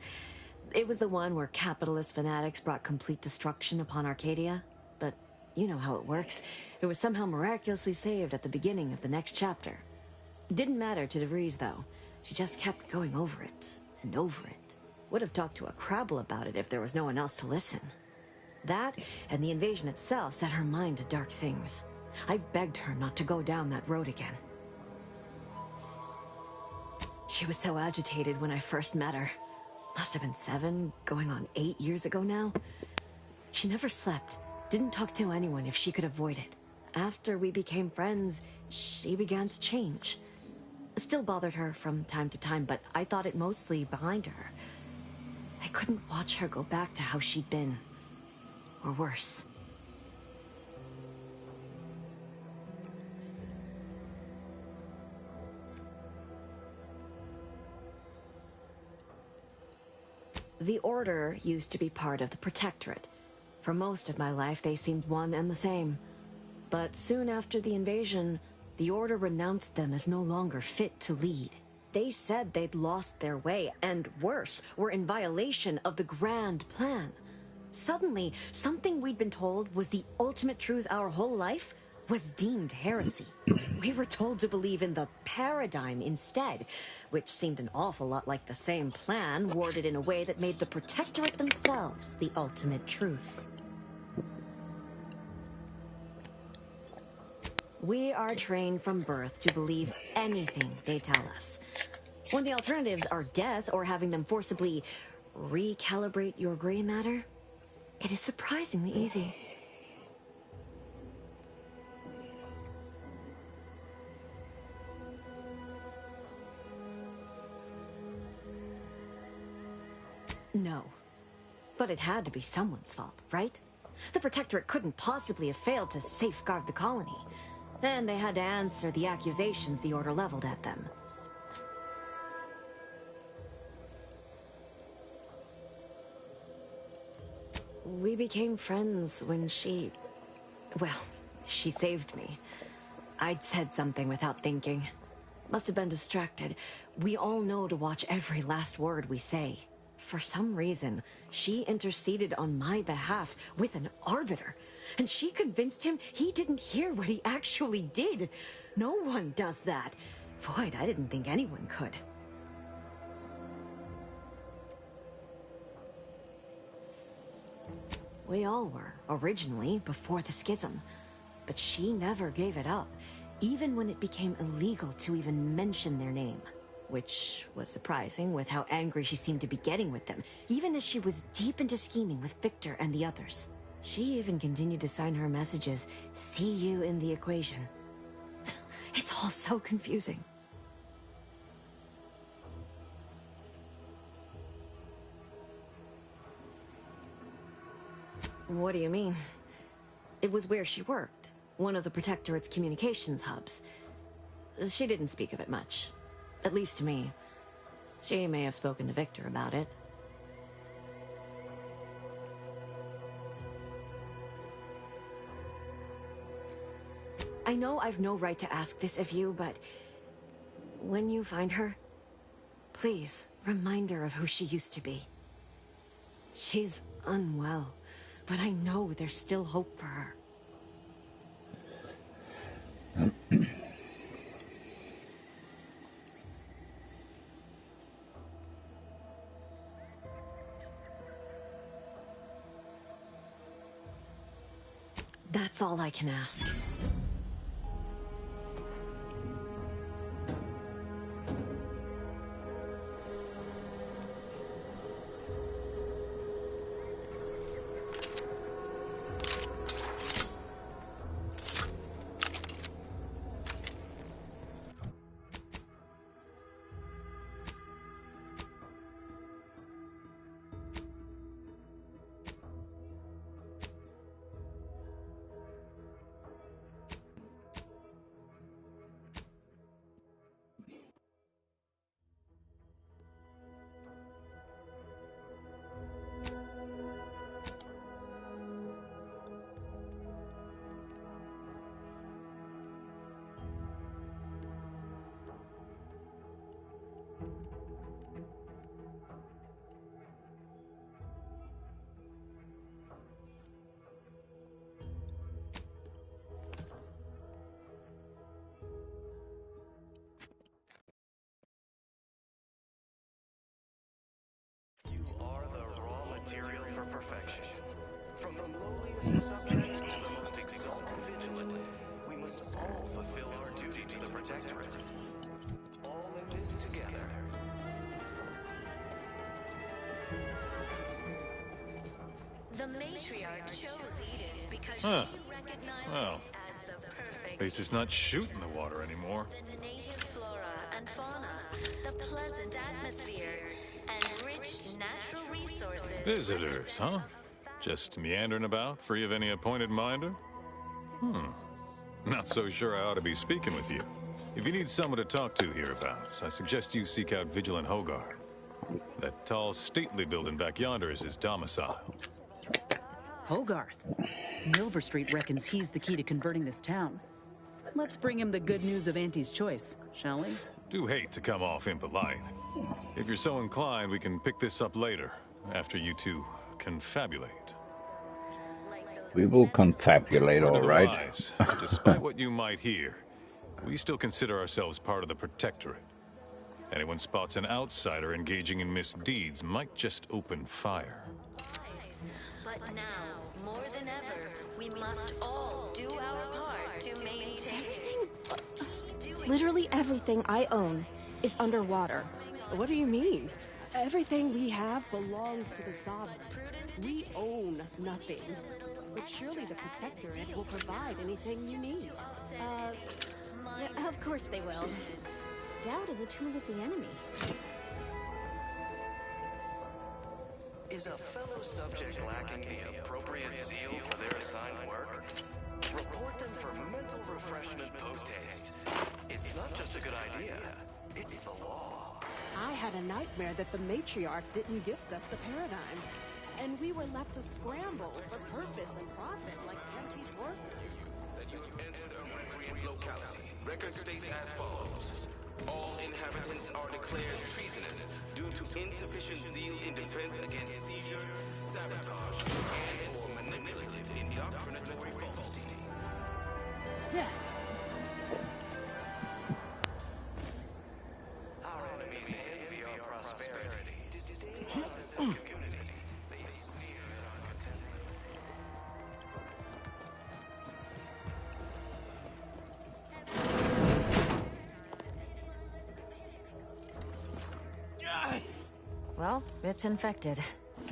It was the one where capitalist fanatics brought complete destruction upon Arcadia. But you know how it works. It was somehow miraculously saved at the beginning of the next chapter. It didn't matter to DeVries, though. She just kept going over it and over it. Would have talked to a Crabble about it if there was no one else to listen. That and the invasion itself set her mind to dark things. I begged her not to go down that road again. She was so agitated when I first met her. Must have been 7, going on 8 years ago now. She never slept, didn't talk to anyone if she could avoid it. After we became friends, she began to change. Still bothered her from time to time, but I thought it mostly behind her. I couldn't watch her go back to how she'd been. Or worse. The Order used to be part of the Protectorate. For most of my life, they seemed one and the same. But soon after the invasion, the Order renounced them as no longer fit to lead. They said they'd lost their way, and worse, were in violation of the grand plan. Suddenly, something we'd been told was the ultimate truth our whole life was deemed heresy. We were told to believe in the paradigm instead, which seemed an awful lot like the same plan, worded in a way that made the Protectorate themselves the ultimate truth. We are trained from birth to believe anything they tell us. When the alternatives are death or having them forcibly recalibrate your gray matter, it is surprisingly easy. No. But it had to be someone's fault, right? The Protectorate couldn't possibly have failed to safeguard the colony. And they had to answer the accusations the Order leveled at them. We became friends when she... well, she saved me. I'd said something without thinking. Must have been distracted. We all know to watch every last word we say. For some reason, she interceded on my behalf with an arbiter, and she convinced him he didn't hear what he actually did. No one does that. Void, I didn't think anyone could. We all were, originally, before the schism. But she never gave it up, even when it became illegal to even mention their name. Which was surprising with how angry she seemed to be getting with them, even as she was deep into scheming with Victor and the others. She even continued to sign her messages, "See you in the equation." It's all so confusing. What do you mean? It was where she worked, one of the Protectorate's communications hubs. She didn't speak of it much, at least to me. She may have spoken to Victor about it. I know I've no right to ask this of you, but when you find her, please remind her of who she used to be. She's unwell, but I know there's still hope for her. That's all I can ask. Material for perfection. From the lowliest subject to the most exalted vigilant, we must all fulfill our duty to the Protectorate. All in this together. The matriarch chose Eden because Huh. she recognized Well, it as the perfect at least it's not shooting the water anymore. the native flora and fauna, the pleasant atmosphere, and rich natural resources. Visitors, huh? Just meandering about, free of any appointed minder? Not so sure I ought to be speaking with you. If you need someone to talk to hereabouts, I suggest you seek out Vigilant Hogarth. That tall, stately building back yonder is his domicile. Hogarth. Milver Street reckons he's the key to converting this town. Let's bring him the good news of Auntie's choice, shall we? Do hate to come off impolite. If you're so inclined, we can pick this up later, after you two confabulate. We will confabulate, Word to all the right. wise, despite what you might hear, we still consider ourselves part of the Protectorate. Anyone spots an outsider engaging in misdeeds might just open fire. But now, more than ever, we must all do our part to maintain Literally everything I own is underwater. What do you mean? Everything we have belongs to the Sovereign. We own nothing. But surely the Protectorate will provide anything you need. Yeah, of course they will. Doubt is a tool of the enemy. Is a fellow subject lacking the appropriate zeal for their assigned work? Report them for mental refreshment post-haste. It's not just a good idea, it's the law. I had a nightmare that the matriarch didn't gift us the paradigm. And we were left to scramble for purpose and profit like Auntie's workers. That you entered a recreant locality. Record states as follows. All inhabitants are declared treasonous due to insufficient zeal in defense against seizure, sabotage, and/or manipulative indoctrinatory falsity. Yeah. Well, it's infected.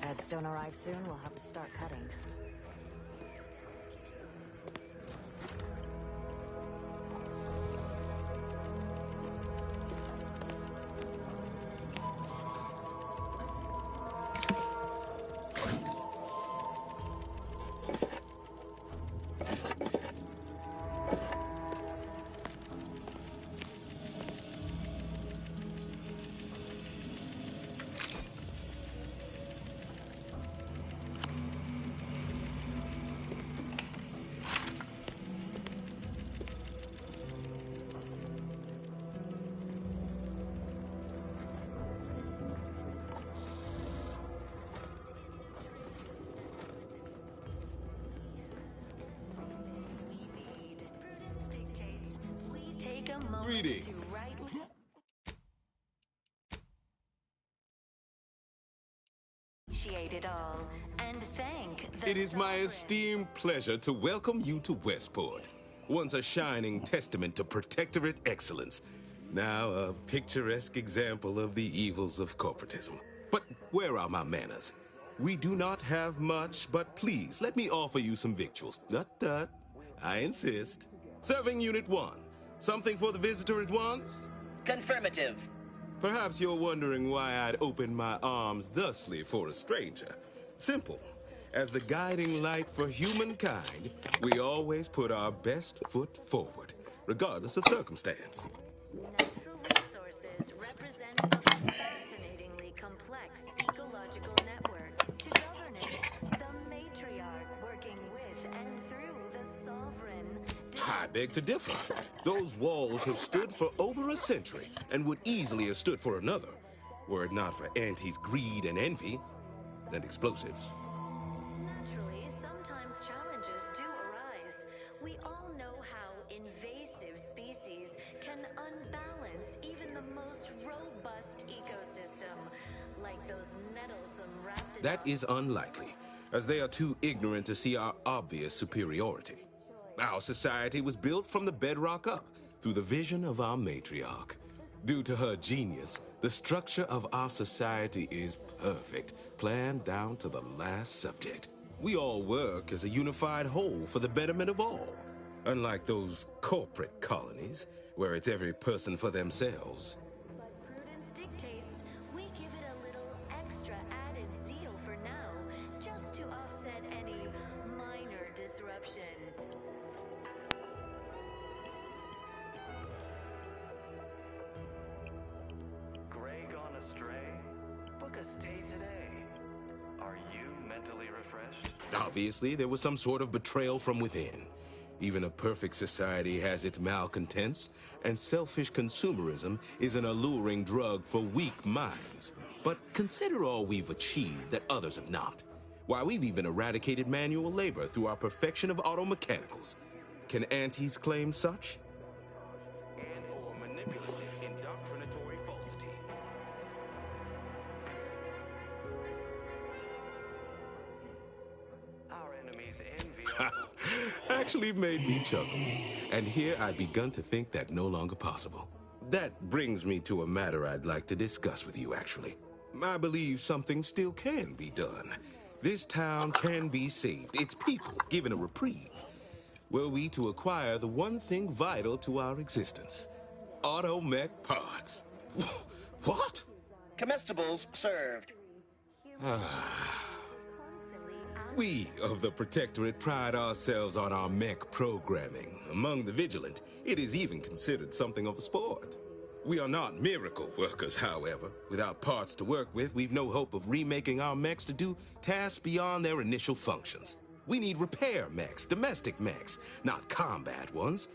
Meds don't arrive soon, we'll have to start cutting. Greetings. Appreciate it all and thank the It is my esteemed pleasure to welcome you to Westport, once a shining testament to Protectorate excellence, now a picturesque example of the evils of corporatism. But where are my manners? We do not have much, but please let me offer you some victuals. Tut. I insist. Serving Unit 1. Something for the visitor at once? Confirmative. Perhaps you're wondering why I'd open my arms thusly for a stranger. Simple. As the guiding light for humankind, we always put our best foot forward, regardless of circumstance. Natural resources represent a fascinatingly complex ecological network. To govern it, the matriarch working with and through the sovereign. I beg to differ. Those walls have stood for over a century and would easily have stood for another, were it not for Auntie's greed and envy and explosives. Naturally, sometimes challenges do arise. We all know how invasive species can unbalance even the most robust ecosystem, like those nettlesome raptors. That is unlikely, as they are too ignorant to see our obvious superiority. Our society was built from the bedrock up, through the vision of our matriarch. Due to her genius, the structure of our society is perfect, planned down to the last subject. We all work as a unified whole for the betterment of all, unlike those corporate colonies, where it's every person for themselves. But prudence dictates we give it a little extra added zeal for now, just to offset any minor disruption. Gray gone astray? Book a stay today. Are you mentally refreshed? Obviously, there was some sort of betrayal from within. Even a perfect society has its malcontents, and selfish consumerism is an alluring drug for weak minds. But consider all we've achieved that others have not. Why, we've even eradicated manual labor through our perfection of auto mechanicals. Can aunties claim such? And/or manipulative indoctrinatory falsity. Our enemies envy our Actually made me chuckle. And here I'd begun to think that no longer possible. That brings me to a matter I'd like to discuss with you, actually. I believe something still can be done. This town can be saved, its people given a reprieve. Were we to acquire the one thing vital to our existence, auto mech parts. What? Comestibles served. We of the Protectorate pride ourselves on our mech programming. Among the vigilant, it is even considered something of a sport. We are not miracle workers, however. Without parts to work with, we've no hope of remaking our mechs to do tasks beyond their initial functions. We need repair mechs, domestic mechs, not combat ones.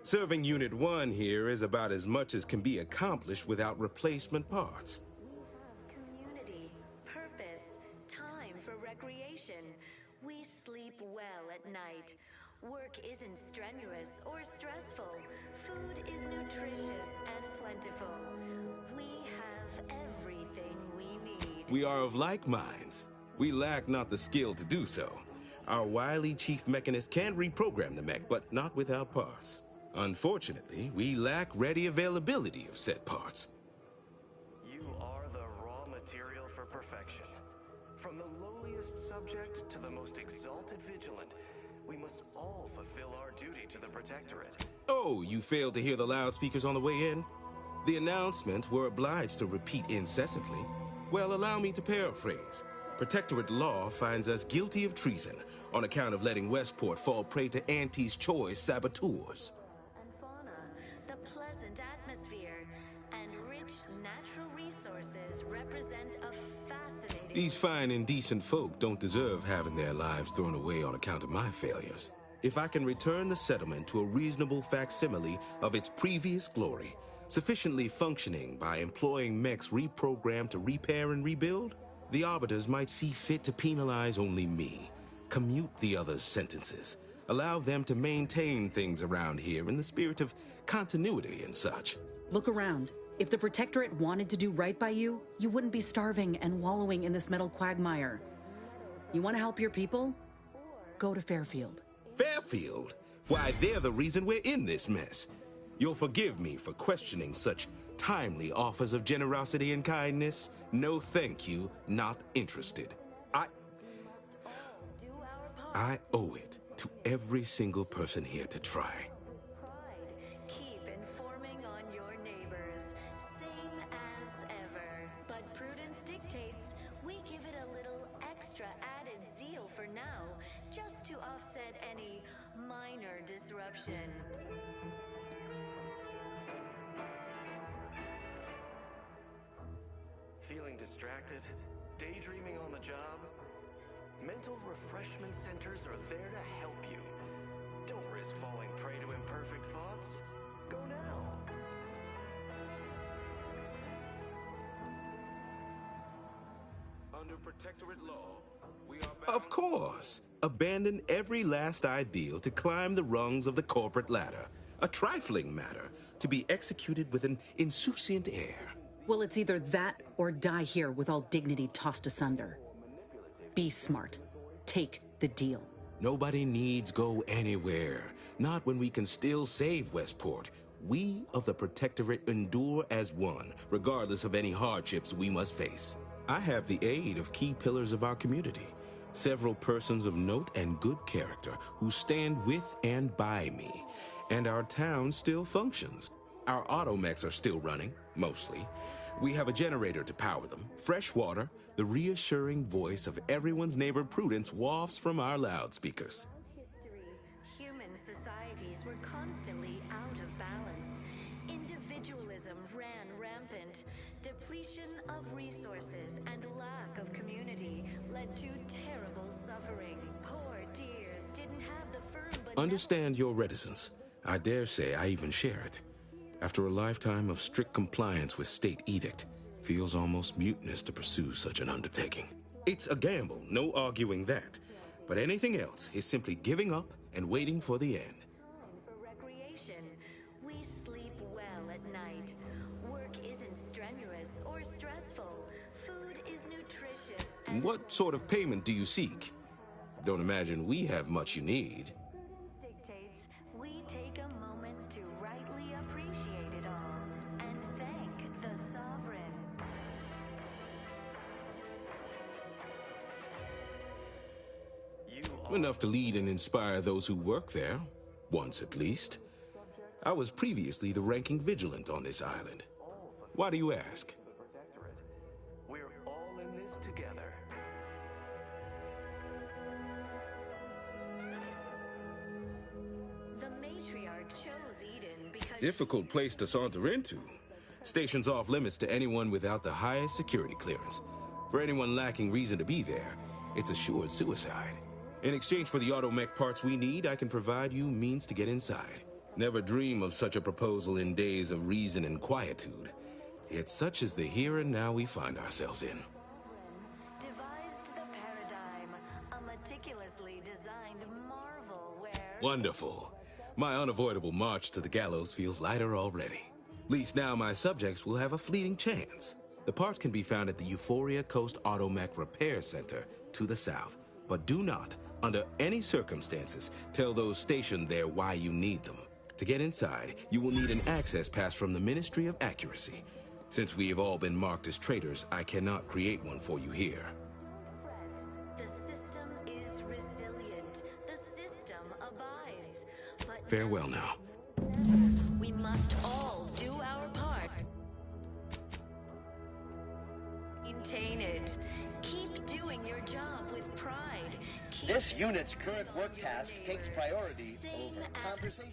Serving Unit 1 here is about as much as can be accomplished without replacement parts. Community, purpose, time for recreation. We sleep well at night. Work isn't strenuous or stressful. Food is nutritious and plentiful. We have everything we need. We are of like minds. We lack not the skill to do so. Our wily chief mechanist can reprogram the mech, but not without parts. Unfortunately, we lack ready availability of said parts. You are the raw material for humblest subject to the most exalted vigilant, we must all fulfill our duty to the Protectorate. Oh, you failed to hear the loudspeakers on the way in? The announcement we're obliged to repeat incessantly. Well, allow me to paraphrase. Protectorate law finds us guilty of treason on account of letting Westport fall prey to Auntie's choice saboteurs. And fauna, the pleasant atmosphere, and rich natural resources represent a fascinating... These fine and decent folk don't deserve having their lives thrown away on account of my failures. If I can return the settlement to a reasonable facsimile of its previous glory, sufficiently functioning by employing mechs reprogrammed to repair and rebuild, the Arbiters might see fit to penalize only me, commute the others' sentences, allow them to maintain things around here in the spirit of continuity and such. Look around. If the Protectorate wanted to do right by you, you wouldn't be starving and wallowing in this metal quagmire. You want to help your people? Go to Fairfield. Fairfield? Why, they're the reason we're in this mess. You'll forgive me for questioning such timely offers of generosity and kindness. No thank you, not interested. I owe it to every single person here to try. Keep informing on your neighbors, same as ever. But prudence dictates we give it a little extra added zeal for now, just to offset any minor disruption. Feeling distracted? Daydreaming on the job? Mental refreshment centers are there to help you. Don't risk falling prey to imperfect thoughts. Go now. Under Protectorate law, we are bound... Of course. Abandon every last ideal to climb the rungs of the corporate ladder. A trifling matter to be executed with an insouciant air. Well, it's either that or die here with all dignity tossed asunder. Be smart. Take the deal. Nobody needs go anywhere. Not when we can still save Westport. We of the Protectorate endure as one, regardless of any hardships we must face. I have the aid of key pillars of our community. Several persons of note and good character who stand with and by me. And our town still functions. Our automechs are still running, mostly. We have a generator to power them, fresh water, the reassuring voice of everyone's neighbor Prudence wafts from our loudspeakers. Human societies were constantly out of balance. Individualism ran rampant. Depletion of resources and lack of community led to terrible suffering. Poor dears didn't have the firm but... Understand your reticence. I dare say I even share it. After a lifetime of strict compliance with state edict, feels almost mutinous to pursue such an undertaking. It's a gamble, no arguing that. But anything else is simply giving up and waiting for the end. For recreation, we sleep well at night. Work isn't strenuous or stressful. Food is nutritious. What sort of payment do you seek? Don't imagine we have much you need. Dictates we take a moment to rightly appreciate it all and thank the sovereign. Enough to lead and inspire those who work there, once at least. I was previously the ranking vigilant on this island. Why do you ask? We're all in this together. The matriarch chose Eden because... Difficult place to saunter into. Station's off limits to anyone without the highest security clearance. For anyone lacking reason to be there, it's assured suicide. In exchange for the automech parts we need, I can provide you means to get inside. Never dream of such a proposal in days of reason and quietude. Yet such is the here and now we find ourselves in. Devised the paradigm, a meticulously designed marvel where... Wonderful. My unavoidable march to the gallows feels lighter already. At least now my subjects will have a fleeting chance. The parts can be found at the Euphoria Coast Automech Repair Center to the south. But do not, under any circumstances, tell those stationed there why you need them. To get inside, you will need an access pass from the Ministry of Accuracy. Since we have all been marked as traitors, I cannot create one for you here. The Farewell now. We must all do our part. Maintain it. Keep doing your job with pride. This unit's current work task takes priority over conversation.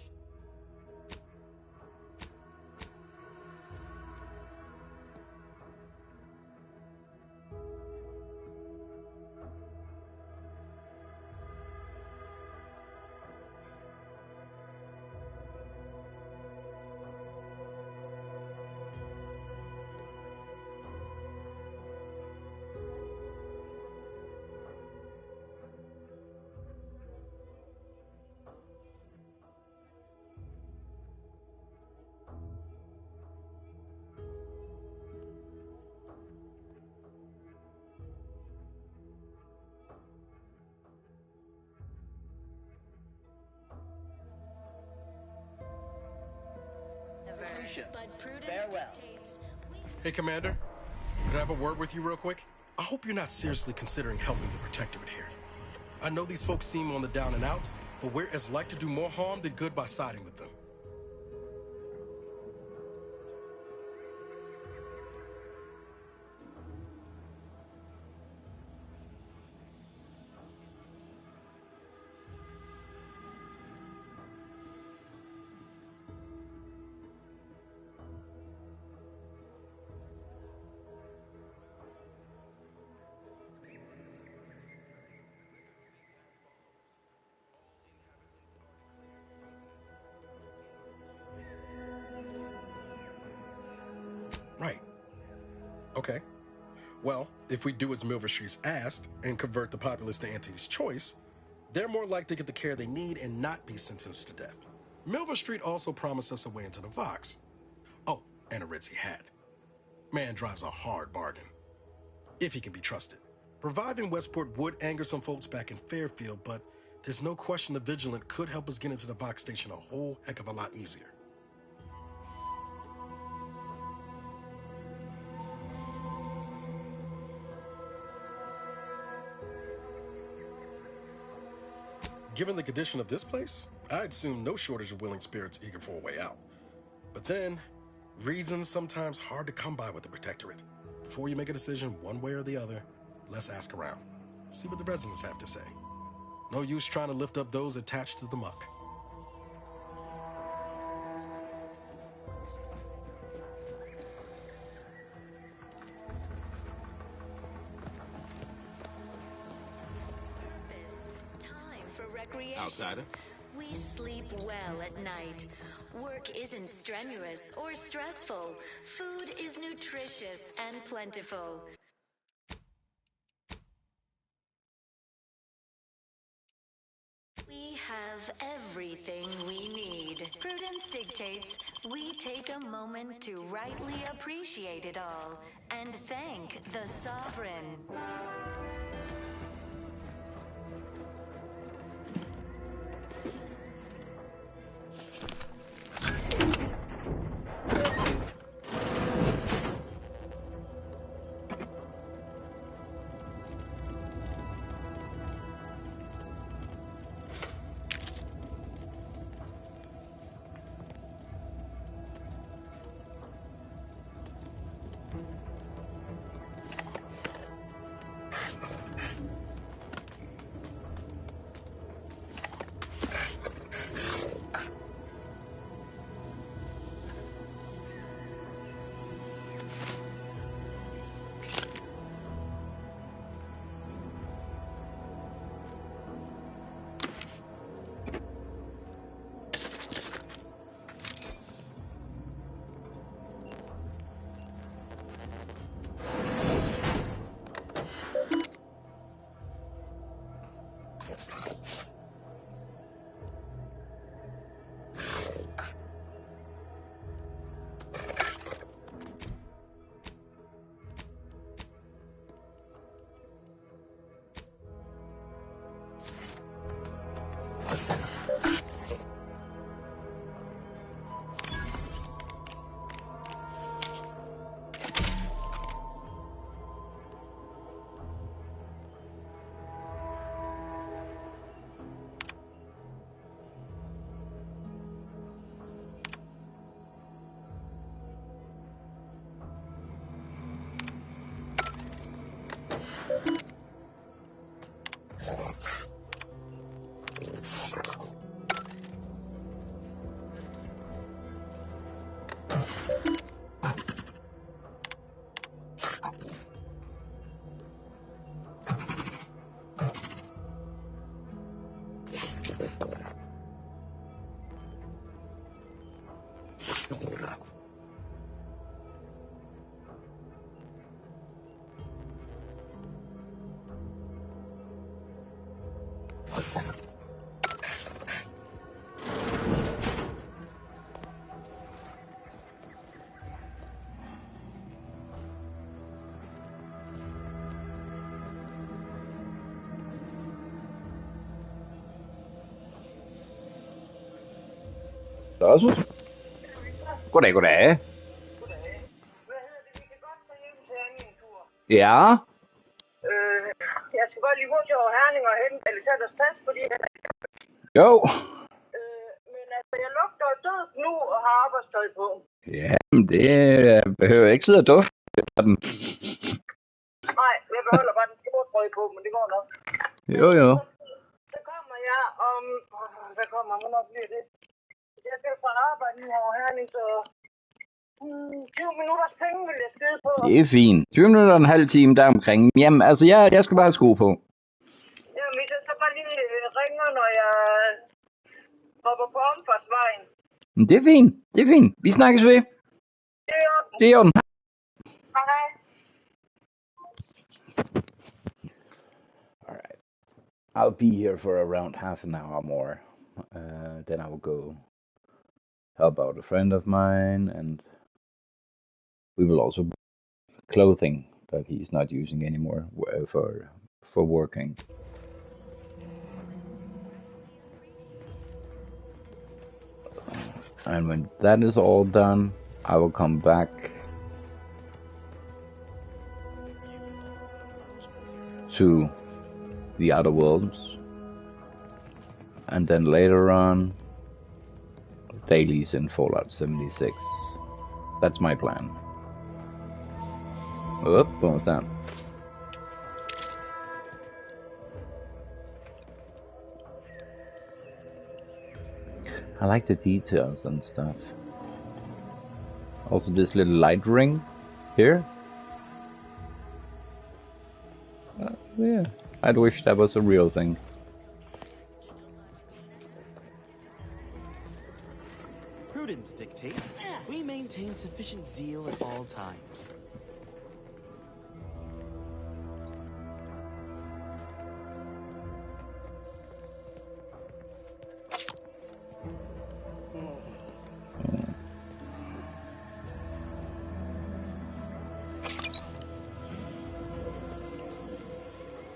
Farewell. Hey, Commander. Could I have a word with you real quick? I hope you're not seriously considering helping the Protectorate here. I know these folks seem on the down and out, but we're as like to do more harm than good by siding with them. Right. Okay. Well, if we do as Milver Street's asked and convert the populace to Auntie's choice, they're more likely to get the care they need and not be sentenced to death. Milver Street also promised us a way into the Vox. Oh, and a Ritzy hat. Man drives a hard bargain. If he can be trusted. Reviving Westport would anger some folks back in Fairfield, but there's no question the Vigilant could help us get into the Vox station a whole heck of a lot easier. Given the condition of this place, I'd assume no shortage of willing spirits eager for a way out. But then, reason's sometimes hard to come by with the Protectorate. Before you make a decision one way or the other, let's ask around. See what the residents have to say. No use trying to lift up those attached to the muck. Outsider? We sleep well at night. Work isn't strenuous or stressful. Food is nutritious and plentiful. We have everything we need. Prudence dictates we take a moment to rightly appreciate it all and thank the Sovereign. Rasmus? Goddag, goddag. Ja? Jeg skal bare lige hurtigt over Herning og hente Alexanders taske, fordi... Jo. Men altså, jeg lugter død nu og har arbejdstøj på. Jamen, det behøver ikke sidde og dufte. Nej, jeg beholder bare den store brød på, men det går nok. Jo. Så kommer jeg om... Hvad kommer? Hvornår bliver det? Jeg skal fra arbejde nu over Herning, så... 20 minutters penge vil jeg skide på. Det er fint. 20 minutter og en halv time der omkring. Jamen, altså, jeg skal bare have sko på. Jamen, hvis jeg så bare lige ringer, når jeg hopper på omfartsvejen. Men det er fint. Det er fint. Vi snakkes ved. Det er i orden. Det er i orden. Hej. Alright. I'll be here for around half an hour more. Then I will go help out a friend of mine, and we will also buy clothing that he's not using anymore for working. And when that is all done, I will come back to the Outer Worlds, and then later on, dailies in Fallout 76. That's my plan. Oop, what was that? I like the details and stuff. Also this little light ring here. Yeah, I'd wish that was a real thing. Prudence dictates we maintain sufficient zeal at all times.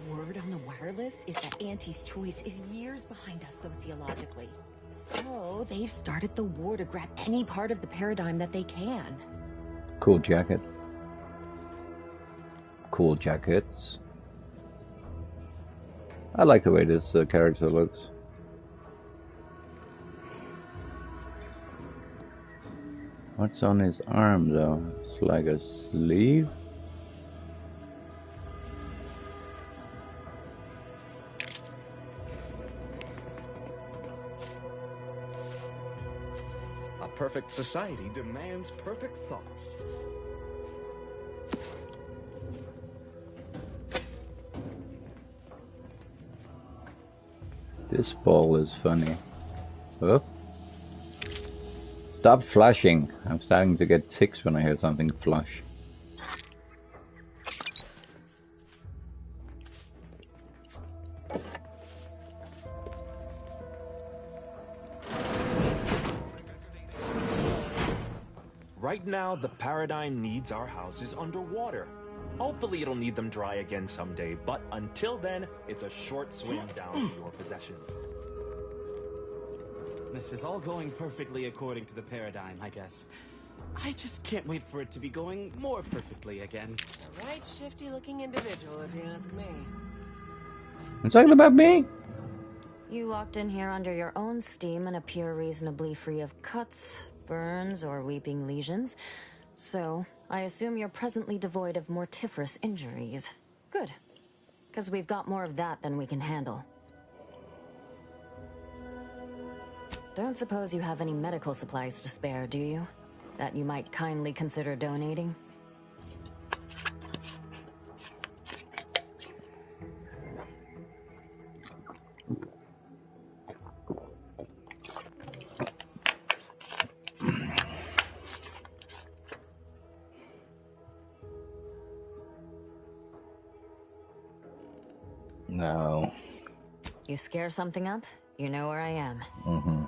Word on the wireless is that Auntie's choice is years behind us sociologically. So they've started the war to grab any part of the paradigm that they can. Cool jacket. Cool jackets. I like the way this character looks. What's on his arm though? It's like a sleeve. A perfect society demands perfect thoughts. This ball is funny. Oh. Stop flushing. I'm starting to get tics when I hear something flush. Right now, the paradigm needs our houses underwater. Hopefully it'll need them dry again someday, but until then, it's a short swim down to your possessions. This is all going perfectly according to the paradigm, I guess. I just can't wait for it to be going more perfectly again. A right shifty-looking individual, if you ask me. I'm talking about me. You locked in here under your own steam and appear reasonably free of cuts, burns, or weeping lesions. So, I assume you're presently devoid of mortiferous injuries. Good. Because we've got more of that than we can handle. Don't suppose you have any medical supplies to spare, do you? That you might kindly consider donating? No. You scare something up, you know where I am. Mm-hmm.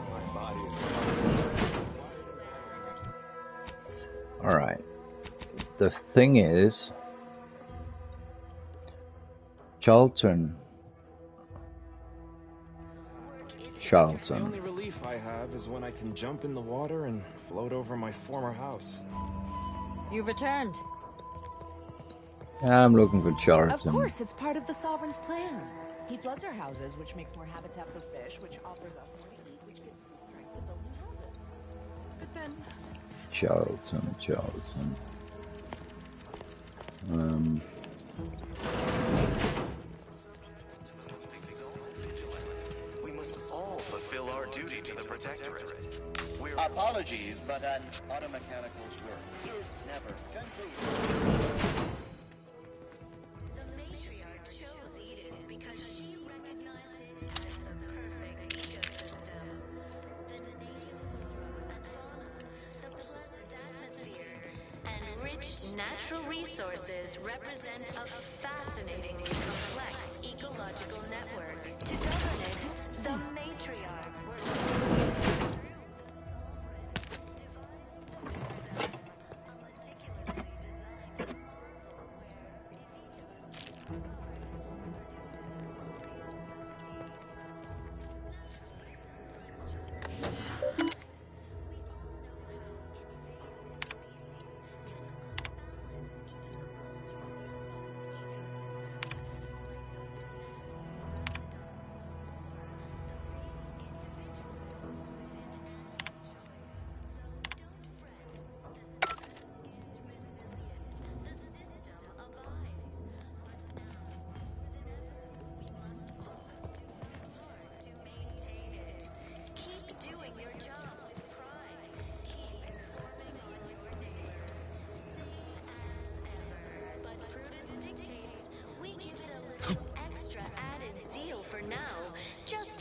My body is... Alright. The thing is... Charlton. The only relief I have is when I can jump in the water and float over my former house. You've returned. I'm looking for Charlton. Of course, it's part of the Sovereign's plan. He floods our houses, which makes more habitat for fish, which offers us more to eat, which gives us the strength to build new houses. But then... Charlton. We must all fulfill our duty to the Protectorate. Apologies, but an automechanical's work is never concluded. The matriarch chose Eden because she recognized it as the perfect ecosystem. The native flora and fauna, the pleasant atmosphere, and rich natural resources represent a fascinatingly complex ecological network. To govern it, the matriarch worked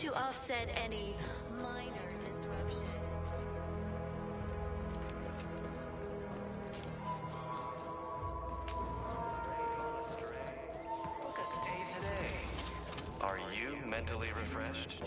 to offset any minor disruption. Book a stay today. Are you mentally refreshed?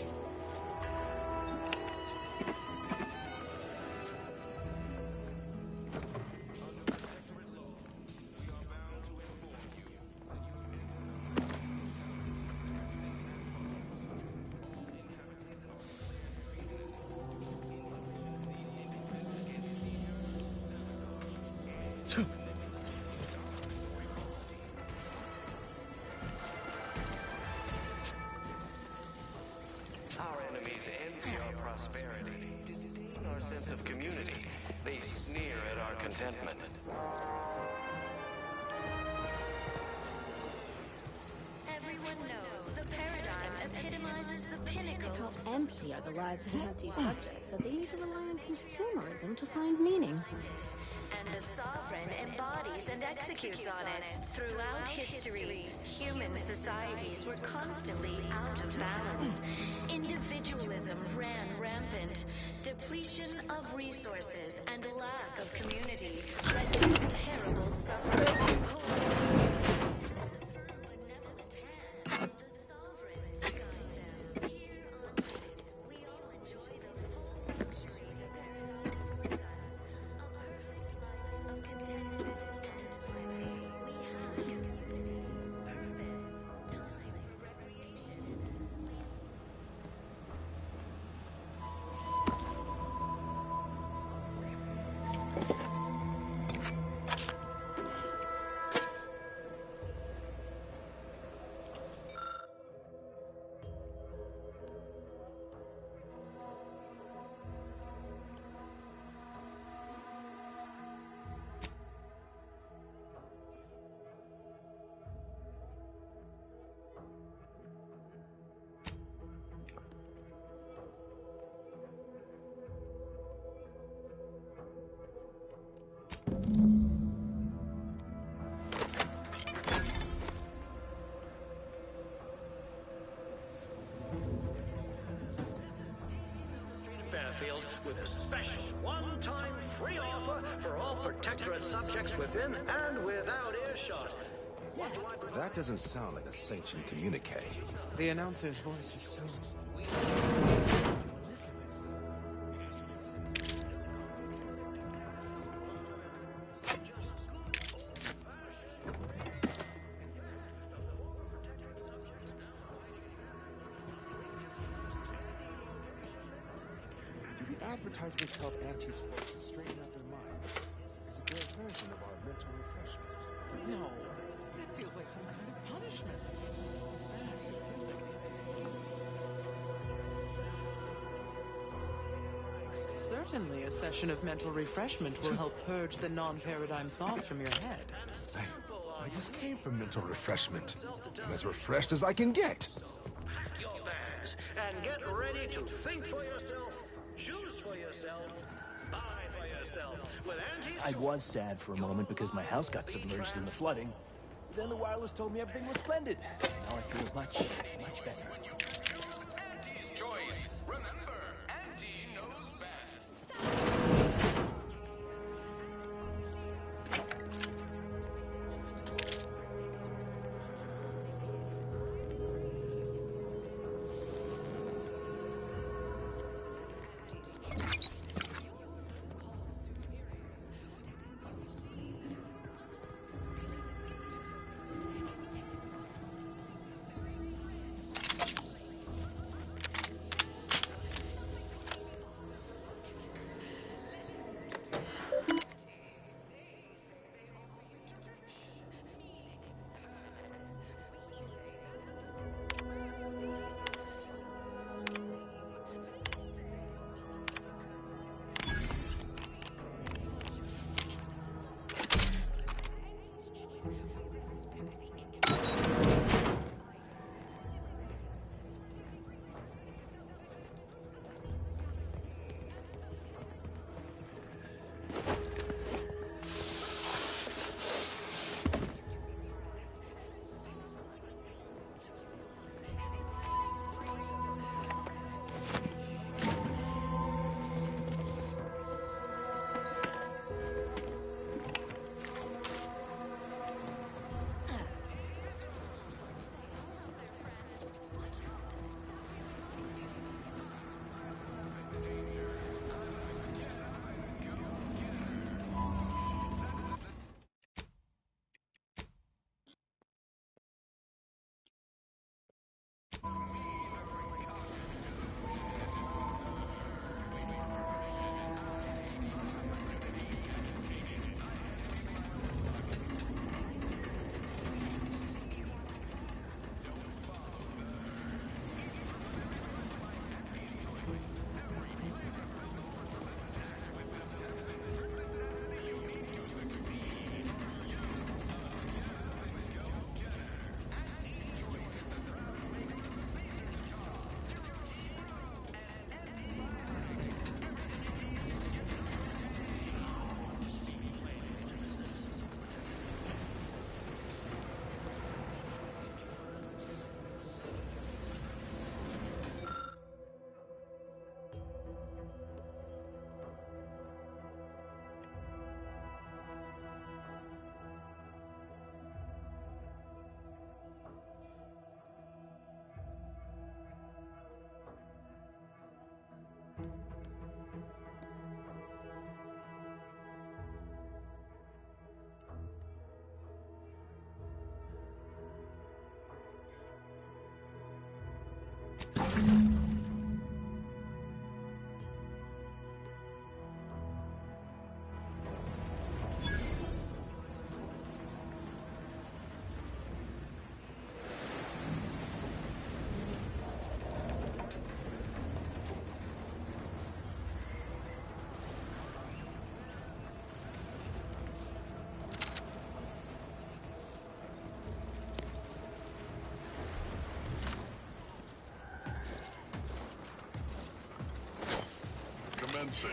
Our enemies envy our prosperity, disdain our sense of community. They sneer at our contentment. Everyone knows the paradigm epitomizes the pinnacle of How empty are the lives of anti-subjects that they need to rely on consumerism to find meaning? and the sovereign embodies and executes on it. Throughout history, human societies were constantly out of balance. Individualism ran rampant. Depletion of resources and lack of community led to terrible suffering. battlefield with a special one-time free offer for all Protectorate subjects within and without earshot. What do I provide? That doesn't sound like a sanctioned communique. The announcer's voice is so... Do the advertisements help Auntie's folks straighten out their minds? Is it their version of our mental refreshment? No, that feels like some kind of punishment. In fact, it feels like certainly a session of mental refreshment will help purge the non-paradigm thoughts from your head. I just came from mental refreshment. I'm as refreshed as I can get. Pack your bags and get ready to think for yourself, choose for yourself, buy for yourself with Auntie's. I was sad for a moment because my house got submerged in the flooding. Then the wireless told me everything was splendid. Now I feel much, much better. Auntie's choice. Remember, Auntie knows best. Commencing.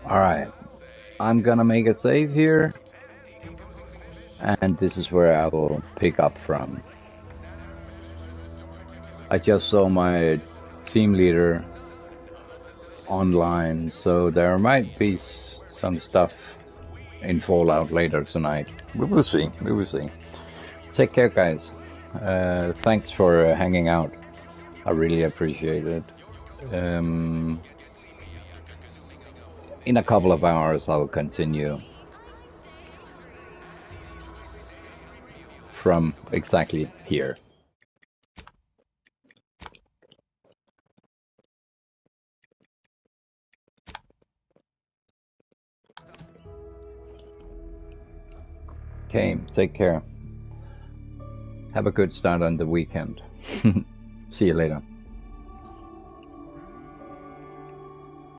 Alright, I'm gonna make a save here, and this is where I will pick up from. I just saw my team leader online, so there might be some stuff in Fallout later tonight. We will see, we will see. Take care, guys. Thanks for hanging out. I really appreciate it. In a couple of hours I'll continue from exactly here. Okay, take care. Have a good start on the weekend. See you later.